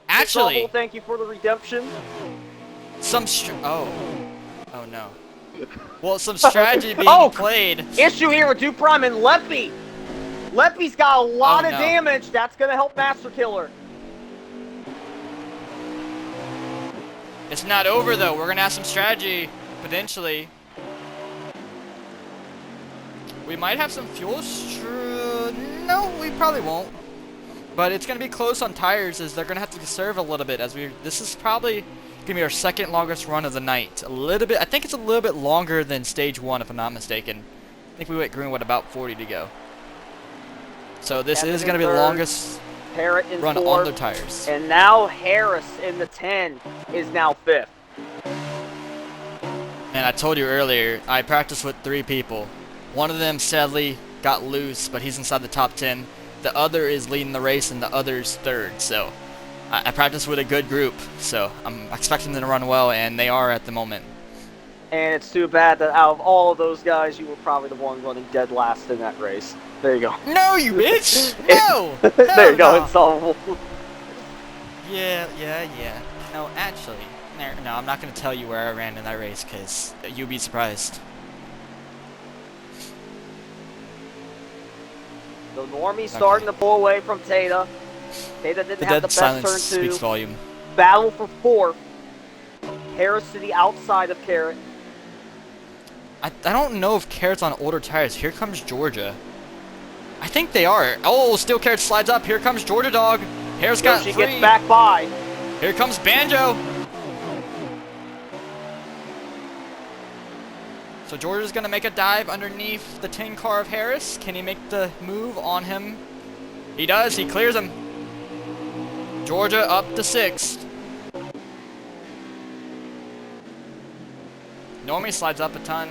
[SPEAKER 1] Actually,
[SPEAKER 2] Double, thank you for the redemption.
[SPEAKER 1] oh no. Well, some strategy being
[SPEAKER 2] Oh!
[SPEAKER 1] played.
[SPEAKER 2] Issue here with Duprime and Leppy. Leppy's got a lot
[SPEAKER 1] Oh,
[SPEAKER 2] of
[SPEAKER 1] no.
[SPEAKER 2] damage. That's going to help Master Killer.
[SPEAKER 1] It's not over, though. We're going to have some strategy, potentially. We might have some fuel. No, we probably won't. But it's going to be close on tires, as they're going to have to conserve a little bit. This is probably going to be our second longest run of the night. A little bit. I think it's a little bit longer than stage 1, if I'm not mistaken. I think we went green with about 40 to go. So this is going to be the longest
[SPEAKER 2] Parrot in
[SPEAKER 1] run
[SPEAKER 2] fourth,
[SPEAKER 1] on their tires.
[SPEAKER 2] and now Harris in the 10 is now 5th.
[SPEAKER 1] And I told you earlier, I practiced with 3 people. One of them sadly got loose, but he's inside the top 10. The other is leading the race, and the other's 3rd. So I practiced with a good group. So I'm expecting them to run well, and they are at the moment.
[SPEAKER 2] And it's too bad that out of all of those guys, you were probably the one running dead last in that race. There you go.
[SPEAKER 1] No, you bitch! No!
[SPEAKER 2] There you go,
[SPEAKER 1] no.
[SPEAKER 2] insolvable.
[SPEAKER 1] Yeah. No, actually, no, I'm not going to tell you where I ran in that race, because you'll be surprised.
[SPEAKER 2] So Normie's starting to pull away from Tata. Tata didn't have the best turn
[SPEAKER 1] silence speaks
[SPEAKER 2] 2.
[SPEAKER 1] volume.
[SPEAKER 2] Battle for 4th. Harris to the outside of Carrot.
[SPEAKER 1] I don't know if Carrot's on older tires. Here comes Georgia. I think they are. Oh, still Carrot slides up. Here comes Georgia Dog. Harris got 3.
[SPEAKER 2] She gets back by.
[SPEAKER 1] Here comes Banjo. So Georgia's going to make a dive underneath the 10 car of Harris. Can he make the move on him? He does. He clears him. Georgia up to 6th. Normie slides up a ton.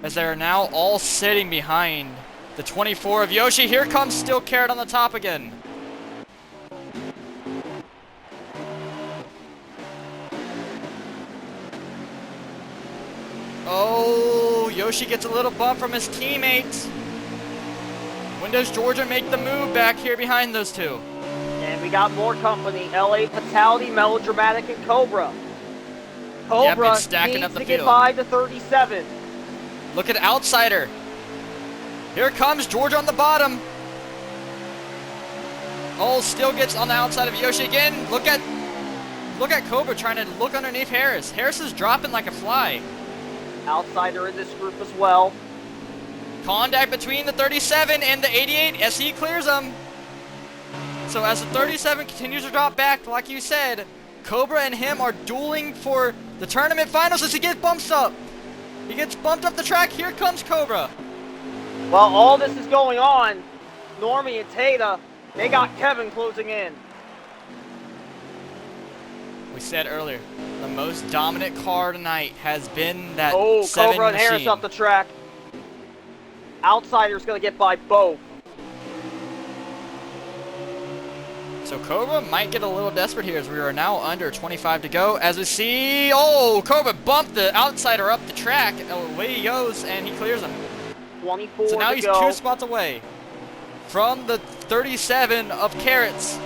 [SPEAKER 1] As they are now all sitting behind the 24 of Yoshi. Here comes still Carrot on the top again. Oh, Yoshi gets a little bump from his teammates. When does Georgia make the move back here behind those two?
[SPEAKER 2] And we got more company. LA Fatality, Melodramatic, and Cobra. Cobra
[SPEAKER 1] it's stacking up
[SPEAKER 2] needs
[SPEAKER 1] the
[SPEAKER 2] to get
[SPEAKER 1] field.
[SPEAKER 2] by to 37.
[SPEAKER 1] Look at Outsider. Here comes Georgia on the bottom. Oh, still gets on the outside of Yoshi again. Look at Cobra trying to look underneath Harris. Harris is dropping like a fly.
[SPEAKER 2] Outsider in this group as well.
[SPEAKER 1] Contact between the 37 and the 88 as he clears them. So as the 37 continues to drop back, like you said, Cobra and him are dueling for the tournament finals as he gets bumped up. He gets bumped up the track. Here comes Cobra.
[SPEAKER 2] While all this is going on, Normie and Tata, they got Kevin closing in.
[SPEAKER 1] We said earlier, the most dominant car tonight has been that 7
[SPEAKER 2] Cobra and
[SPEAKER 1] machine.
[SPEAKER 2] Harris up the track. Outsider's going to get by both.
[SPEAKER 1] So Cobra might get a little desperate here as we are now under 25 to go. As we see, oh, Cobra bumped the Outsider up the track. Away he goes, and he clears him.
[SPEAKER 2] 24
[SPEAKER 1] So now
[SPEAKER 2] to
[SPEAKER 1] he's
[SPEAKER 2] go.
[SPEAKER 1] 2 spots away from the 37 of Carrots.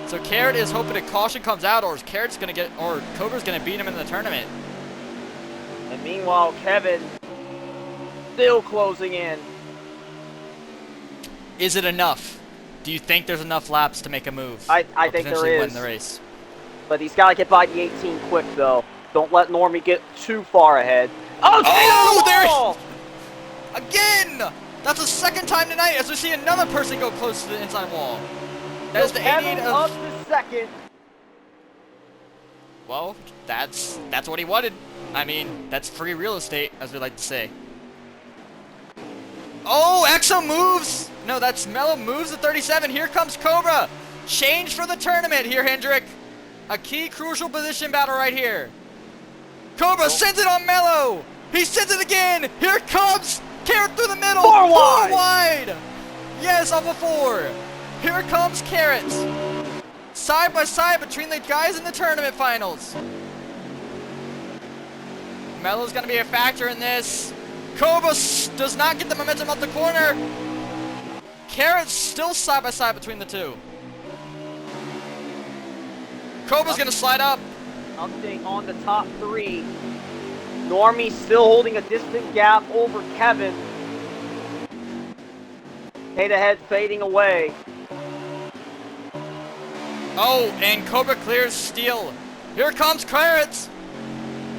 [SPEAKER 1] So Carrot is hoping a caution comes out, or Carrot's gonna get, or Cobra's gonna beat him in the tournament.
[SPEAKER 2] And meanwhile, Kevin still closing in.
[SPEAKER 1] Is it enough? Do you think there's enough laps to make a move?
[SPEAKER 2] I
[SPEAKER 1] or
[SPEAKER 2] think there
[SPEAKER 1] potentially
[SPEAKER 2] is.
[SPEAKER 1] Win the race.
[SPEAKER 2] But he's got to get by the 18 quick, though. Don't let Normie get too far ahead. Oh,
[SPEAKER 1] there! Again! That's the second time tonight as we see another person go close to the inside wall. That is the 88
[SPEAKER 2] Kevin
[SPEAKER 1] of...
[SPEAKER 2] up to second.
[SPEAKER 1] Well, that's what he wanted. I mean, that's free real estate, as we like to say. Oh, Exo moves! No, that's Mello moves to 37. Here comes Cobra. Change for the tournament here, Hendrick. A key crucial position battle right here. Cobra sends it on Mello. He sends it again. Here comes Carrot through the middle.
[SPEAKER 2] Four
[SPEAKER 1] Four
[SPEAKER 2] wide.
[SPEAKER 1] wide. Yes, off of 4. Here comes Carrot. Side by side between the guys in the tournament finals. Mello's going to be a factor in this. Cobra does not get the momentum up the corner. Carrot's still side by side between the two. Cobra's going to slide up.
[SPEAKER 2] Update on the top 3. Normie still holding a distant gap over Kevin. Eight ahead, fading away.
[SPEAKER 1] Oh, and Cobra clears Steel. Here comes Clarence,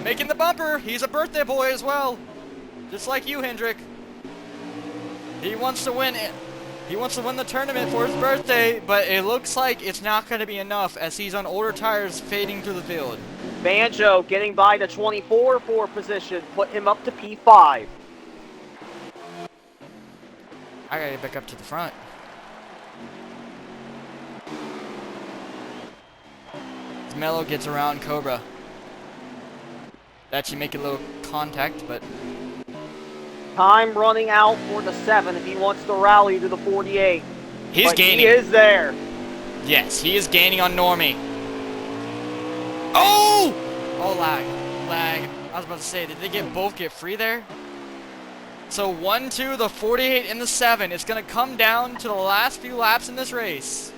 [SPEAKER 1] making the bumper. He's a birthday boy as well, just like you, Hendrick. He wants to win it. He wants to win the tournament for his birthday, but it looks like it's not going to be enough as he's on older tires fading through the field.
[SPEAKER 2] Banjo getting by the 24 for position, put him up to P5.
[SPEAKER 1] I gotta get back up to the front. As Mello gets around Cobra. Actually make a little contact, but
[SPEAKER 2] Time running out for the 7 if he wants to rally to the 48.
[SPEAKER 1] he's
[SPEAKER 2] But
[SPEAKER 1] gaining.
[SPEAKER 2] he is there.
[SPEAKER 1] Yes, he is gaining on Normie. Oh! Oh, lag. Lag. I was about to say, did they both get free there? So 1, 2, the 48 and the 7. It's going to come down to the last few laps in this race.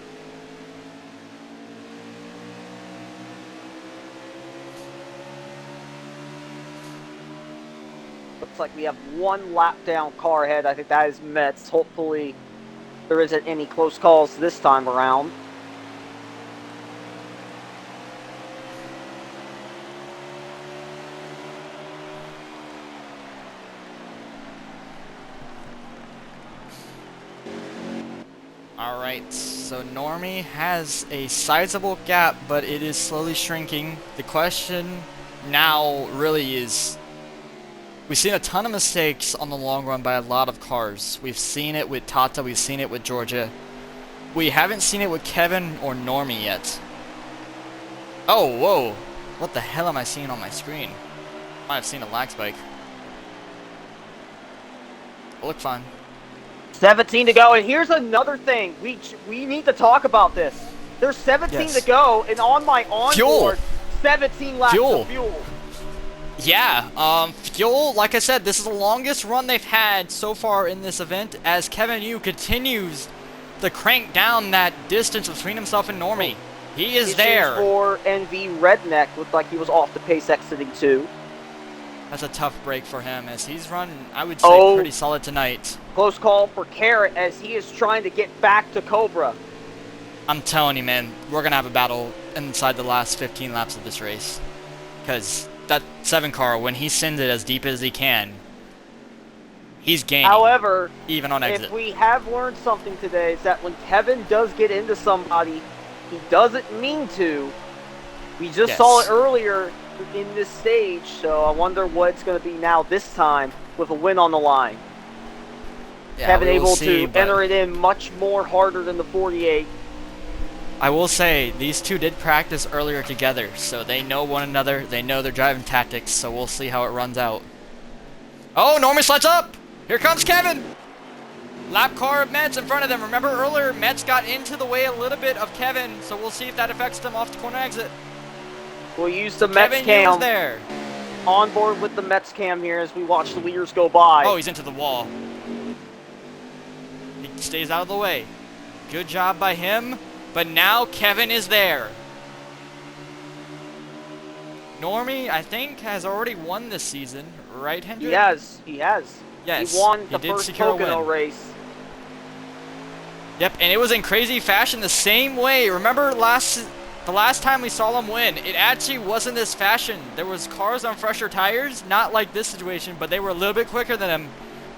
[SPEAKER 2] Looks like we have one lap down car ahead. I think that is Metz. Hopefully there isn't any close calls this time around.
[SPEAKER 1] Alright, so Normie has a sizable gap, but it is slowly shrinking. The question now really is, we've seen a ton of mistakes on the long run by a lot of cars. We've seen it with Tata, we've seen it with Georgia. We haven't seen it with Kevin or Normie yet. Oh, whoa. What the hell am I seeing on my screen? Might have seen a lag spike. It'll look fine.
[SPEAKER 2] 17 to go, and here's another thing. We need to talk about this. There's 17
[SPEAKER 1] Yes.
[SPEAKER 2] to go, and on my onboard, 17 laps of fuel.
[SPEAKER 1] Yeah, fuel, like I said, this is the longest run they've had so far in this event as Kevin Yu continues to crank down that distance between himself and Normie. He is there.
[SPEAKER 2] For NV Redneck, looked like he was off the pace exiting 2.
[SPEAKER 1] That's a tough break for him as he's run, I would say, pretty solid tonight.
[SPEAKER 2] Close call for Carrot as he is trying to get back to Cobra.
[SPEAKER 1] I'm telling you, man, we're going to have a battle inside the last 15 laps of this race. Because that 7 car, when he sends it as deep as he can, he's gaining.
[SPEAKER 2] However,
[SPEAKER 1] even on exit.
[SPEAKER 2] If we have learned something today, it's that when Kevin does get into somebody, he doesn't mean to. We just saw it earlier in this stage, so I wonder what it's going to be now this time with a win on the line.
[SPEAKER 1] Yeah,
[SPEAKER 2] Kevin able
[SPEAKER 1] see,
[SPEAKER 2] to enter it in much more harder than the 48.
[SPEAKER 1] I will say, these two did practice earlier together, so they know one another, they know their driving tactics, so we'll see how it runs out. Oh, Normie slides up! Here comes Kevin! Lap car of Metz in front of them. Remember earlier, Metz got into the way a little bit of Kevin, so we'll see if that affects them off the corner exit.
[SPEAKER 2] We'll use the Metz
[SPEAKER 1] Kevin
[SPEAKER 2] cam.
[SPEAKER 1] Yu's there.
[SPEAKER 2] On board with the Metz cam here as we watch the leaders go by.
[SPEAKER 1] Oh, he's into the wall. He stays out of the way. Good job by him, but now Kevin is there. Normie, I think, has already won this season, right, Hendrick?
[SPEAKER 2] He has.
[SPEAKER 1] Yes,
[SPEAKER 2] he won the
[SPEAKER 1] did
[SPEAKER 2] first
[SPEAKER 1] secure a
[SPEAKER 2] Pocono
[SPEAKER 1] win.
[SPEAKER 2] race.
[SPEAKER 1] Yep, and it was in crazy fashion the same way. Remember the last time we saw him win, it actually wasn't this fashion. There was cars on fresher tires, not like this situation, but they were a little bit quicker than him.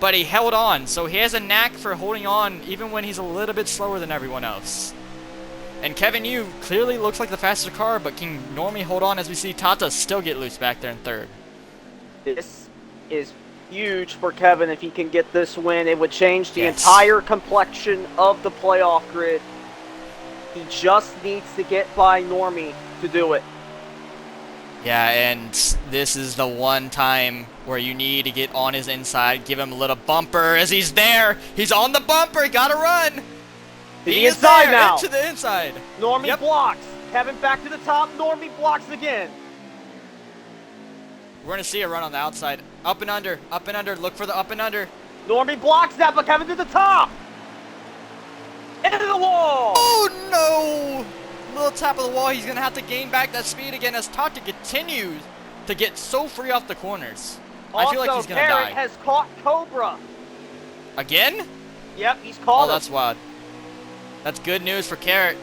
[SPEAKER 1] But he held on, so he has a knack for holding on even when he's a little bit slower than everyone else. And Kevin Yu clearly looks like the faster car, but can Normie hold on as we see Tata still get loose back there in third?
[SPEAKER 2] This is huge for Kevin if he can get this win. It would change the entire complexion of the playoff grid. He just needs to get by Normie to do it.
[SPEAKER 1] Yeah, and this is the one time where you need to get on his inside, give him a little bumper as he's there. He's on the bumper, gotta run.
[SPEAKER 2] He is there, now.
[SPEAKER 1] Into the inside.
[SPEAKER 2] Normie blocks. Kevin back to the top. Normie blocks again.
[SPEAKER 1] We're gonna see a run on the outside. Up and under, look for the up and under.
[SPEAKER 2] Normie blocks that, but Kevin to the top. Into the wall.
[SPEAKER 1] Oh no! Little tap of the wall, he's gonna have to gain back that speed again as Tata continues to get so free off the corners.
[SPEAKER 2] Also,
[SPEAKER 1] I feel like he's gonna
[SPEAKER 2] Garrett
[SPEAKER 1] die.
[SPEAKER 2] has caught Cobra.
[SPEAKER 1] Again?
[SPEAKER 2] Yep, he's called
[SPEAKER 1] Oh,
[SPEAKER 2] him.
[SPEAKER 1] that's wild. That's good news for Carrot.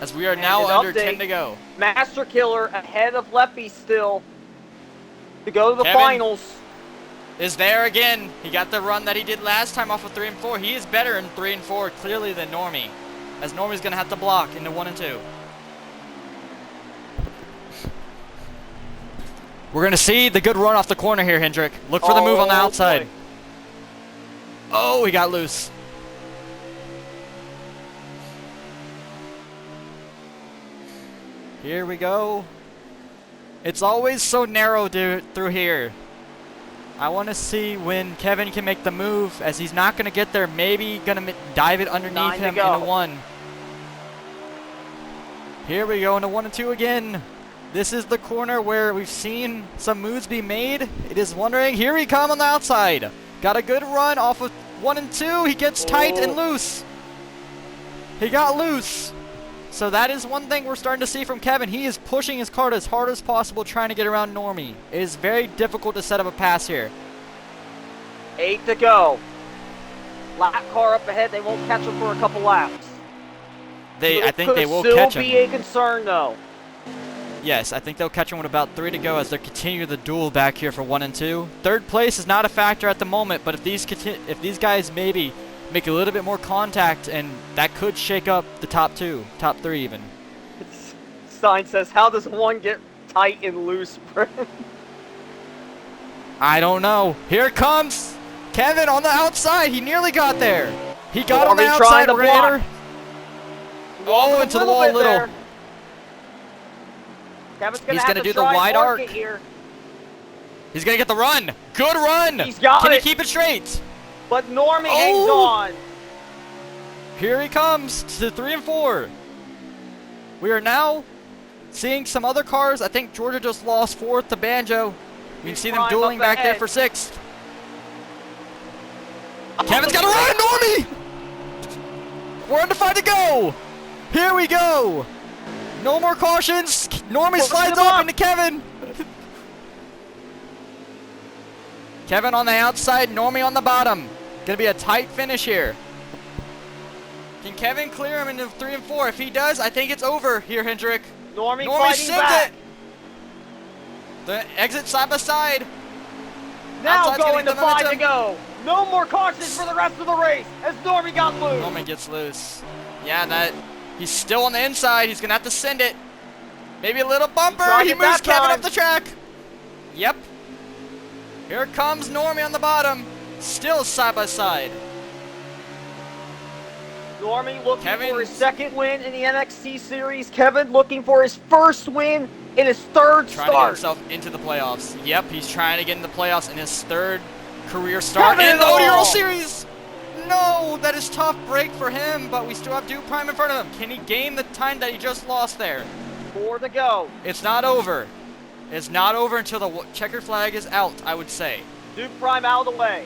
[SPEAKER 1] As we are
[SPEAKER 2] And
[SPEAKER 1] now
[SPEAKER 2] an
[SPEAKER 1] under
[SPEAKER 2] update.
[SPEAKER 1] 10 to go.
[SPEAKER 2] Master Killer ahead of Leppy still to go to the
[SPEAKER 1] Kevin
[SPEAKER 2] finals.
[SPEAKER 1] is there again. He got the run that he did last time off of 3 and 4. He is better in 3 and 4 clearly than Normie, as Normie's going to have to block into 1 and 2. We're going to see the good run off the corner here, Hendrick. Look for the move on the outside.
[SPEAKER 2] Boy.
[SPEAKER 1] Oh, he got loose. Here we go. It's always so narrow through here. I want to see when Kevin can make the move, as he's not going to get there. Maybe going to dive it underneath
[SPEAKER 2] 9 to
[SPEAKER 1] him
[SPEAKER 2] go.
[SPEAKER 1] into 1. Here we go into 1 and 2 again. This is the corner where we've seen some moves be made. It is wondering. Here he comes on the outside. Got a good run off of 1 and 2. He gets tight and loose. He got loose. So that is one thing we're starting to see from Kevin. He is pushing his cart as hard as possible, trying to get around Normie. It is very difficult to set up a pass here.
[SPEAKER 2] 8 to go. Lap car up ahead. They won't catch him for a couple laps.
[SPEAKER 1] I think they will
[SPEAKER 2] Could
[SPEAKER 1] catch
[SPEAKER 2] still
[SPEAKER 1] him.
[SPEAKER 2] be a concern, though.
[SPEAKER 1] Yes, I think they'll catch him with about 3 to go as they continue the duel back here for 1 and 2. Third place is not a factor at the moment, but if these guys maybe make a little bit more contact, and that could shake up the top 3 even.
[SPEAKER 2] Stein says, how does one get tight and loose, Brent?
[SPEAKER 1] I don't know. Here it comes. Kevin on the outside. He nearly got there. He got on the
[SPEAKER 2] Normie trying
[SPEAKER 1] outside.
[SPEAKER 2] to
[SPEAKER 1] We're gonna
[SPEAKER 2] block.
[SPEAKER 1] enter. Oh, into the wall a little.
[SPEAKER 2] There. Kevin's
[SPEAKER 1] He's
[SPEAKER 2] gonna
[SPEAKER 1] gonna
[SPEAKER 2] have
[SPEAKER 1] do
[SPEAKER 2] to
[SPEAKER 1] the
[SPEAKER 2] try and
[SPEAKER 1] wide
[SPEAKER 2] mark
[SPEAKER 1] arc.
[SPEAKER 2] it here.
[SPEAKER 1] He's going to get the run. Good run.
[SPEAKER 2] He's got
[SPEAKER 1] Can
[SPEAKER 2] it.
[SPEAKER 1] he keep it straight?
[SPEAKER 2] But Normie hangs on.
[SPEAKER 1] Here he comes to 3 and 4. We are now seeing some other cars. I think Georgia just lost 4th to Banjo. You can see them
[SPEAKER 2] Prime
[SPEAKER 1] dueling
[SPEAKER 2] up
[SPEAKER 1] back there
[SPEAKER 2] ahead.
[SPEAKER 1] for 6th. Kevin's got to run, Normie! We're under 5 to go. Here we go. No more cautions. Normie slides up into Kevin. Kevin on the outside, Normie on the bottom. Gonna be a tight finish here. Can Kevin clear him into 3 and 4? If he does, I think it's over here, Hendrick.
[SPEAKER 2] Normie
[SPEAKER 1] Normie
[SPEAKER 2] fighting
[SPEAKER 1] sent
[SPEAKER 2] back.
[SPEAKER 1] it. The exit side by side.
[SPEAKER 2] Now
[SPEAKER 1] Outside's
[SPEAKER 2] going to
[SPEAKER 1] getting the
[SPEAKER 2] 5 to
[SPEAKER 1] momentum.
[SPEAKER 2] go. No more cautions for the rest of the race as Normie got loose.
[SPEAKER 1] Normie gets loose. Yeah, he's still on the inside. He's gonna have to send it. Maybe a little bumper.
[SPEAKER 2] tried
[SPEAKER 1] He
[SPEAKER 2] it
[SPEAKER 1] moves
[SPEAKER 2] that
[SPEAKER 1] Kevin
[SPEAKER 2] time.
[SPEAKER 1] up the track. Yep. Here comes Normie on the bottom. Still side by side.
[SPEAKER 2] Normie looking for
[SPEAKER 1] Kevin's-
[SPEAKER 2] his second win in the NXT series. Kevin looking for his first win in his third
[SPEAKER 1] Trying to get
[SPEAKER 2] start.
[SPEAKER 1] himself into the playoffs. Yep, he's trying to get in the playoffs in his 3rd career start
[SPEAKER 2] Kevin
[SPEAKER 1] in the
[SPEAKER 2] Odrl!
[SPEAKER 1] Odrl series. No, that is tough break for him, but we still have Duke Prime in front of him. Can he gain the time that he just lost there?
[SPEAKER 2] 4 to go.
[SPEAKER 1] It's not over. It's not over until the checkered flag is out, I would say.
[SPEAKER 2] Duke Prime out of the way.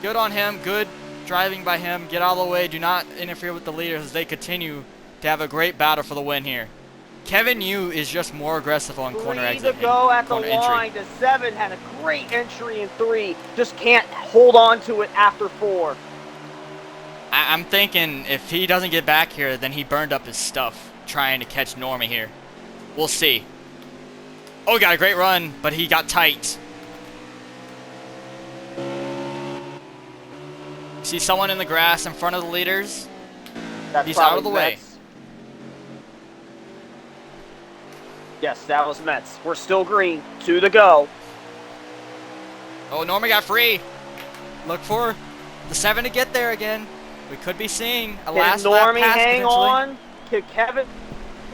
[SPEAKER 1] Good on him. Good driving by him. Get out of the way. Do not interfere with the leaders as they continue to have a great battle for the win here. Kevin Yu is just more aggressive on corner
[SPEAKER 2] 3
[SPEAKER 1] exit.
[SPEAKER 2] to go at the
[SPEAKER 1] corner entry.
[SPEAKER 2] line to 7. Had a great entry in 3. Just can't hold on to it after 4.
[SPEAKER 1] I'm thinking if he doesn't get back here, then he burned up his stuff trying to catch Normie here. We'll see. Oh, he got a great run, but he got tight. See someone in the grass in front of the leaders?
[SPEAKER 2] That's
[SPEAKER 1] He's out
[SPEAKER 2] probably
[SPEAKER 1] of the way.
[SPEAKER 2] Mets. Yes, that was Mets. We're still green. 2 to go.
[SPEAKER 1] Oh, Normie got free. Look for the 7 to get there again. We could be seeing a last
[SPEAKER 2] Can
[SPEAKER 1] lap
[SPEAKER 2] Normie
[SPEAKER 1] pass
[SPEAKER 2] hang
[SPEAKER 1] potentially.
[SPEAKER 2] on? Can Kevin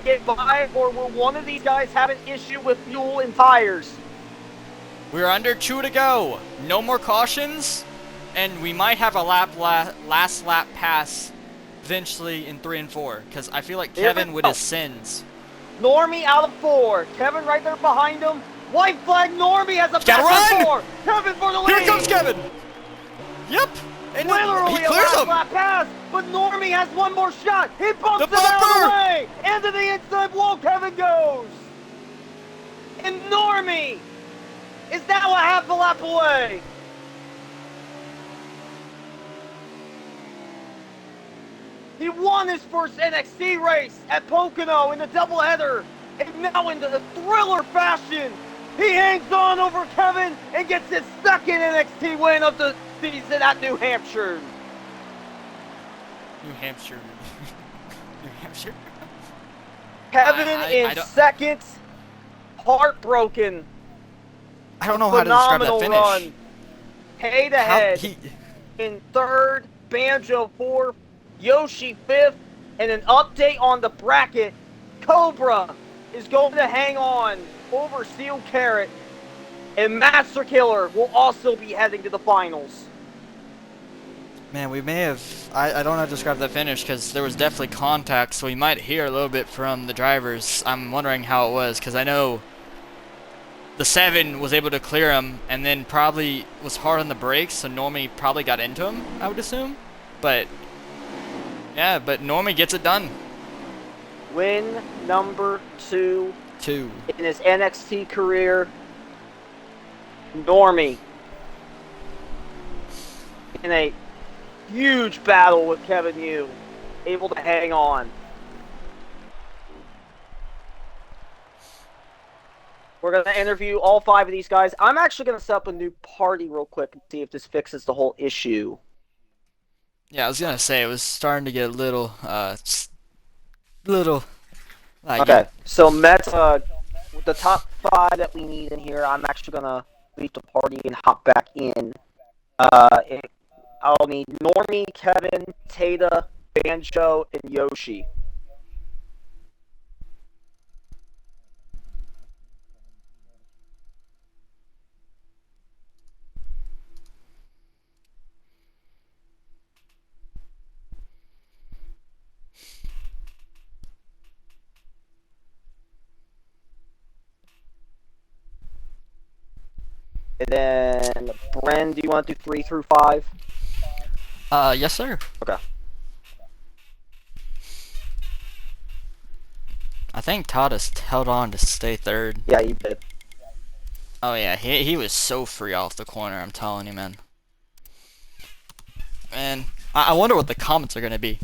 [SPEAKER 2] get by? Or will one of these guys have an issue with fuel and tires?
[SPEAKER 1] We're under 2 to go. No more cautions. And we might have a last lap pass eventually in 3 and 4. Because I feel like
[SPEAKER 2] Here we
[SPEAKER 1] Kevin with
[SPEAKER 2] go.
[SPEAKER 1] his sins.
[SPEAKER 2] Normie out of 4. Kevin right there behind him. White flag. Normie has a
[SPEAKER 1] Gotta
[SPEAKER 2] pass
[SPEAKER 1] run!
[SPEAKER 2] on 4. Kevin for the lead.
[SPEAKER 1] Here comes Kevin. Yep. And
[SPEAKER 2] Literally
[SPEAKER 1] he
[SPEAKER 2] a
[SPEAKER 1] clears
[SPEAKER 2] last
[SPEAKER 1] him.
[SPEAKER 2] lap pass, but Normie has one more shot. He bumps
[SPEAKER 1] The
[SPEAKER 2] him out of the
[SPEAKER 1] bumper!
[SPEAKER 2] way. Into the inside wall Kevin goes. And Normie is now a half a lap away. He won his first NXT race at Pocono in the doubleheader, and now in the thriller fashion, he hangs on over Kevin and gets his second NXT win of the season at New Hampshire.
[SPEAKER 1] New Hampshire. New Hampshire.
[SPEAKER 2] Kevin in second, heartbroken.
[SPEAKER 1] I don't know how to describe that
[SPEAKER 2] Phenomenal
[SPEAKER 1] finish.
[SPEAKER 2] run. Head to head. In third, Banjo fourth, Yoshi fifth, and an update on the bracket. Cobra is going to hang on over Steel Carrot, and Master Killer will also be heading to the finals.
[SPEAKER 1] Man, we may have... I don't know how to describe that finish because there was definitely contact, so we might hear a little bit from the drivers. I'm wondering how it was because I know the 7 was able to clear him and then probably was hard on the brakes, so Normie probably got into him, I would assume. But, yeah, but Normie gets it done.
[SPEAKER 2] Win number 2 in his NXT career. Normie in a huge battle with Kevin Yu, able to hang on. We're going to interview all 5 of these guys. I'm actually going to set up a new party real quick and see if this fixes the whole issue.
[SPEAKER 1] Yeah, I was going to say, it was starting to get a little,
[SPEAKER 2] okay, so Mets, the top 5 that we need in here, I'm actually going to leave the party and hop back in. I'll need Normie, Kevin, Tata, Banjo, and Yoshi. And then, Bren, do you want to do 3 through 5?
[SPEAKER 1] Yes, sir.
[SPEAKER 2] Okay.
[SPEAKER 1] I think Tadas held on to stay third.
[SPEAKER 2] Yeah, you did.
[SPEAKER 1] Oh, yeah, he was so free off the corner, I'm telling you, man. And I wonder what the comments are going to be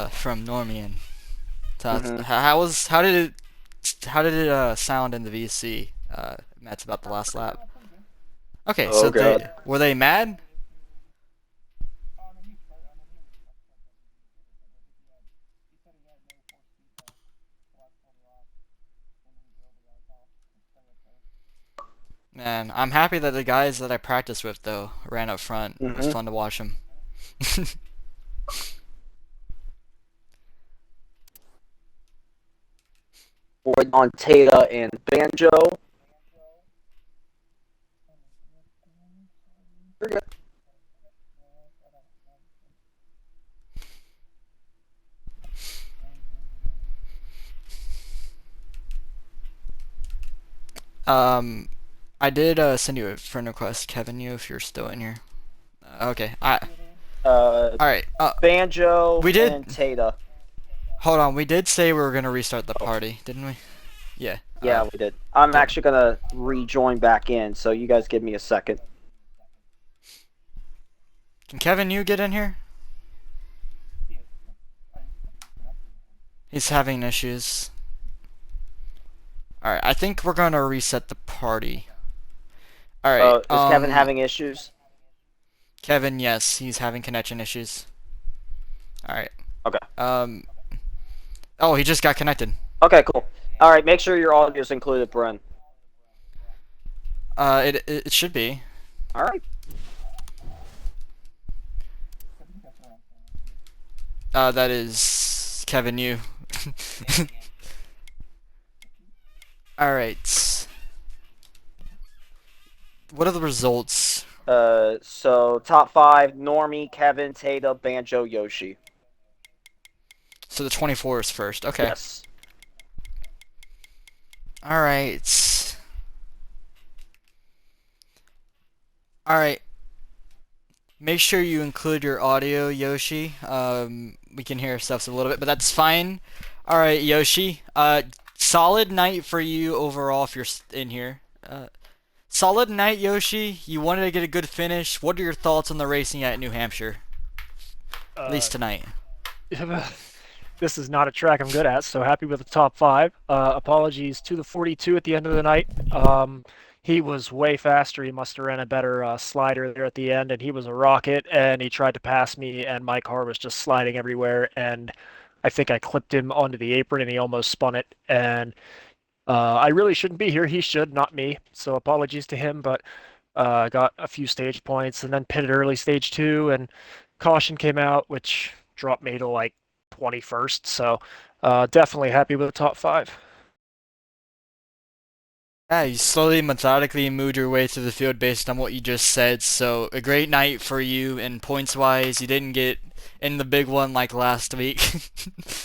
[SPEAKER 1] from Normie and Tadas. How did it sound in the VC? Matt's about the last lap. Okay, so were they mad? Man, I'm happy that the guys that I practiced with, though, ran up front. It was fun to watch them.
[SPEAKER 2] We're on Tata and Banjo. You're good.
[SPEAKER 1] I did send you a friend request, Kevin. If you're still in here. Okay. All right.
[SPEAKER 2] Banjo
[SPEAKER 1] we did,
[SPEAKER 2] and Tata.
[SPEAKER 1] Hold on. We did say we were gonna restart the party, didn't we? Yeah.
[SPEAKER 2] Yeah, we did. I'm actually gonna rejoin back in, so you guys give me a second.
[SPEAKER 1] Can Kevin get in here? He's having issues. Alright, I think we're gonna reset the party. Alright.
[SPEAKER 2] Is Kevin having issues?
[SPEAKER 1] Kevin, yes, he's having connection issues. Alright.
[SPEAKER 2] Okay.
[SPEAKER 1] Oh, he just got connected.
[SPEAKER 2] Okay, cool. Alright, make sure your audio's included, Bren.
[SPEAKER 1] It should be.
[SPEAKER 2] Alright.
[SPEAKER 1] That is Kevin Yu. Alright. What are the results?
[SPEAKER 2] So top 5, Normie, Kevin, Tata, Banjo, Yoshi.
[SPEAKER 1] So the 24 is first. Okay.
[SPEAKER 2] Yes.
[SPEAKER 1] Alright. Alright. Make sure you include your audio, Yoshi. We can hear stuff a little bit, but that's fine. Alright, Yoshi. Solid night for you overall if you're in here. Solid night, Yoshi. You wanted to get a good finish. What are your thoughts on the racing at New Hampshire? At least tonight.
[SPEAKER 3] This is not a track I'm good at, so happy with the top five. Apologies to the 42 at the end of the night. He was way faster. He must have ran a better slider there at the end, and he was a rocket. And he tried to pass me, and my car was just sliding everywhere. And I think I clipped him onto the apron, and he almost spun it. And I really shouldn't be here. He should, not me. So apologies to him, but got a few stage points, and then pitted early stage two, and caution came out, which dropped me to like 21st. So definitely happy with the top five.
[SPEAKER 1] Yeah, you slowly, methodically moved your way through the field based on what you just said. So a great night for you, and points wise, you didn't get in the big one like last week.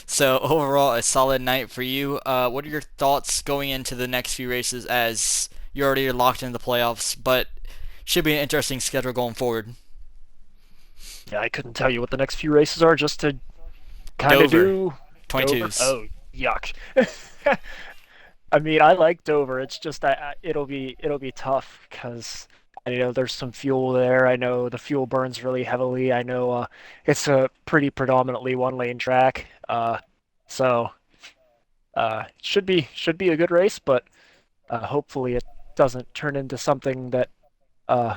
[SPEAKER 1] So overall, a solid night for you. What are your thoughts going into the next few races as you're already locked into the playoffs, but should be an interesting schedule going forward.
[SPEAKER 3] Yeah, I couldn't tell you what the next few races are just to kind of
[SPEAKER 1] Dover,
[SPEAKER 3] do Dover.
[SPEAKER 1] 22s.
[SPEAKER 3] Oh, yuck. I mean, I like Dover. It's just it'll be tough because I know there's some fuel there. I know the fuel burns really heavily. I know it's a pretty predominantly one lane track. So should be a good race, but hopefully it doesn't turn into something uh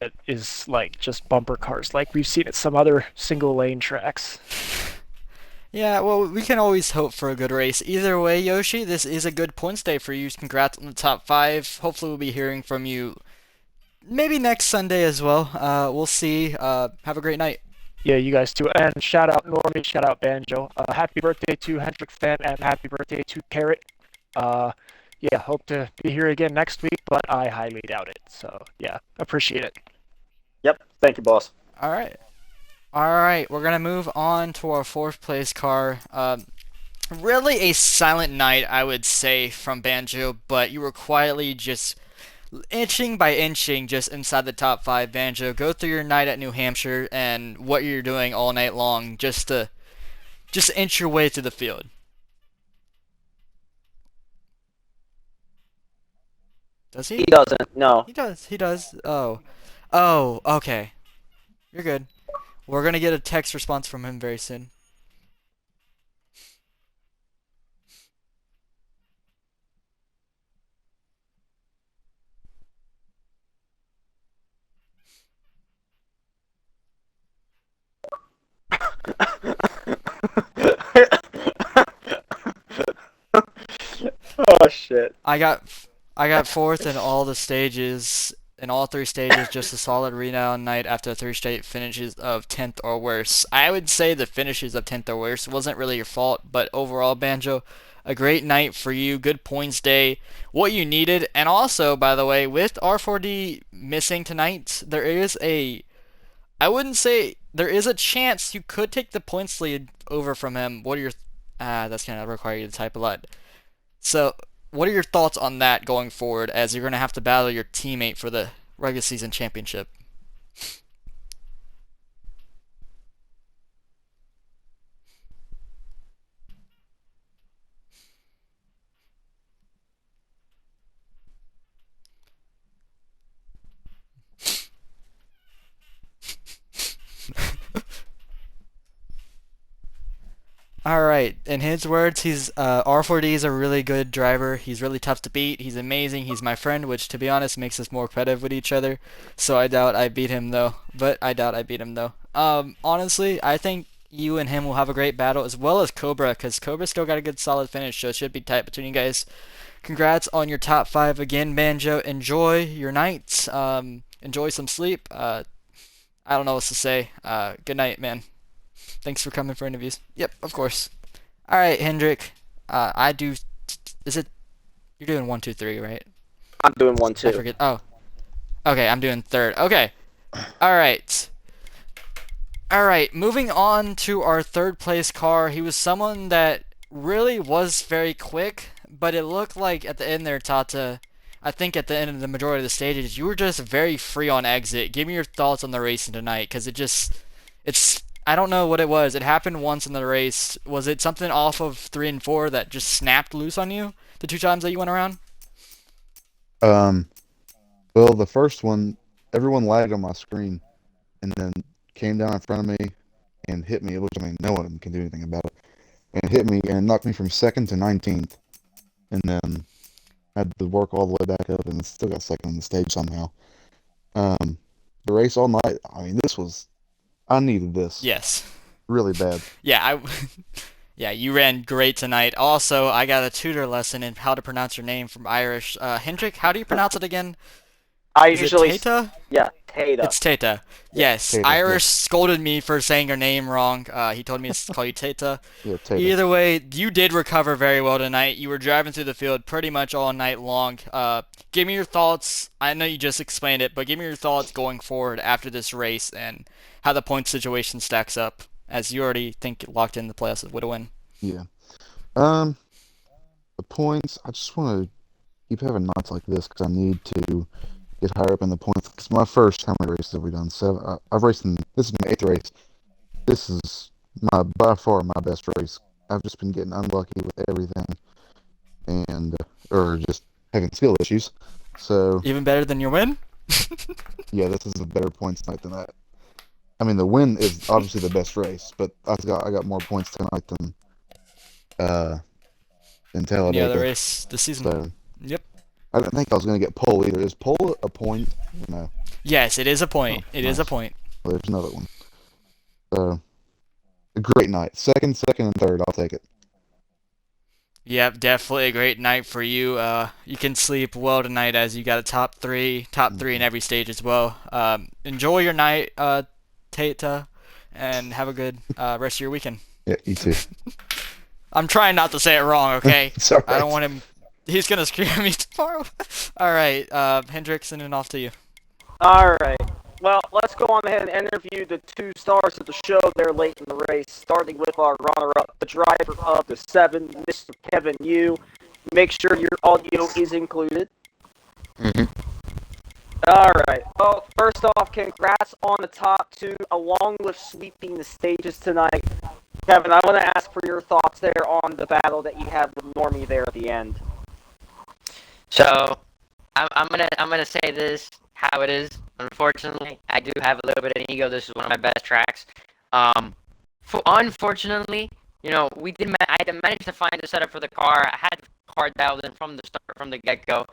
[SPEAKER 3] that is like just bumper cars like we've seen at some other single lane tracks.
[SPEAKER 1] Yeah, well, we can always hope for a good race. Either way, Yoshi, this is a good points day for you. Congrats on the top five. Hopefully, we'll be hearing from you maybe next Sunday as well. We'll see. Have a great night.
[SPEAKER 3] Yeah, you guys too. And shout out Normie, shout out Banjo. Happy birthday to Hendrik Fan and happy birthday to Carrot. Uh, yeah, hope to be here again next week, but I highly doubt it. So yeah, appreciate it.
[SPEAKER 2] Yep. Thank you, boss.
[SPEAKER 1] All right. All right, we're gonna move on to our fourth place car. Really a silent night, I would say, from Banjo, but you were quietly just inching by inching just inside the top five. Banjo, go through your night at New Hampshire and what you're doing all night long just to inch your way through the field. Does
[SPEAKER 2] He
[SPEAKER 1] he?
[SPEAKER 2] doesn't. No.
[SPEAKER 1] He does. He does. Oh. Oh, okay. You're good. We're gonna get a text response from him very soon.
[SPEAKER 2] Oh shit.
[SPEAKER 1] I got I got fourth in all the stages, in all three stages, just a solid renown night after three straight finishes of 10th or worse. I would say the finishes of 10th or worse wasn't really your fault, but overall, Banjo, a great night for you, good points day, what you needed, and also, by the way, with R4D missing tonight, there is a, I wouldn't say, there is a chance you could take the points lead over from him. What are your, that's gonna require you to type a lot. So, what are your thoughts on that going forward as you're going to have to battle your teammate for the regular season championship? All right. In his words, he's R4D is a really good driver. He's really tough to beat. He's amazing. He's my friend, which to be honest makes us more competitive with each other. So I doubt I beat him though. But I doubt I beat him though. Honestly, I think you and him will have a great battle as well as Cobra, because Cobra still got a good solid finish, so it should be tight between you guys. Congrats on your top five again, Banjo. Enjoy your night. Enjoy some sleep. I don't know what to say. Good night, man. Thanks for coming for interviews. Yep, of course. All right, Hendrik. I do. Is it? You're doing one, two, three, right?
[SPEAKER 2] I'm doing one
[SPEAKER 1] I
[SPEAKER 2] too.
[SPEAKER 1] forget. Oh, okay. I'm doing third. Okay. All right. All right. Moving on to our third place car. He was someone that really was very quick, but it looked like at the end there, Tata. I think at the end of the majority of the stages, you were just very free on exit. Give me your thoughts on the racing tonight, because it's I don't know what it was. It happened once in the race. Was it something off of three and four that just snapped loose on you the two times that you went around?
[SPEAKER 4] Um, well, the first one, everyone lagged on my screen and then came down in front of me and hit me, which I mean, no one can do anything about it, and hit me and knocked me from second to 19th, and then had to work all the way back up and still got second on the stage somehow. The race all night, I mean, I needed this
[SPEAKER 1] Yes.
[SPEAKER 4] really bad.
[SPEAKER 1] Yeah, yeah, you ran great tonight. Also, I got a tutor lesson in how to pronounce your name from Irish. Hendrik, how do you pronounce it again?
[SPEAKER 2] I
[SPEAKER 1] Is it
[SPEAKER 2] usually,
[SPEAKER 1] Tata?
[SPEAKER 2] yeah, Tata.
[SPEAKER 1] It's Tata. Yes,
[SPEAKER 4] Tata,
[SPEAKER 1] Irish
[SPEAKER 4] yeah.
[SPEAKER 1] scolded me for saying your name wrong. He told me to call you Tata.
[SPEAKER 4] Yeah, Tatum.
[SPEAKER 1] Either way, you did recover very well tonight. You were driving through the field pretty much all night long. Give me your thoughts. I know you just explained it, but give me your thoughts going forward after this race and how the point situation stacks up, as you already think locked in the playoffs with a win.
[SPEAKER 4] Yeah. Um, the points, I just want to keep having nights like this because I need to get higher up in the points. It's my first, how many races have we done? 7. I've raced this is my 8th race. This is by far my best race. I've just been getting unlucky with everything and, or just having skill issues. So,
[SPEAKER 1] Even better than your win?
[SPEAKER 4] yeah, this is a better points night than that. I mean, the win is obviously the best race, but I got more points tonight than
[SPEAKER 1] Any
[SPEAKER 4] Talladega.
[SPEAKER 1] other race this season?
[SPEAKER 4] So,
[SPEAKER 1] Yep.
[SPEAKER 4] I didn't think I was going to get pole either. Is pole a point? No.
[SPEAKER 1] Yes, it is a point.
[SPEAKER 4] Oh,
[SPEAKER 1] It is a
[SPEAKER 4] nice.
[SPEAKER 1] point.
[SPEAKER 4] Well, there's another one. So, a great night. Second, and third. I'll take it.
[SPEAKER 1] Yep, definitely a great night for you. You can sleep well tonight as you got a top three in every stage as well. Enjoy your night, Tata, and have a good rest of your weekend.
[SPEAKER 4] Yeah, you too.
[SPEAKER 1] I'm trying not to say it wrong, okay?
[SPEAKER 4] It's all
[SPEAKER 1] I
[SPEAKER 4] right.
[SPEAKER 1] don't want him. He's gonna scream at me tomorrow. All right, Hendricks, and off to you.
[SPEAKER 2] All right. Well, let's go on ahead and interview the 2 stars of the show there late in the race, starting with our runner-up, the driver of the 7, Mr. Kevin Yu. Make sure your audio is included. All right. Well, first off, congrats on the top 2, along with sweeping the stages tonight. Kevin, I want to ask for your thoughts there on the battle that you had with Normie there at the end.
[SPEAKER 5] So, I'm gonna say this how it is. Unfortunately, I do have a little bit of an ego. This is one of my best tracks. Unfortunately, I managed to find the setup for the car. I had the car dialed in from the start, from the get-go,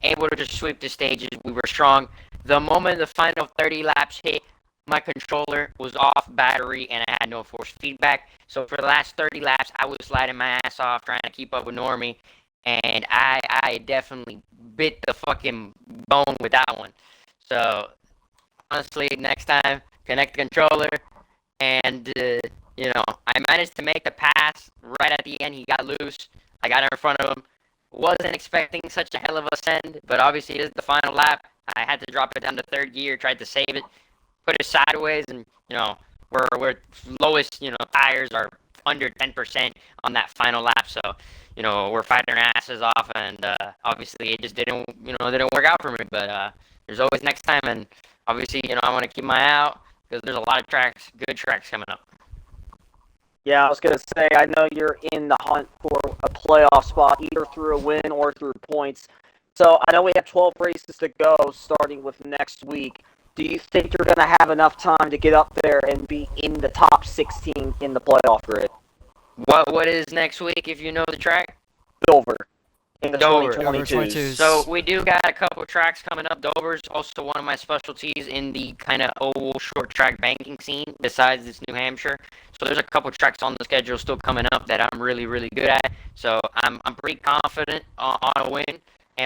[SPEAKER 5] able to just sweep the stages. We were strong. The moment the final 30 laps hit, my controller was off battery and I had no force feedback. So for the last 30 laps, I was sliding my ass off trying to keep up with Normie, and I definitely bit the fucking bone with that one. So honestly, next time, connect the controller, and I managed to make the pass right at the end. He got loose. I got in front of him. Wasn't expecting such a hell of a send, but obviously it is the final lap. I had to drop it down to 3rd gear, tried to save it, put it sideways, and we're lowest tires are under 10% on that final lap. So we're fighting our asses off, and obviously it just didn't work out for me. But there's always next time, and obviously I want to keep my eye out because there's a lot of good tracks coming up.
[SPEAKER 2] Yeah, I was going to say, I know you're in the hunt for a playoff spot, either through a win or through points. So I know we have 12 races to go, starting with next week. Do you think you're going to have enough time to get up there and be in the top 16 in the playoff grid?
[SPEAKER 5] What is next week if you know the track?
[SPEAKER 2] Dover. In the
[SPEAKER 5] Dover.
[SPEAKER 2] 2022.
[SPEAKER 5] So we do got a couple tracks coming up. Dover's also one of my specialties in the kind of oval short track banking scene besides this New Hampshire. So there's a couple tracks on the schedule still coming up that I'm really, really good at. So I'm pretty confident on a win.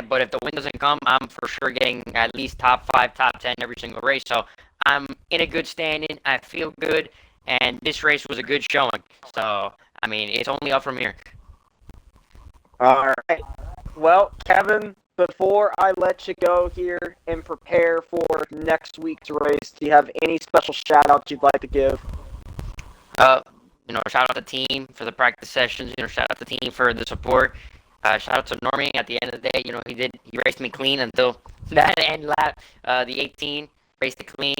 [SPEAKER 5] But if the win doesn't come, I'm for sure getting at least top 5, top 10 every single race. So I'm in a good standing. I feel good. And this race was a good showing. So, I mean, it's only up from here.
[SPEAKER 2] All right. Well, Kevin, before I let you go here and prepare for next week's race, do you have any special shout-outs you'd like to give?
[SPEAKER 5] Shout out the team for the practice sessions. Shout out the team for the support. Shout out to Normie at the end of the day. He raced me clean until that end lap. The 18 raced it clean.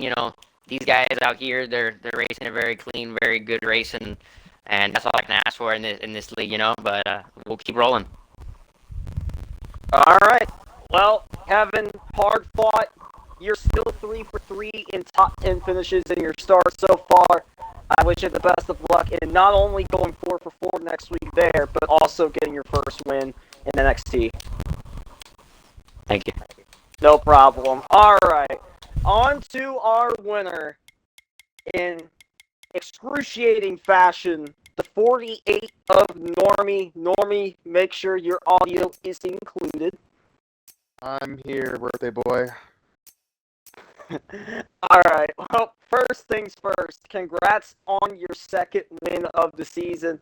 [SPEAKER 5] These guys out here, they're racing a very clean, very good race, and that's all I can ask for in this league. But we'll keep rolling.
[SPEAKER 2] All right. Well, Kevin, hard fought. You're still 3 for 3 in top 10 finishes in your start so far. I wish you the best of luck in not only going 4 for 4 next week there, but also getting your first win in NXT.
[SPEAKER 5] Thank you.
[SPEAKER 2] No problem. Alright, on to our winner in excruciating fashion, the 48 of Normie. Normie, make sure your audio is included.
[SPEAKER 6] I'm here, birthday boy.
[SPEAKER 2] Alright, well, first things first, congrats on your second win of the season.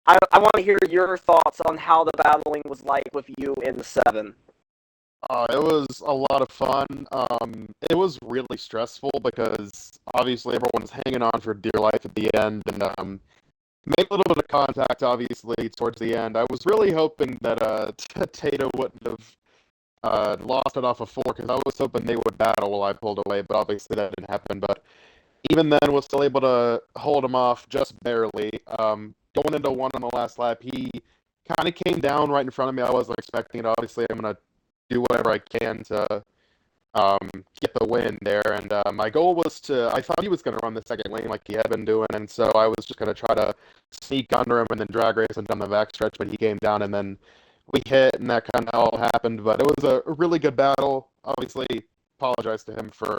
[SPEAKER 2] I want to hear your thoughts on how the battling was like with you in the 7.
[SPEAKER 6] It was a lot of fun. It was really stressful because obviously everyone's hanging on for dear life at the end, and made a little bit of contact obviously towards the end. I was really hoping that Tato wouldn't have lost it off of 4 because I was hoping they would battle while I pulled away, but obviously that didn't happen. But even then, was still able to hold him off just barely. Going into 1 on the last lap, he kind of came down right in front of me. I wasn't expecting it. Obviously, I'm gonna do whatever I can to get the win there. And my goal was I thought he was going to run the second lane like he had been doing, and so I was just going to try to sneak under him and then drag race him down the backstretch, but he came down and then we hit, and that kind of all happened. But it was a really good battle. Obviously, apologize to him for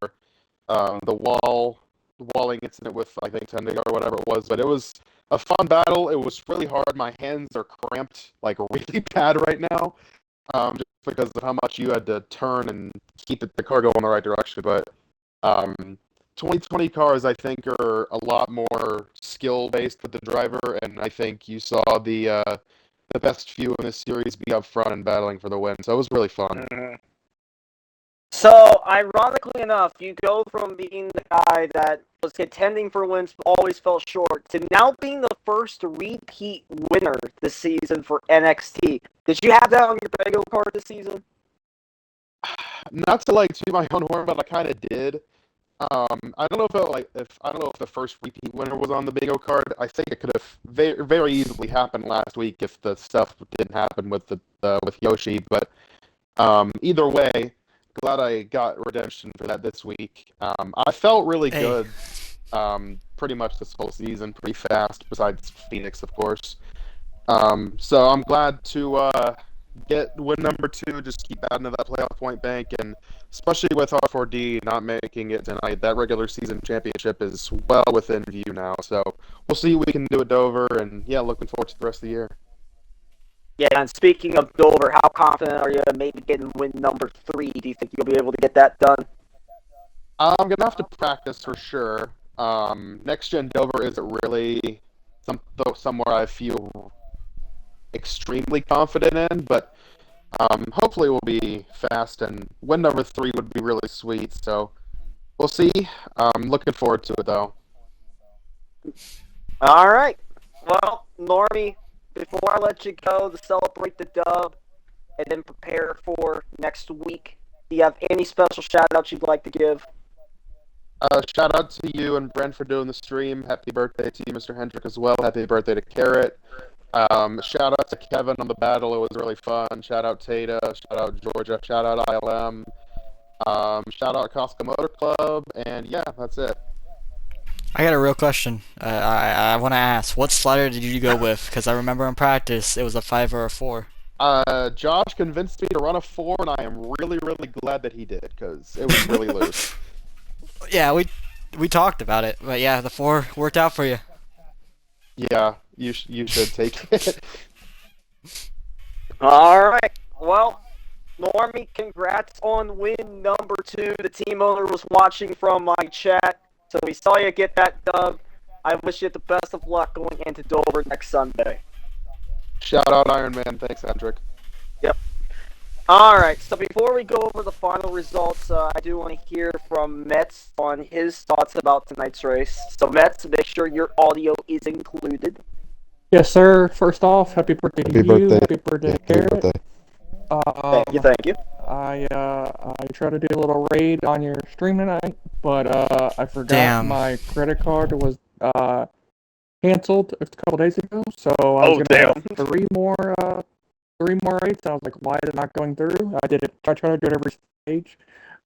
[SPEAKER 6] walling incident with, I think, Tendig or whatever it was, but it was a fun battle. It was really hard. My hands are cramped, like, really bad right now. Just because of how much you had to turn and keep the car going in the right direction. But 2020 cars, I think, are a lot more skill-based with the driver, and I think you saw the best few in this series be up front and battling for the win. So it was really fun.
[SPEAKER 2] Mm-hmm. So, ironically enough, you go from being the guy that was contending for wins but always fell short to now being the first repeat winner this season for NXT. Did you have that on your bingo card this season?
[SPEAKER 6] Not to like toot my own horn, but I kind of did. I don't know if the first repeat winner was on the bingo card. I think it could have very, very easily happened last week if the stuff didn't happen with with Yoshi. But either way, glad I got redemption for that this week. I felt really good. Pretty much this whole season, pretty fast. Besides Phoenix, of course. So I'm glad to get win number 2, just keep adding to that playoff point bank, and especially with R4D not making it tonight, that regular season championship is well within view now. So we'll see what we can do at Dover, and yeah, looking forward to the rest of the year.
[SPEAKER 2] Yeah, and speaking of Dover, how confident are you in maybe getting win number 3? Do you think you'll be able to get that done?
[SPEAKER 6] I'm gonna have to practice for sure. Next gen Dover isn't really somewhere I feel extremely confident in, but hopefully we'll be fast, and win number 3 would be really sweet, so we'll see. Looking forward to it, though.
[SPEAKER 2] Alright. Well, Normie, before I let you go to celebrate the dub and then prepare for next week, do you have any special shout-outs you'd like to give?
[SPEAKER 6] Shout out to you and Brent for doing the stream. Happy birthday to you, Mr. Hendrick, as well. Happy birthday to Carrot. Shout out to Kevin on the battle. It was really fun. Shout out Tata. Shout out Georgia. Shout out ILM. Shout out Costco Motor Club. And yeah, that's it.
[SPEAKER 1] I got a real question. I want to ask, what slider did you go with? Because I remember in practice it was a 5 or a 4.
[SPEAKER 6] Josh convinced me to run a 4, and I am really, really glad that he did, because it was really loose.
[SPEAKER 1] Yeah, we talked about it, but yeah, the 4 worked out for you.
[SPEAKER 6] Yeah, you should take it.
[SPEAKER 2] Alright. Well, Normie, congrats on win number 2. The team owner was watching from my chat, so we saw you get that dub. I wish you the best of luck going into Dover next Sunday.
[SPEAKER 6] Shout out Iron Man. Thanks, Hendrick.
[SPEAKER 2] Yep. Alright, so before we go over the final results, I do want to hear from Metz on his thoughts about tonight's race. So Metz, make sure your audio is included.
[SPEAKER 7] Yes, sir. First off, happy birthday to you. Happy birthday, Garrett.
[SPEAKER 2] Thank you.
[SPEAKER 7] I tried to do a little raid on your stream tonight, but I forgot
[SPEAKER 1] Damn.
[SPEAKER 7] my credit card was canceled a couple days ago, so I was gonna have three more raids. I was like, why is it not going through? I tried to do it every stage,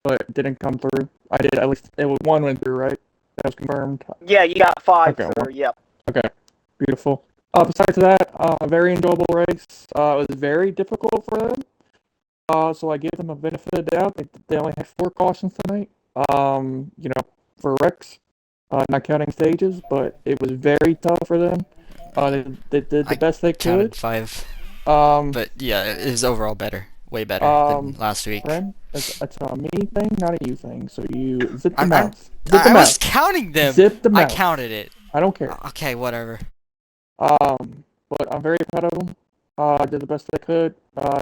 [SPEAKER 7] but it didn't come through. I did at least one went through, right? That was confirmed.
[SPEAKER 2] Yeah, you got 5
[SPEAKER 7] Okay,
[SPEAKER 2] for, yep.
[SPEAKER 7] Okay, beautiful. Besides that, a very enjoyable race. It was very difficult for them. So I give them a benefit of the doubt. They only had 4 cautions tonight. For wrecks, not counting stages, but it was very tough for them. They did the best they
[SPEAKER 1] Counted
[SPEAKER 7] could.
[SPEAKER 1] 5,
[SPEAKER 7] Um,
[SPEAKER 1] but yeah, it is overall better, way better than last week.
[SPEAKER 7] Ren, it's a me thing, not a you thing. So you zip the
[SPEAKER 1] I'm,
[SPEAKER 7] mouse. Zip the
[SPEAKER 1] I was
[SPEAKER 7] mouse.
[SPEAKER 1] counting them.
[SPEAKER 7] Zip the
[SPEAKER 1] I
[SPEAKER 7] mouse.
[SPEAKER 1] counted it.
[SPEAKER 7] I don't care.
[SPEAKER 1] Okay, whatever.
[SPEAKER 7] But I'm very proud of them. Did the best they could.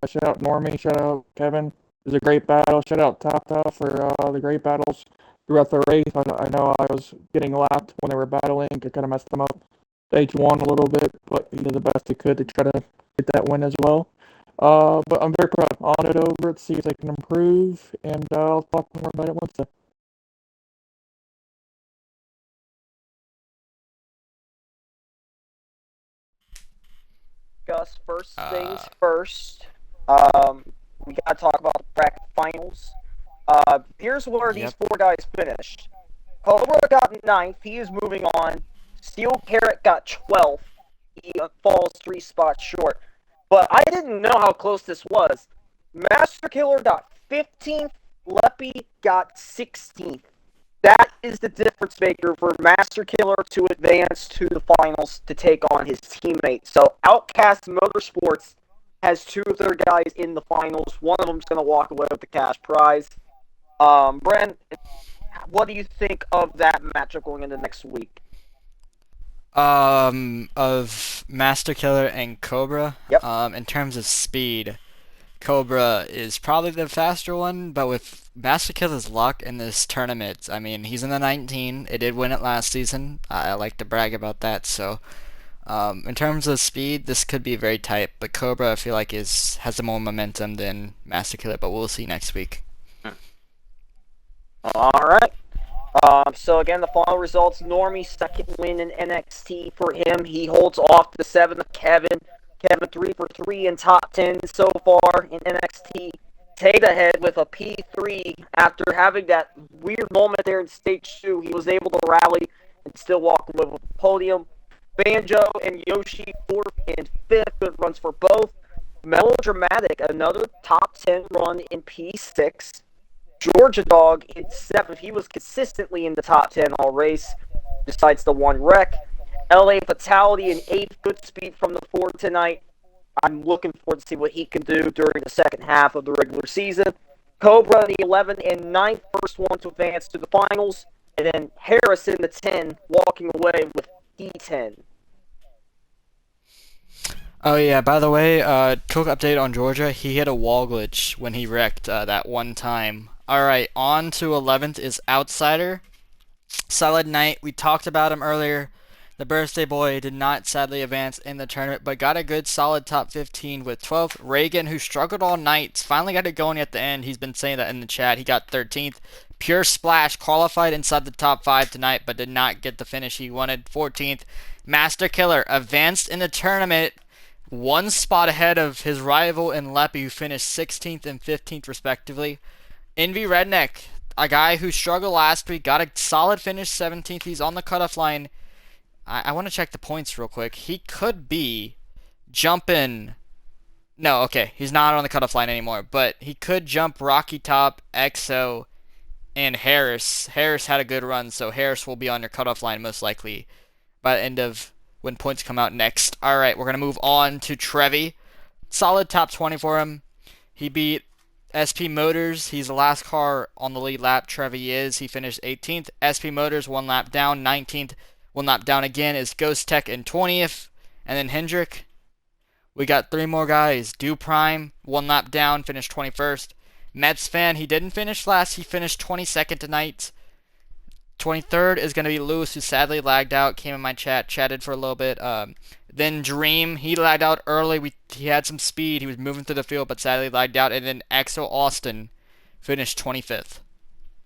[SPEAKER 7] Shout out Normie, shout out Kevin. It was a great battle. Shout out Top for the great battles throughout the race. I know I was getting lapped when they were battling. I kind of messed them up. Stage 1 a little bit, but he did the best he could to try to get that win as well. But I'm very proud. On it over it, see if they can improve, and I'll talk more about it Wednesday.
[SPEAKER 2] Gus, first things
[SPEAKER 1] Uh,
[SPEAKER 2] first. We gotta talk about the bracket finals. Here's where these
[SPEAKER 1] Yep.
[SPEAKER 2] 4 guys finished. Cobra got 9th. He is moving on. Steel Carrot got 12th. He falls 3 spots short. But I didn't know how close this was. Master Killer got 15th. Leppy got 16th. That is the difference maker for Master Killer to advance to the finals to take on his teammate. So Outcast Motorsports has 2 of their guys in the finals. One of them's going to walk away with the cash prize. Bren, what do you think of that matchup going into next week?
[SPEAKER 1] Of Master Killer and Cobra.
[SPEAKER 2] Yep.
[SPEAKER 1] In terms of speed, Cobra is probably the faster one, but with Master Killer's luck in this tournament, I mean, he's in the 19. It did win it last season. I like to brag about that. So, in terms of speed, this could be very tight. But Cobra, I feel like has more momentum than Master Killer. But we'll see next week.
[SPEAKER 2] All right. So again, the final results: Normie second win in NXT for him. He holds off the 7 of Kevin. Kevin 3 for 3 in top 10 so far in NXT. Tate ahead with a P3 after having that weird moment there in stage 2. He was able to rally and still walk away with the podium. Banjo and Yoshi 4th and 5th. Good runs for both. Melodramatic, another top 10 run in P6. Georgia Dog in 7th. He was consistently in the top 10 all race, besides the 1 wreck. LA Fatality in 8th. Good speed from the Ford tonight. I'm looking forward to see what he can do during the second half of the regular season. Cobra the 11th and 9th. First one to advance to the finals. And then Harris in the 10, walking away with D10.
[SPEAKER 1] Oh yeah, by the way, quick update on Georgia. He hit a wall glitch when he wrecked that one time. Alright, on to 11th is Outsider. Solid night. We talked about him earlier. The birthday boy did not sadly advance in the tournament, but got a good solid top 15 with 12th. Reagan, who struggled all night, finally got it going at the end. He's been saying that in the chat. He got 13th. Pure Splash qualified inside the top 5 tonight, but did not get the finish he wanted. 14th. Master Killer advanced in the tournament, 1 spot ahead of his rival in Leppy, who finished 16th and 15th respectively. Envy Redneck, a guy who struggled last week, got a solid finish, 17th. He's on the cutoff line. I want to check the points real quick. He could be jumping. No, okay, he's not on the cutoff line anymore, but he could jump Rocky Top, EXO, and Harris. Harris had a good run, so Harris will be on your cutoff line most likely by the end of when points come out next. Alright, we're going to move on to Trevi. Solid top 20 for him. He beat SP Motors. He's the last car on the lead lap. Trevi is. He finished 18th. SP Motors 1 lap down. 19th. 1 lap down again is Ghost Tech in 20th. And then Hendrick. We got 3 more guys. Do Prime 1 lap down. Finished 21st. Mets fan. He didn't finish last. He finished 22nd tonight. 23rd is going to be Lewis, who sadly lagged out. Came in my chat, chatted for a little bit. Then Dream, he lagged out early. He had some speed. He was moving through the field, but sadly lagged out. And then Axel Austin finished 25th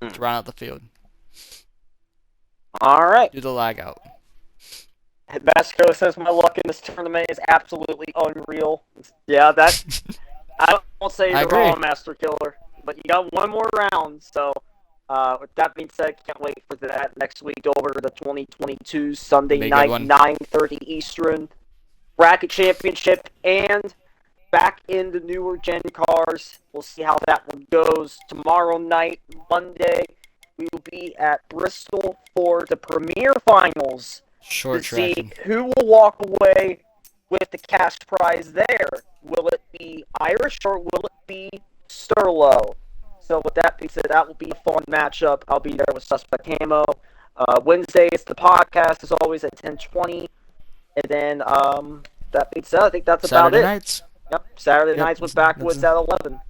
[SPEAKER 1] to round out the field.
[SPEAKER 2] All right.
[SPEAKER 1] Do the lag out.
[SPEAKER 2] Basco says my luck in this tournament is absolutely unreal. Yeah, that I won't say
[SPEAKER 1] I
[SPEAKER 2] you're
[SPEAKER 1] agree.
[SPEAKER 2] wrong, Master Killer, but you got 1 more round, so With that being said, can't wait for that next week over the 2022 Sunday
[SPEAKER 1] Be a good
[SPEAKER 2] night,
[SPEAKER 1] one.
[SPEAKER 2] 9:30 Eastern bracket championship, and back in the newer gen cars. We'll see how that one goes. Tomorrow night, Monday, we will be at Bristol for the Premier Finals
[SPEAKER 1] Short
[SPEAKER 2] to see
[SPEAKER 1] tracking.
[SPEAKER 2] who will walk away with the cash prize there. Will it be Irish or will it be Sterlo? So with that being said, that will be a fun matchup. I'll be there with Suspect Camo. Wednesday is the podcast, as always, at 10:20. And then, that being said, I think that's about
[SPEAKER 1] Saturday
[SPEAKER 2] it.
[SPEAKER 1] nights.
[SPEAKER 2] Yep, Saturday
[SPEAKER 1] Yep,
[SPEAKER 2] nights with
[SPEAKER 1] that's
[SPEAKER 2] Backwoods
[SPEAKER 1] it.
[SPEAKER 2] at 11.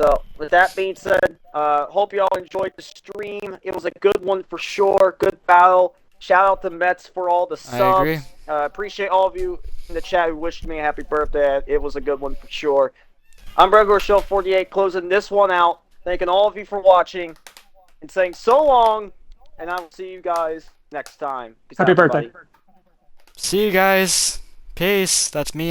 [SPEAKER 2] So, with that being said, hope you all enjoyed the stream. It was a good one for sure. Good battle. Shout out to Mets for all the subs.
[SPEAKER 1] I agree.
[SPEAKER 2] Appreciate all of you in the chat who wished me a happy birthday. It was a good one for sure. I'm Regular Show 48, closing this one out. Thanking all of you for watching and saying so long. And I will see you guys next time. Peace
[SPEAKER 7] Happy
[SPEAKER 2] out,
[SPEAKER 7] birthday.
[SPEAKER 2] everybody.
[SPEAKER 1] See you guys. Peace. That's me.